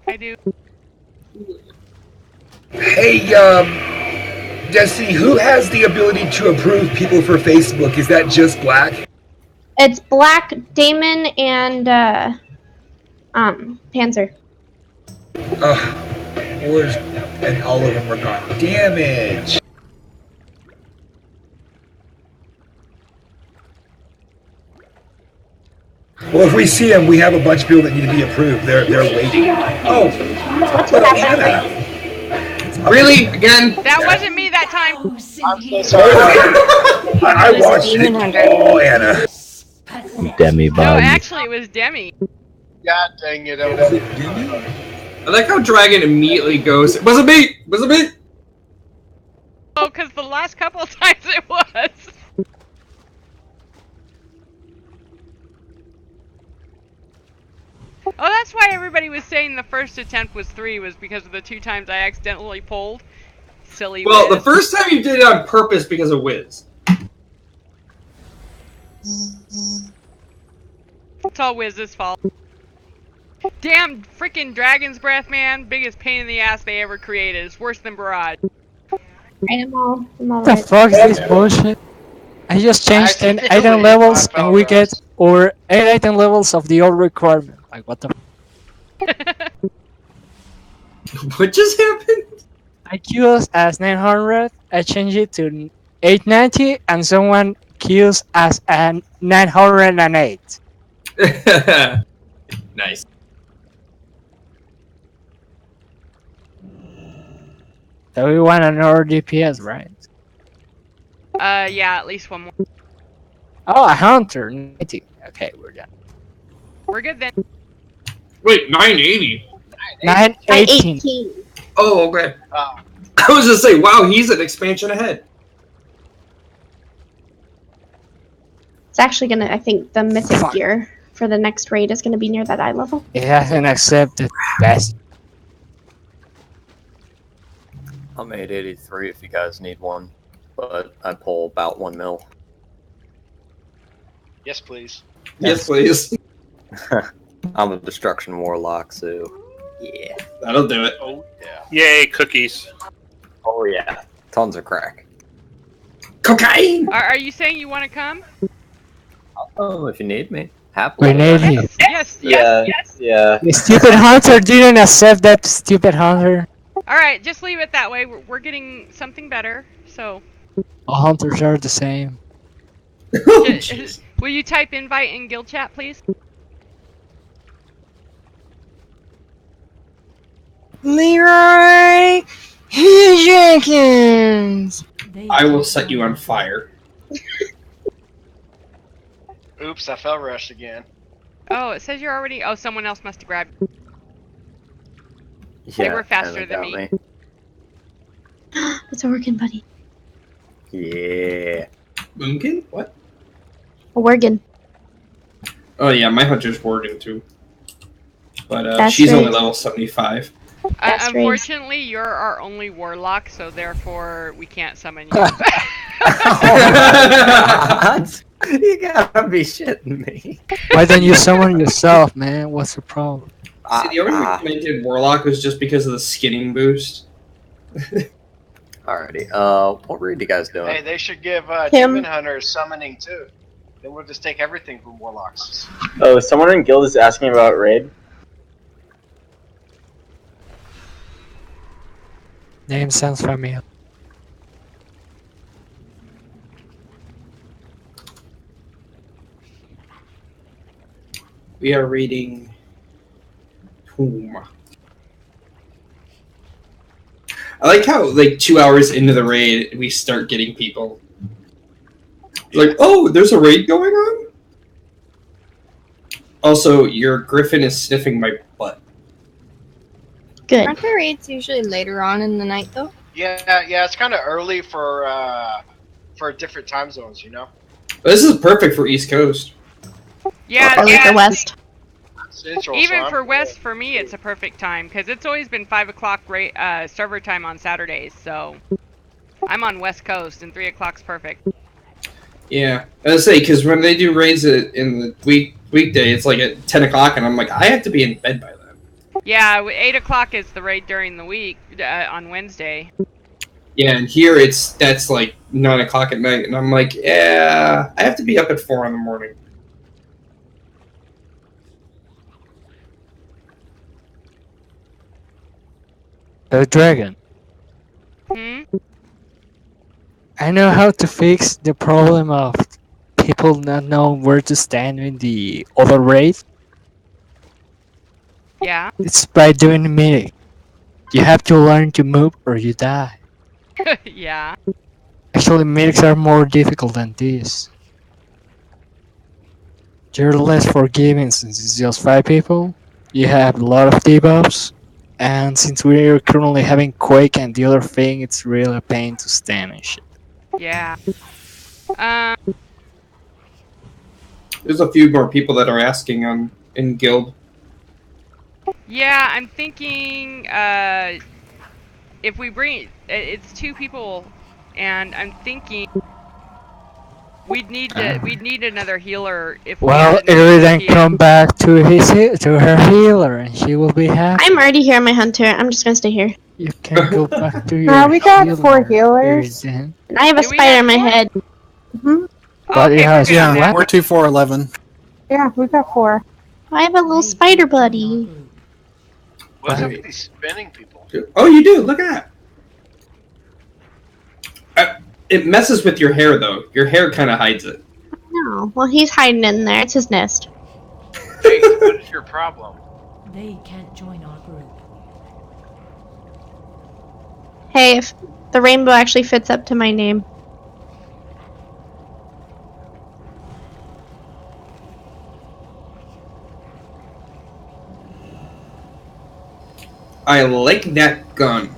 I do. Hey, Destiny, who has the ability to approve people for Facebook? Is that just Black? It's Black, Damon, and Panzer. Wars, and all of them are gone. Damage. Well, if we see them, we have a bunch of people that need to be approved. They're waiting. Oh, well, Anna. Really? Again? That wasn't me that time. Oh, Syndicate. I watched it. Oh, Anna. Demibug. No, actually, it was Demi. God dang it! I like how Dragon immediately goes, "Was it me? Was it me?" Oh, because the last couple of times it was. Oh, that's why everybody was saying the first attempt was 3 was because of the 2 times I accidentally pulled. Silly Well, Wiz. the first time you did it on purpose because of Wiz. It's all Wiz's fault. Damn freaking Dragon's Breath, man. Biggest pain in the ass they ever created. It's worse than Barrage. I'm all What the right. fuck is this bullshit? I just changed 10 item levels and we get over 8 item levels of the old requirement. Like, what the What just happened? I queues as 900, I changed it to 890, and someone queues as 908. Nice. So we want another DPS, right? Yeah, at least one more. Oh, a hunter, 90. Okay, we're done. We're good then. Wait, 980? 918. Oh, okay. I was just saying, wow, he's an expansion ahead. It's actually gonna, I think, the mythic gear for the next raid is gonna be near that eye level. It hasn't accepted best. I'm 883 if you guys need one, but I pull about 1 mil. Yes, please. Yes, please. I'm a destruction warlock, so yeah, that'll do it. Oh yeah. Yay, cookies. Oh yeah, tons of crack. Cocaine. Are you saying you want to come? Oh, if you need me, happily. We need you. Yes, Yeah, yeah. The stupid hunter didn't accept that stupid hunter. Alright, just leave it that way. We're getting something better, so. All hunters are the same. Will you type invite in guild chat, please? Leroy Jenkins. I will set you on fire. Oops, I fell rushed again. Oh, it says you're already. Oh, someone else must have grabbed. Yeah, They were faster kinda than got me. It's a working buddy. Yeah. Moonkin? What? A Worgen. Oh yeah, my hunter's Worgen too. But That's she's only right. level 75. That's right. Unfortunately, you're our only warlock, so therefore we can't summon you. You gotta be shitting me. Why don't you summon yourself, man? What's the problem? See, the only reason I did Warlock was just because of the skinning boost. Alrighty. What raid you guys doing? Hey, they should give Him. Demon Hunters summoning too. Then we'll just take everything from Warlocks. Oh, someone in guild is asking about raid. Name sounds familiar. We are reading Tomb. I like how, like, 2 hours into the raid, we start getting people. Like, oh, there's a raid going on? Also, your griffin is sniffing my butt. Good. Aren't the raids usually later on in the night though? Yeah, it's kind of early for different time zones, you know. This is perfect for East Coast. Yeah, Or like the West. Central, even so for West, for me, it's a perfect time because it's always been 5 o'clock server time on Saturdays. So I'm on West Coast, and 3 o'clock's perfect. Yeah, I was say because when they do raids in the weekday, it's like at 10 o'clock, and I'm like, I have to be in bed by then. Yeah, 8 o'clock is the raid during the week on Wednesday. Yeah, and here that's like 9 o'clock at night, and I'm like, yeah, I have to be up at 4 in the morning. The dragon. Hmm? I know how to fix the problem of people not knowing where to stand in the other raid. Yeah. It's by doing a meeting. You have to learn to move or you die. Yeah. Actually, medics are more difficult than this. You're less forgiving since it's just 5 people. You have a lot of debuffs. And since we're currently having Quake and the other thing, it's really a pain to stand and shit. Yeah. There's a few more people that are asking in guild. Yeah, I'm thinking if we bring it's 2 people, and I'm thinking we'd need another healer if Well, we had Eri another then healer. come back to her healer and she will be happy. I'm already here, my hunter. I'm just gonna stay here. You can go back to your we got healer, 4 healers. Eri then. And I have a Do we spider have in my four? head. Hmm? But it has Yeah, weapon. we're 2, 4, 11. Yeah, we got 4. I have a little spider buddy. What's up with these spinning people? Oh, you do. Look at that. It messes with your hair, though. Your hair kind of hides it. No, well, he's hiding in there. It's his nest. Hey, what is your problem? They can't join our group. Hey, if the rainbow actually fits up to my name. I like that gun.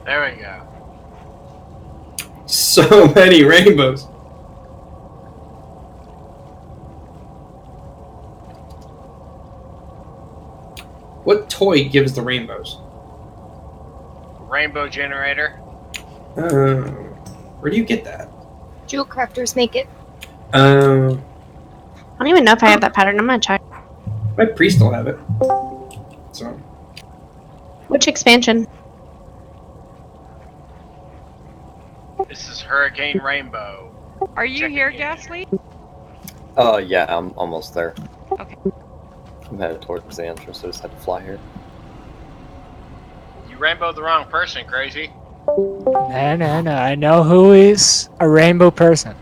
There we go. So many rainbows. What toy gives the rainbows? Rainbow generator. Where do you get that? Jewel crafters make it. I don't even know if I have that pattern. I'm gonna check. My priest will have it. So. Which expansion? This is Hurricane Rainbow. Are you here, Ghastly? Yeah, I'm almost there. Okay. I'm headed towards the entrance, so I just had to fly here. You rainbowed the wrong person, crazy. No. I know who is a rainbow person.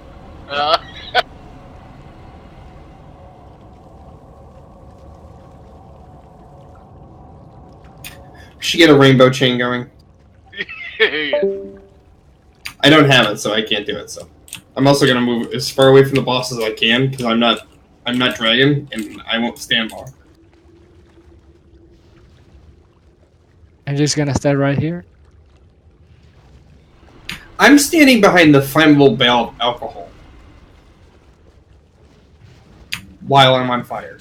We should get a rainbow chain going. I don't have it, so I can't do it. So I'm also gonna move as far away from the boss as I can because I'm not dragon and I won't stand long. I'm just gonna stand right here. I'm standing behind the flammable bale of alcohol while I'm on fire.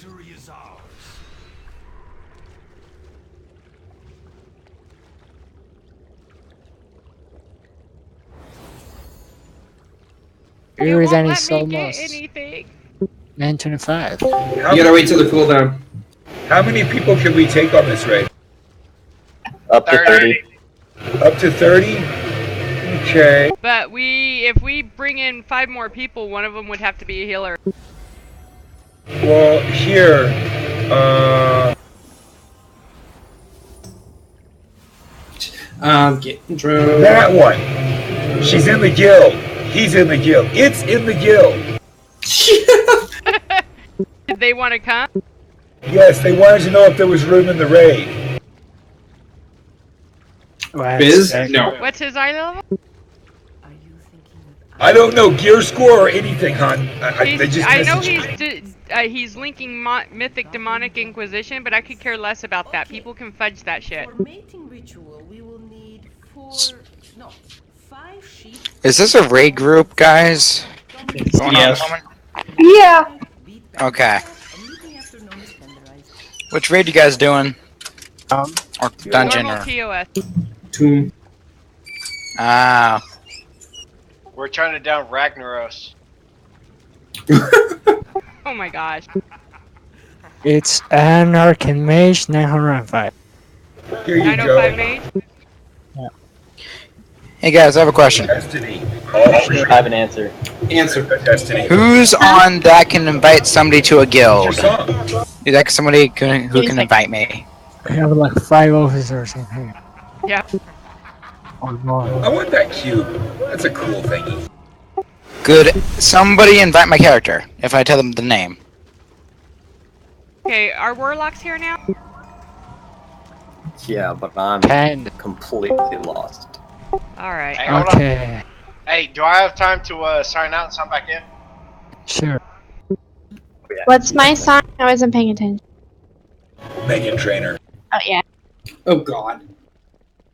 Here is any Let me soul get loss. anything. 925. How You gotta wait till the cooldown. How many people can we take on this raid? Up to 30. Up to 30? Okay. But if we bring in 5 more people, one of them would have to be a healer. Well, here, I'm getting drunk. that one. She's in the guild. He's in the guild. It's in the guild. Did they want to come? Yes, they wanted to know if there was room in the raid. Biz? No. What's his eye level? I don't know gear score or anything, hon. They just I know messaged me. he's linking Mythic Demonic Inquisition, but I could care less about that. People can fudge that shit. For mating ritual, we will need 5 sheep. Is this a raid group, guys? Going on at the moment? Yeah. Okay. Which raid you guys doing? Or dungeon? Normal Or... TOS. Tomb. Ah. We're trying to down Ragnaros. Oh my gosh. It's Anarch and Mage 905. Here you 905 go. mage? Hey guys, I have a question. Destiny. I have an answer. Answer. Destiny. Who's on that can invite somebody to a guild? What's your song? Is that somebody who can invite me? I have like 5 officers in here. Yeah. Or more. I want that cube. That's a cool thingy. Could somebody invite my character if I tell them the name? Okay, are warlocks here now? Yeah, but I'm completely lost. Alright. Hey, hold on. Okay. Hey, do I have time to sign out and sign back in? Sure. What's my sign? I wasn't paying attention. Megan Trainer. Oh, yeah. Oh God.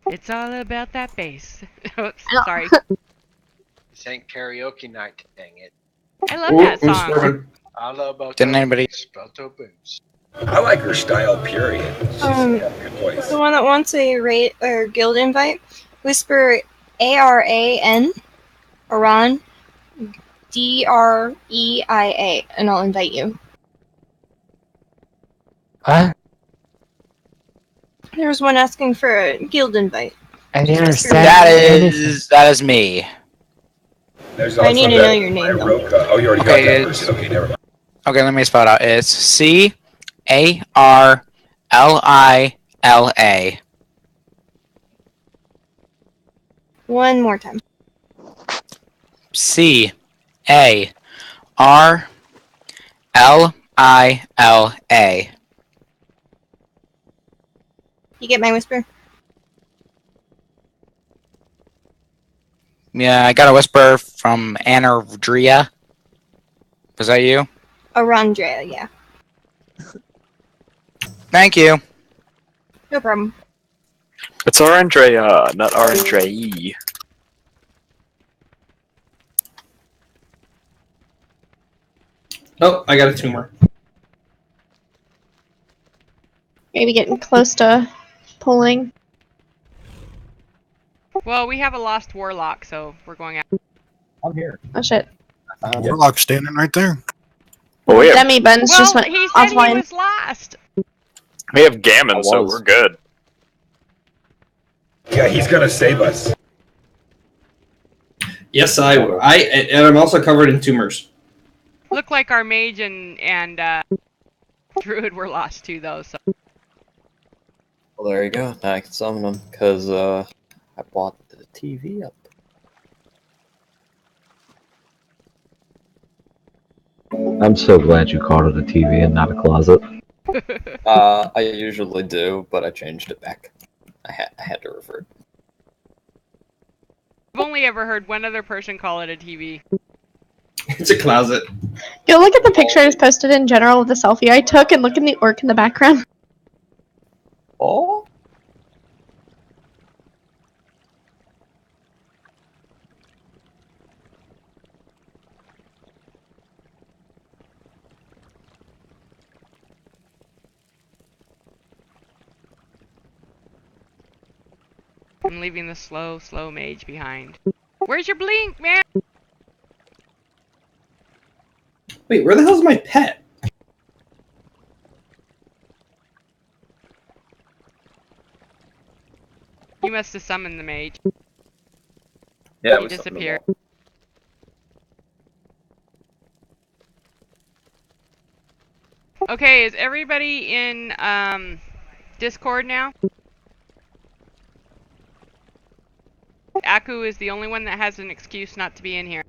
It's all about that bass. Oops, sorry. This ain't karaoke night, dang it. I love that song. I love about Didn't anybody? I like her style, period. She's got a good voice. The one that wants a raid or guild invite, whisper ARAN, Aran, DREIA, and I'll invite you. What? There was one asking for a guild invite. I didn't understand. That is me. There's I also need to that know your name, though. Iroka. Oh, you already Okay, got that it's- person. Okay, never mind. Okay, let me spell it out. It's CARLILA. One more time. CARLILA. You get my whisper? Yeah, I got a whisper from Anardria. Was that you? Arandrea, yeah. Thank you. No problem. It's Arandrea, not Arandrei. Oh, I got a tumor. Maybe getting close to pulling. Well, we have a lost warlock, so we're going out. I'm here. Oh shit. Warlock standing right there. Well, we have, Demi Buns Well, just went he said he offline. was lost. we have Gammon, so we're good. Yeah, he's gonna save us. Yes, and I'm also covered in tumors. Look like our mage and Druid were lost too, though. So Well, there you go. Now I can summon them because I bought the TV up. I'm so glad you called it a TV and not a closet. I usually do, but I changed it back. I had to revert. I've only ever heard one other person call it a TV. It's a closet. Go look at the picture I just posted in general of the selfie I took and look in the orc in the background. Oh? I'm leaving the slow mage behind. Where's your blink, man? Wait, where the hell's my pet? You must have summoned the mage. Yeah, he we summoned disappeared. them Okay, is everybody in Discord now? Aku is the only one that has an excuse not to be in here.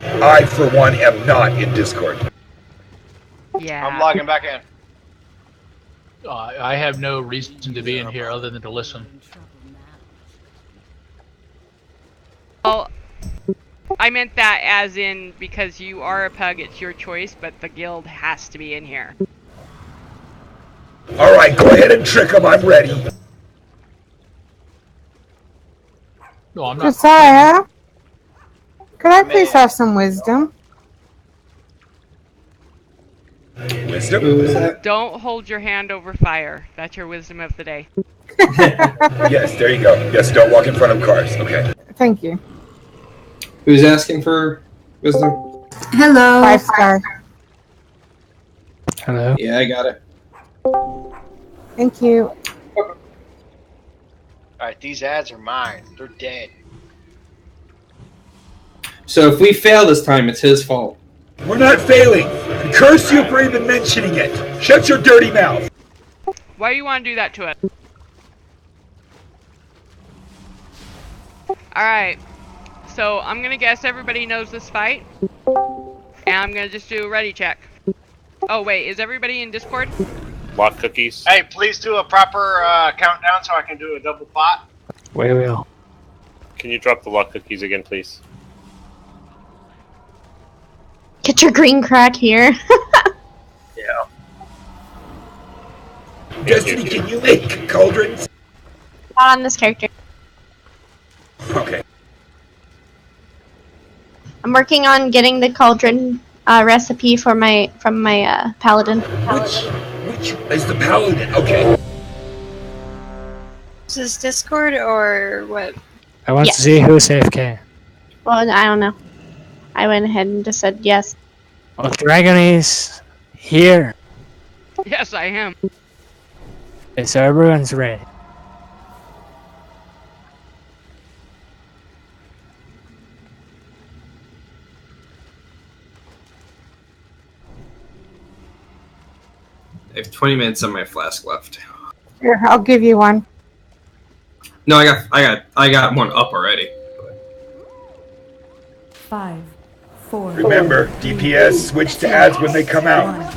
I, for one, am not in Discord. Yeah. I'm logging back in. I have no reason to be in here other than to listen. Well, I meant that as in because you are a pug, it's your choice, but the guild has to be in here. All right, go ahead and trick him. I'm ready. No, I'm not. Josiah, could I please have some wisdom? Wisdom? Don't hold your hand over fire. That's your wisdom of the day. Yes, there you go. Yes, don't walk in front of cars. Okay. Thank you. Who's asking for wisdom? Hello. 5-star. Hello. Yeah, I got it. Thank you. Alright, these ads are mine. They're dead. So if we fail this time, it's his fault. We're not failing. Curse you for even mentioning it. Shut your dirty mouth. Why do you want to do that to us? Alright. So I'm gonna guess everybody knows this fight. And I'm gonna just do a ready check. Oh wait, is everybody in Discord? Lock cookies. Hey, please do a proper countdown so I can do a double pot. We will. Can you drop the lock cookies again, please? Get your green crack here. Yeah. Destiny, can you make cauldrons? Not on this character. Okay. I'm working on getting the cauldron recipe for from my paladin. Which is the paladin? Okay. Is this Discord or what? I want Yes. to see who's AFK. Well, I don't know. I went ahead and just said yes. Well, Dragon is here. Yes, I am. Okay, so everyone's ready. I have 20 minutes on my flask left. Here, I'll give you one. No, I got one up already. 5, 4. Remember, DPS switch to ads when they come out.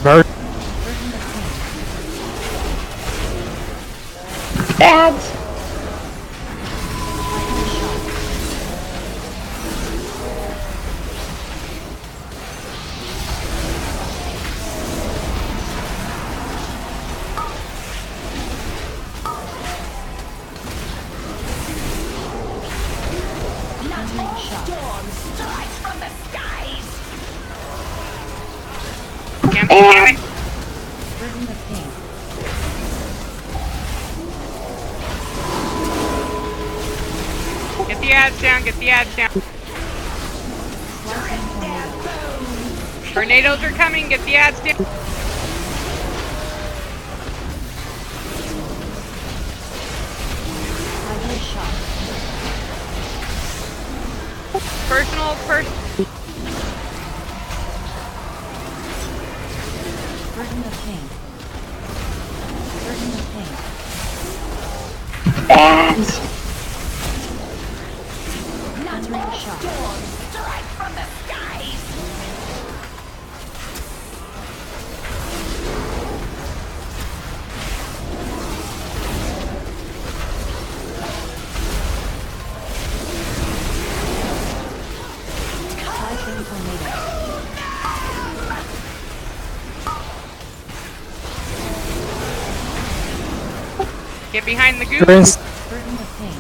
Bird. Ads. Storm strikes from the skies. Get the ads down, get the ads down. Tornadoes are coming. Get the ads down. Personal. Burden of pain. Burden of pain. Not more storms strike from the skies. Typhoon tornado. Get behind the goose. Burden of pain.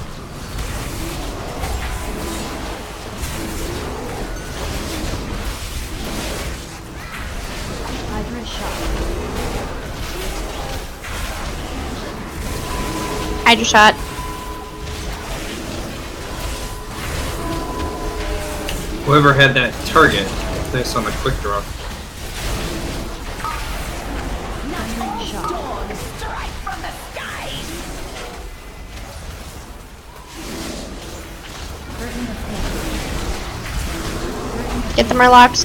Hydra shot. Hydra shot. Whoever had that target, place on the quick draw. Not more storms strike from the skies. Burden of pain. Get the Murlocs.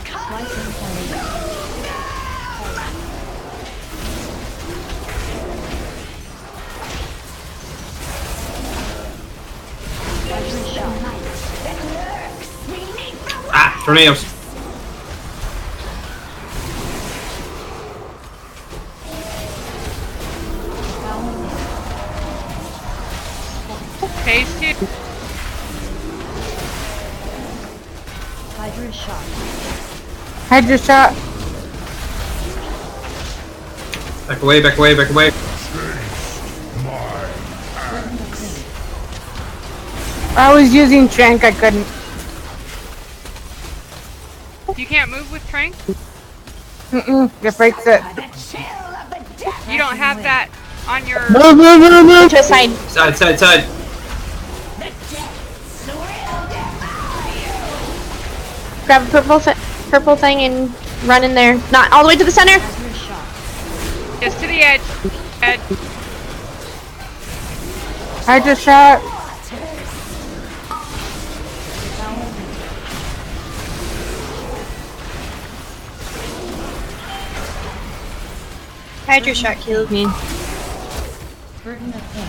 Slicing tornado. Hydra shot. Ah, tornadoes. Phase 2. Hydra shot. Hydra shot. Back away, back away, back away. Burden of pain. I was using Trank, I couldn't. You can't move with Trank? It breaks it. You don't have that on your... Move, move, move, move! To the side. Side, side, side. Grab a purple thing and run in there. Not all the way to the center. Just to the edge. Hydra shot. Hydra shot killed me. Burden of pain.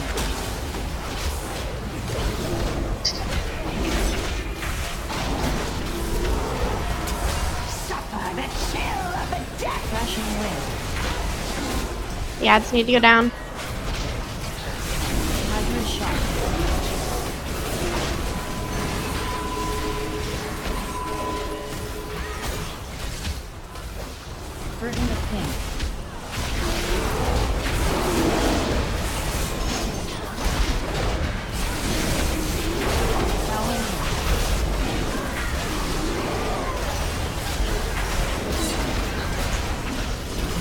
Suffer the chill of the death. Crashing wind. The ads need to go down. Hydra shot. Burden of pain.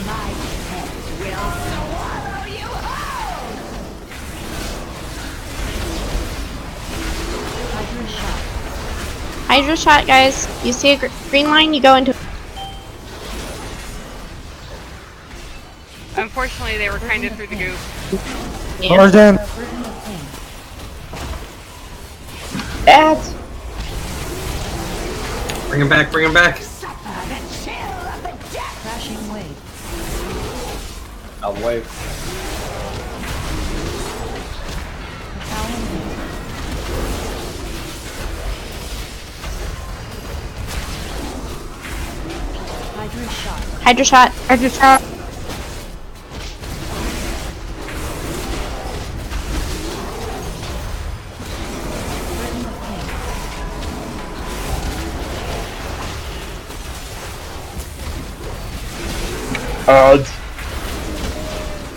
My head will swallow you whole. Hydra shot. Hydra shot, guys. You see a green line, you go into. Unfortunately, they were kind of through the goop. Gordon. Burden of pain. Ads. Bring him back, bring him back. Suffer the chill of the death. Crashing wave. I'll wave. Howling wind. Hydra shot. Hydra shot. Hydra shot. Burden of pain. Odds.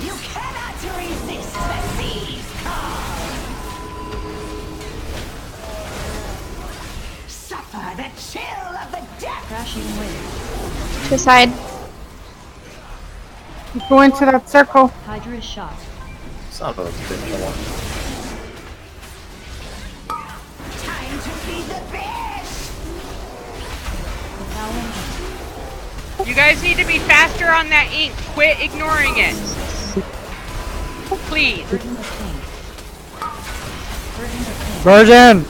You cannot resist the sea's call. Suffer the chill of the death. Crashing wave. To the side. Go into that circle. Hydra shot. Son of a bitch. You guys need to be faster on that ink. Quit ignoring it. Please. Virgin!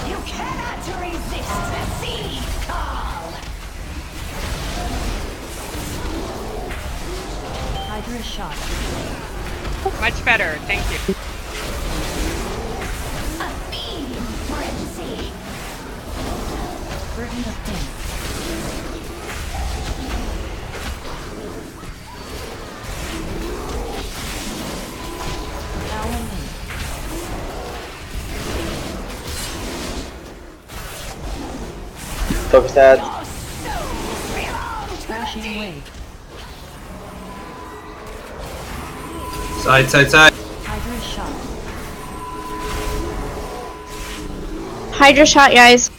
You cannot resist the seed call. Hydra shot. Much better, thank you. A feed frenzy. Burden of pain. Focus ads. Crashing wave. Side, side, side. Hydra shot. Hydra shot, guys.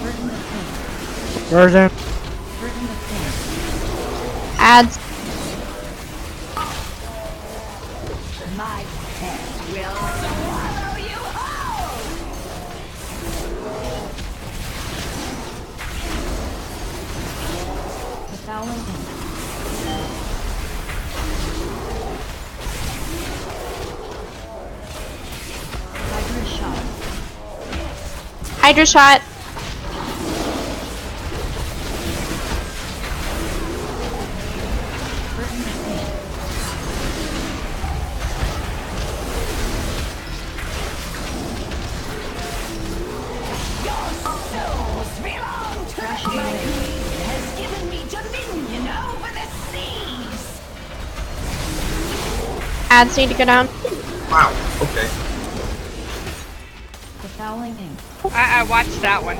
Burden of pain. Virgin. Burden of pain. Ads. My head will swallow you whole. The fouling ink. Hydra shot. Hydra shot. Burden of pain. Your souls belong to Crashing my wave. greed has given me dominion over the seas. Ads need to go down. Wow, okay. The fouling ink. I watched that one.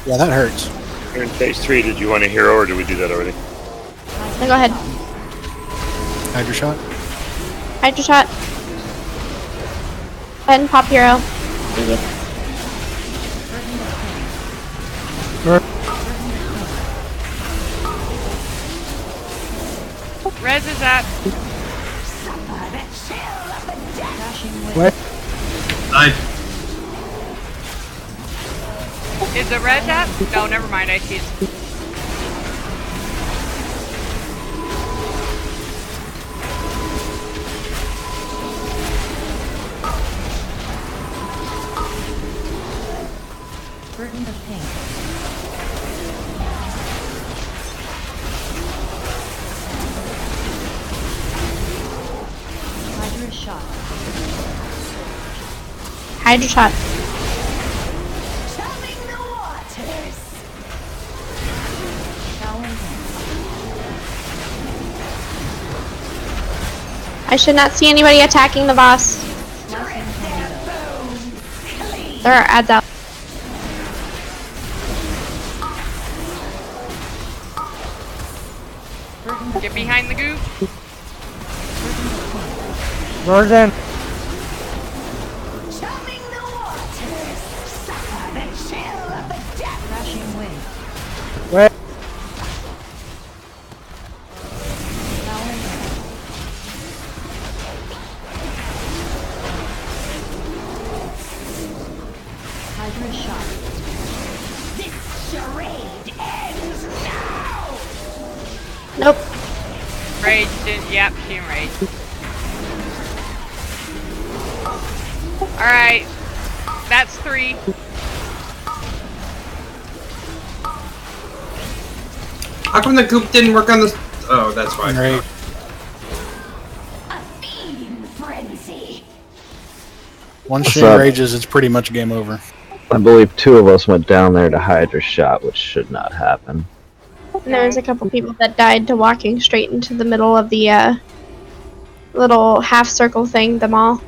Yeah, that hurts. You're in phase 3. Did you want a hero, or did we do that already? No, go ahead. Hydra shot. Hydra shot. Go ahead and pop hero. Thank you. Rez is up. Suffer the chill of the death. Crashing wave. What? Side. Is the Rez up? No, never mind. I see it. Burden of pain. Hydra shot. Hydra shot. Chumming the waters. Fouling ink. I should not see anybody attacking the boss. There are ads out. Get behind the goop. Virgin. Chumming the waters. Suffer the chill of the death. Crashing wave. Wait. Fouling ink. Hydra shot. This charade ends now. Nope. Rage didn't. Yep, she enraged. Alright. That's 3. How come the goop didn't work on this? Oh, that's why. Right. A fiend frenzy. Once What's she up? rages, it's pretty much game over. I believe 2 of us went down there to Hydra shot, which should not happen. And there's a couple people that died to walking straight into the middle of the little half circle thing, the mall.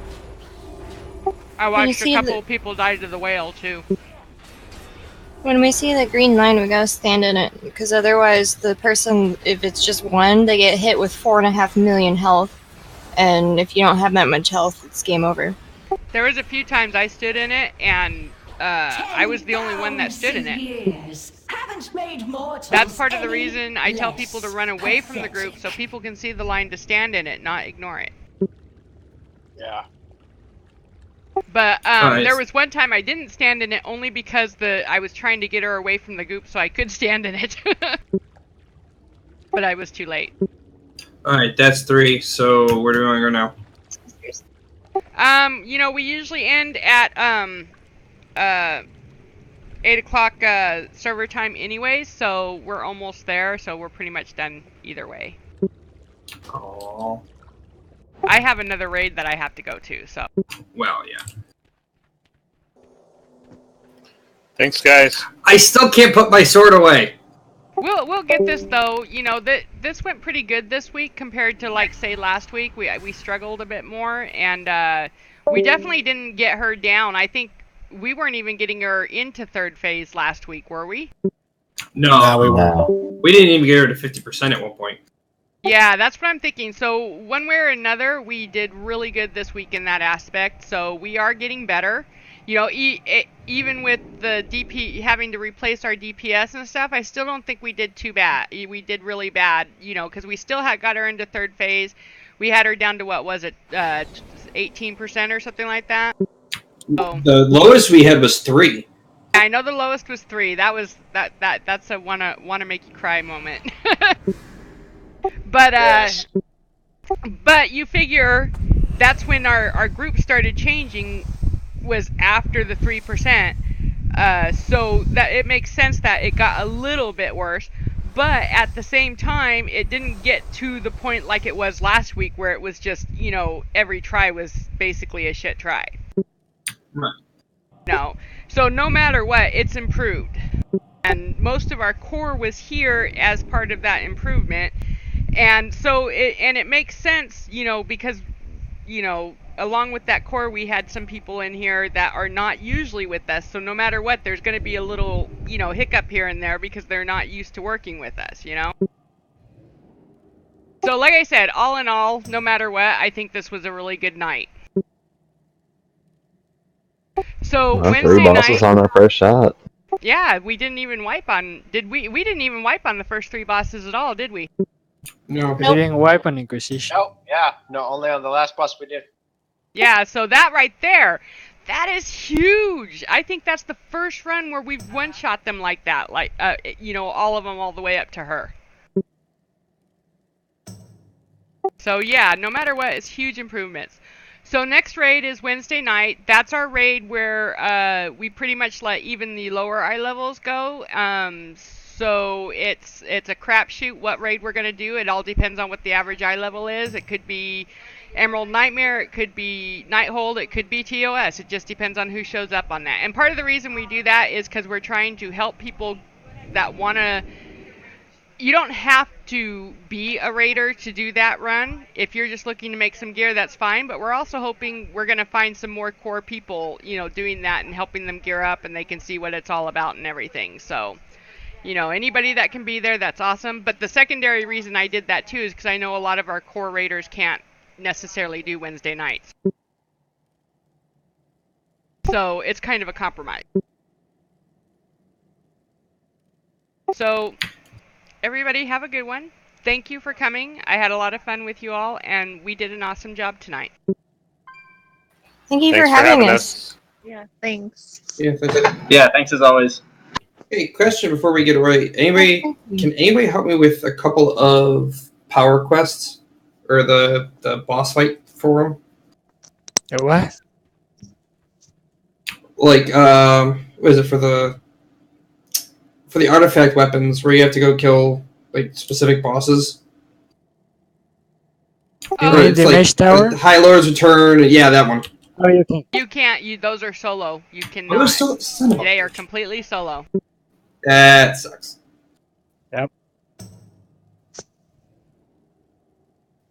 I When you watched a see couple people die to the whale too. When we see the green line, we gotta stand in it, because otherwise the person, if it's just one, they get hit with 4.5 million health, and if you don't have that much health, it's game over. There was a few times I stood in it, and I was the only one that stood in it. Years haven't made mortals That's part of the any reason I tell less people to run away from the group, so people can see the line to stand in it, not ignore it. Yeah. But Alright. there was one time I didn't stand in it only because I was trying to get her away from the goop so I could stand in it. But I was too late. Alright, that's 3, so where do we want to go now? You know, we usually end at 8 o'clock server time anyway, so we're almost there, so we're pretty much done either way. Oh. I have another raid that I have to go to, so. Well, yeah. Thanks, guys. I still can't put my sword away. We'll get this though. You know this went pretty good this week compared to like say last week. We struggled a bit more, and we definitely didn't get her down. I think we weren't even getting her into 3rd phase last week, were we? No, we weren't. We didn't even get her to 50% at one point. Yeah, that's what I'm thinking. So one way or another, we did really good this week in that aspect. So we are getting better. You know, even with the DP having to replace our DPS and stuff, I still don't think we did too bad. We did really bad, you know, because we still got her into 3rd phase. We had her down to what was it, 18% or something like that. So, The lowest we had was 3. I know the lowest was 3. That was that's a wanna make you cry moment. But Yes. but you figure that's when our group started changing, was after the 3%. So that it makes sense that it got a little bit worse, but at the same time it didn't get to the point like it was last week where it was just, you know, every try was basically a shit try. Right. No. So no matter what, it's improved. And most of our core was here as part of that improvement. And so it makes sense, you know, because, you know, along with that core, we had some people in here that are not usually with us. So no matter what, there's going to be a little, you know, hiccup here and there because they're not used to working with us, you know? So like I said, all in all, no matter what, I think this was a really good night. So Well, Wednesday 3 bosses night, on our first shot. yeah, we didn't even wipe on, we didn't even wipe on the first 3 bosses at all, did we? No. We didn't wipe on Inquisition. Nope. Yeah. No, only on the last boss we did. Yeah, so that right there, that is huge. I think that's the first run where we've one-shot them like that, like, you know, all of them all the way up to her. So yeah, no matter what, it's huge improvements. So next raid is Wednesday night. That's our raid where we pretty much let even the lower eye levels go. So it's a crapshoot what raid we're gonna do. It all depends on what the average eye level is. It could be Emerald Nightmare, it could be Nighthold, it could be TOS. It just depends on who shows up on that. And part of the reason we do that is because we're trying to help people that wanna. You don't have to be a raider to do that run. If you're just looking to make some gear, that's fine. But we're also hoping we're going to find some more core people, you know, doing that and helping them gear up and they can see what it's all about and everything. So, you know, anybody that can be there, that's awesome. But the secondary reason I did that too is because I know a lot of our core raiders can't necessarily do Wednesday nights. So it's kind of a compromise. So everybody have a good one. Thank you for coming. I had a lot of fun with you all, and we did an awesome job tonight. Thank you for having us. Yeah, thanks. Yeah, thanks as always. Hey, question before we get away. Can anybody help me with a couple of power quests? Or the boss fight for them? What? Like, what is it for the artifact weapons where you have to go kill like specific bosses? Oh, the Mage Tower? High Lord's Return. Yeah, that one. Oh, you can. You can't. Those are solo. You cannot. Oh, son of a- They are completely solo. That sucks. Yep.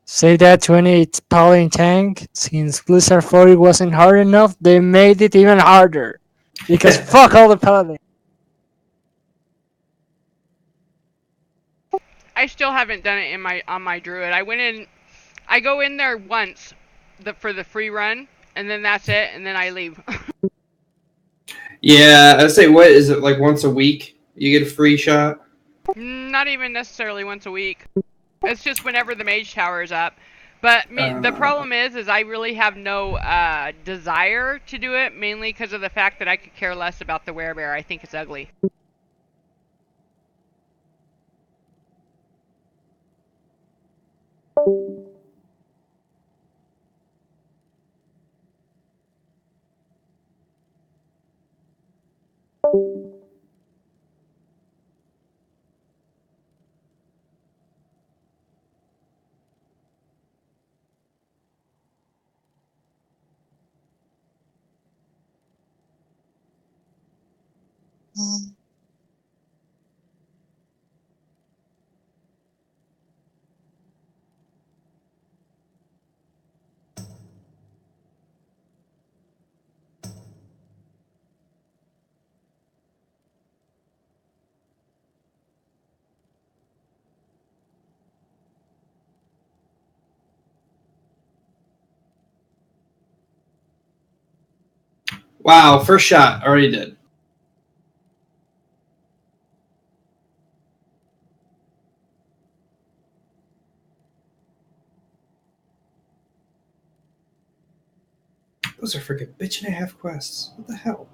Say that 28 Paladin tank, since Blizzard 40 wasn't hard enough, they made it even harder. Because fuck all the Paladin. I still haven't done it on my druid. I go in there once for the free run, and then that's it, and then I leave. Yeah, I'd say, what is it, like once a week you get a free shot? Not even necessarily once a week. It's just whenever the mage tower is up. But the problem is I really have no desire to do it, mainly because of the fact that I could care less about the werebear. I think it's ugly. Wow, first shot already did. Those are freaking bitch and a half quests. What the hell?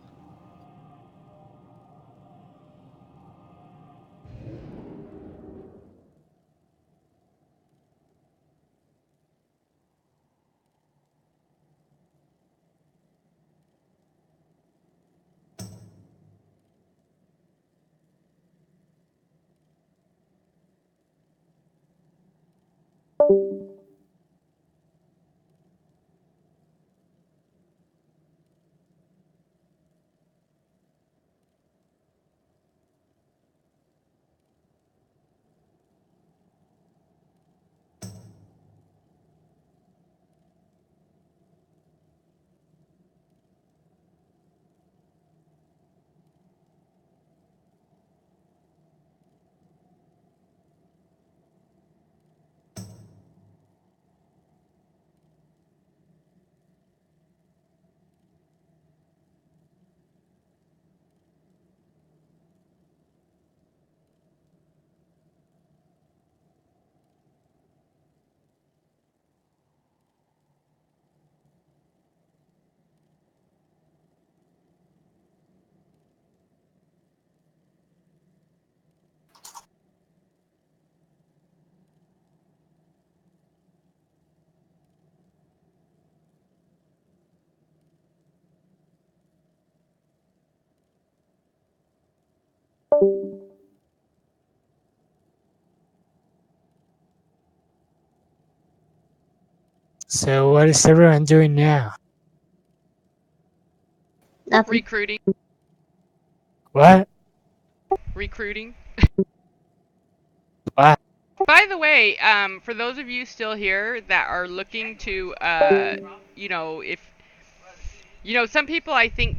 So what is everyone doing now? Nothing. Recruiting. What? Recruiting. What? By the way, for those of you still here that are looking to, some people I think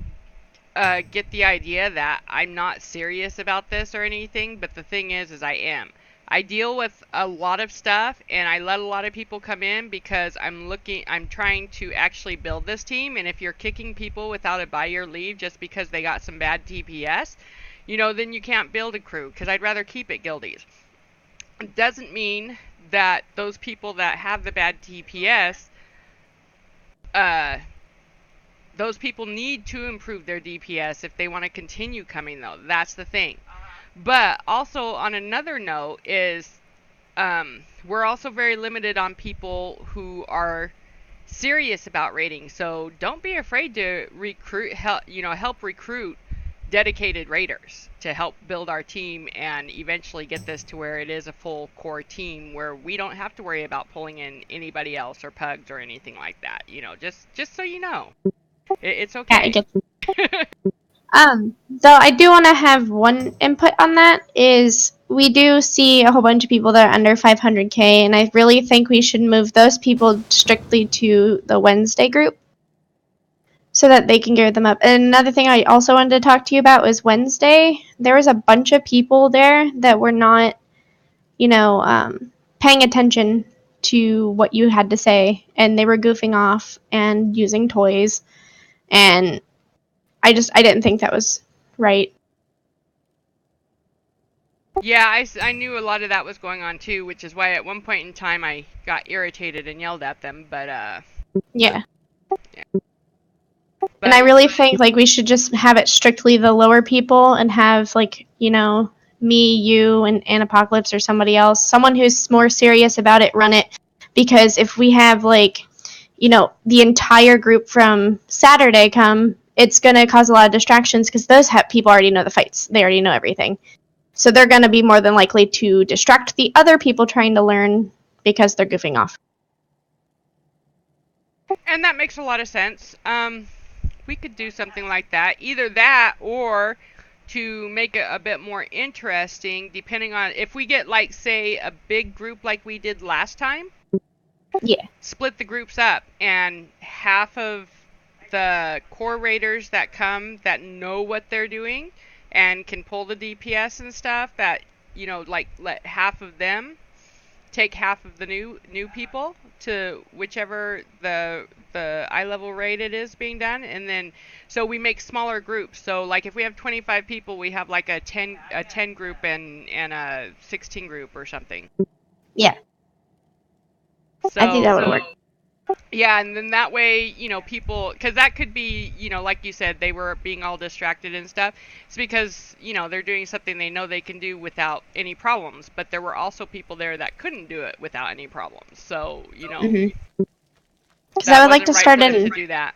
get the idea that I'm not serious about this or anything, but the thing is I am. I deal with a lot of stuff, and I let a lot of people come in because I'm trying to actually build this team, and if you're kicking people without a buy-your leave just because they got some bad TPS, then you can't build a crew, because I'd rather keep it guildies. It doesn't mean that those people that have the bad TPS, those people need to improve their DPS if they want to continue coming, though. That's the thing. But also, on another note, is we're also very limited on people who are serious about raiding. So don't be afraid to help recruit dedicated raiders to help build our team and eventually get this to where it is a full core team where we don't have to worry about pulling in anybody else or pugs or anything like that. Just so you know. It's okay. Yeah, I get though I do want to have one input on that is we do see a whole bunch of people that are under 500k, and I really think we should move those people strictly to the Wednesday group so that they can gear them up. And another thing I also wanted to talk to you about was Wednesday. There was a bunch of people there that were not, paying attention to what you had to say, and they were goofing off and using toys, and I didn't think that was right. Yeah, I knew a lot of that was going on too, which is why at one point in time I got irritated and yelled at them. But Yeah. But, and I really think like we should just have it strictly the lower people and have like, you know, me, you, and Apocalypse or somebody else, someone who's more serious about it, run it. Because if we have like, you know, the entire group from Saturday come, it's going to cause a lot of distractions because those people already know the fights. They already know everything. So they're going to be more than likely to distract the other people trying to learn because they're goofing off. And that makes a lot of sense. We could do something like that. Either that or to make it a bit more interesting, depending on if we get, like, say, a big group like we did last time. Yeah. Split the groups up, and half of the core raiders that come that know what they're doing and can pull the DPS and stuff, that, you know, like, let half of them take half of the new people to whichever the eye level raid it is being done, and then so we make smaller groups. So like if we have 25 people, we have like a 10 group and a 16 group or something. Yeah. So, I think that would work. Yeah, and then that way, you know, people, because that could be, you know, like you said, they were being all distracted and stuff. It's because, you know, they're doing something they know they can do without any problems, but there were also people there that couldn't do it without any problems. So, you know, because I would like to right start for them in. to do that.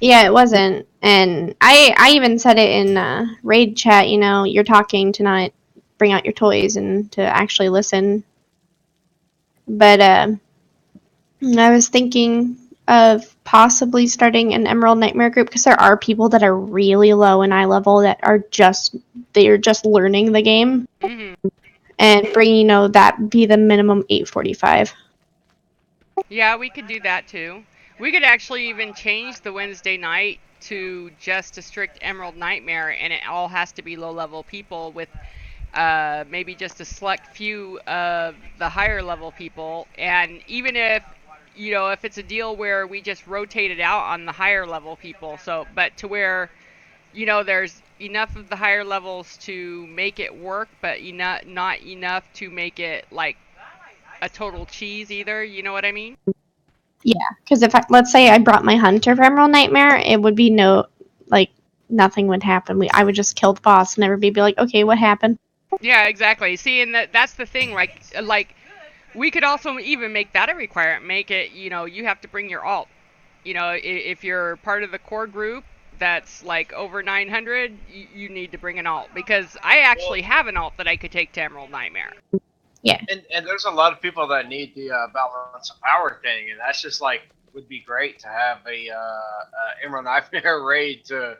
Yeah, it wasn't, and I even said it in raid chat. You know, you're talking to not bring out your toys and to actually listen. But I was thinking of possibly starting an Emerald Nightmare group because there are people that are really low in eye level that are just learning the game, and bringing, you know, that be the minimum 845. Yeah, we could do that too. We could actually even change the Wednesday night to just a strict Emerald Nightmare, and it all has to be low-level people with maybe just a select few of the higher level people. And even if, you know, if it's a deal where we just rotate it out on the higher level people, so, but to where, you know, there's enough of the higher levels to make it work, but not enough to make it like a total cheese either, you know what I mean? Yeah, because if let's say I brought my hunter for Emerald Nightmare, it would be nothing would happen. I would just kill the boss and everybody be like, okay, what happened? Yeah, exactly. See, and that's the thing. Like we could also even make that a requirement. Make it, you know, you have to bring your alt. You know, if you're part of the core group that's like over 900, you need to bring an alt, because I actually have an alt that I could take to Emerald Nightmare. Yeah. And there's a lot of people that need the balance of power thing, and that's just like would be great to have a Emerald Nightmare raid to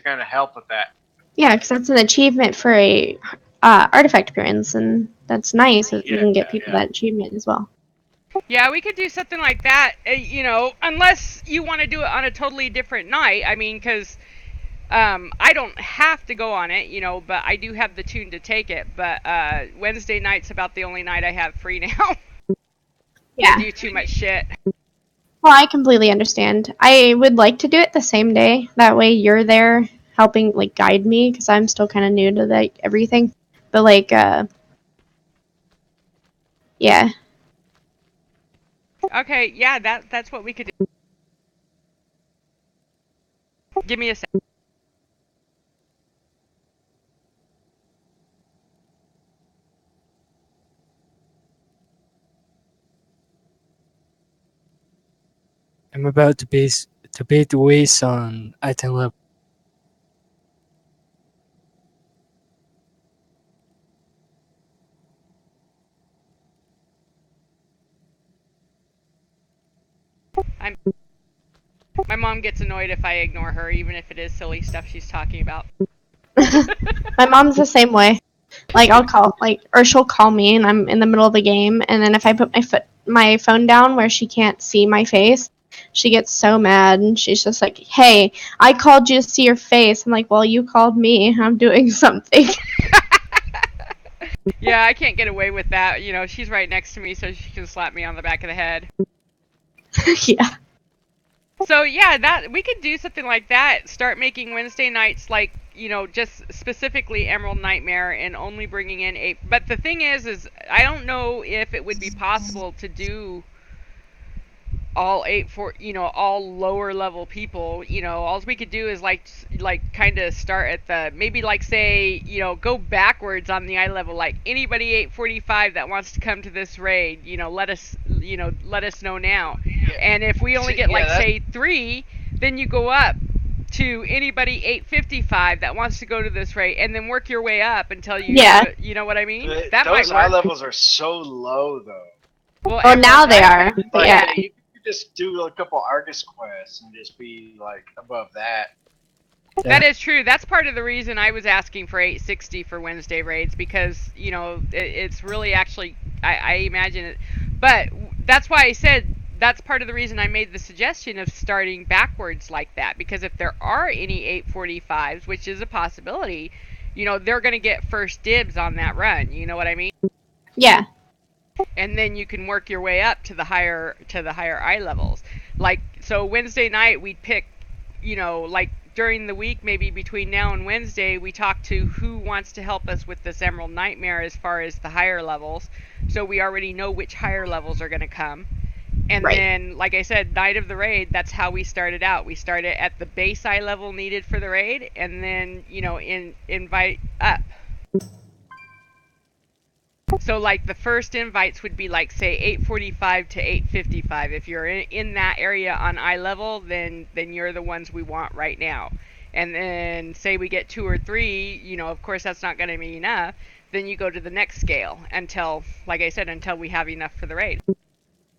kind of help with that. Yeah, because that's an achievement for a artifact appearance, and that's nice if you can get people that achievement as well. Yeah, we could do something like that, you know, unless you want to do it on a totally different night. I mean, because I don't have to go on it, you know, but I do have the tune to take it. But Wednesday night's about the only night I have free now. Yeah. I do too much shit. Well, I completely understand. I would like to do it the same day. That way you're there helping, like, guide me, because I'm still kind of new to, like, everything. But, like, yeah. Okay, yeah, that's what we could do. Give me a sec. I'm about to beat Whis on item level. My mom gets annoyed if I ignore her, even if it is silly stuff she's talking about. My mom's the same way. Like, I'll call, like, or she'll call me, and I'm in the middle of the game, and then if I put my phone down where she can't see my face, she gets so mad, and she's just like, hey, I called you to see your face. I'm like, well, you called me. I'm doing something. Yeah, I can't get away with that. You know, she's right next to me, so she can slap me on the back of the head. Yeah. So yeah, that we could do something like that. Start making Wednesday nights like just specifically Emerald Nightmare and only bringing in 8. But the thing is I don't know if it would be possible to do all 8 for all lower level people. All we could do is like kind of start at the maybe like say go backwards on the eye level, like anybody 845 that wants to come to this raid, let us know now. And if we only get say 3, then you go up to anybody 855 that wants to go to this raid, and then work your way up until you know what I mean. That might Those work. eye levels are so low though. Well, now they are. But yeah. You could just do a couple Argus quests and just be like above that. That is true. That's part of the reason I was asking for 860 for Wednesday raids, because it's really actually I imagine it. But that's why I said that's part of the reason I made the suggestion of starting backwards like that, because if there are any 845s, which is a possibility, they're going to get first dibs on that run. You know what I mean? Yeah. And then you can work your way up to the higher eye levels. Like, so Wednesday night we'd pick, like during the week, maybe between now and Wednesday, we talk to who wants to help us with this Emerald Nightmare as far as the higher levels, so we already know which higher levels are going to come. And then, like I said, night of the raid, that's how we started out. We started at the base eye level needed for the raid, and then, invite up. So, like, the first invites would be, like, say, 845 to 855. If you're in that area on eye level, then you're the ones we want right now. And then, say we get 2 or 3, of course that's not going to be enough. Then you go to the next scale until, like I said, until we have enough for the raid.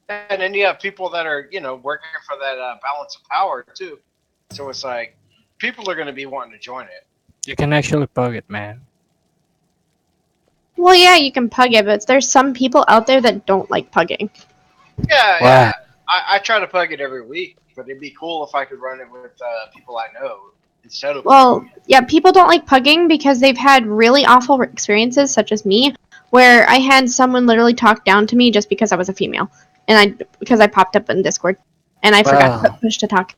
And then you have people that are, working for that balance of power, too. So it's like, people are going to be wanting to join it. You can actually bug it, man. Well, yeah, you can pug it, but there's some people out there that don't like pugging. Yeah. I try to pug it every week, but it'd be cool if I could run it with people I know instead of. Well, yeah, people don't like pugging because they've had really awful experiences, such as me, where I had someone literally talk down to me just because I was a female, and because I popped up in Discord, and I forgot to put push to talk.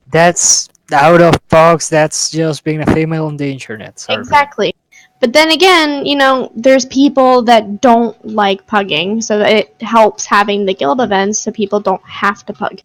That's out of box. That's just being a female on the internet. Sorry. Exactly. But then again, there's people that don't like pugging, so it helps having the guild events so people don't have to pug.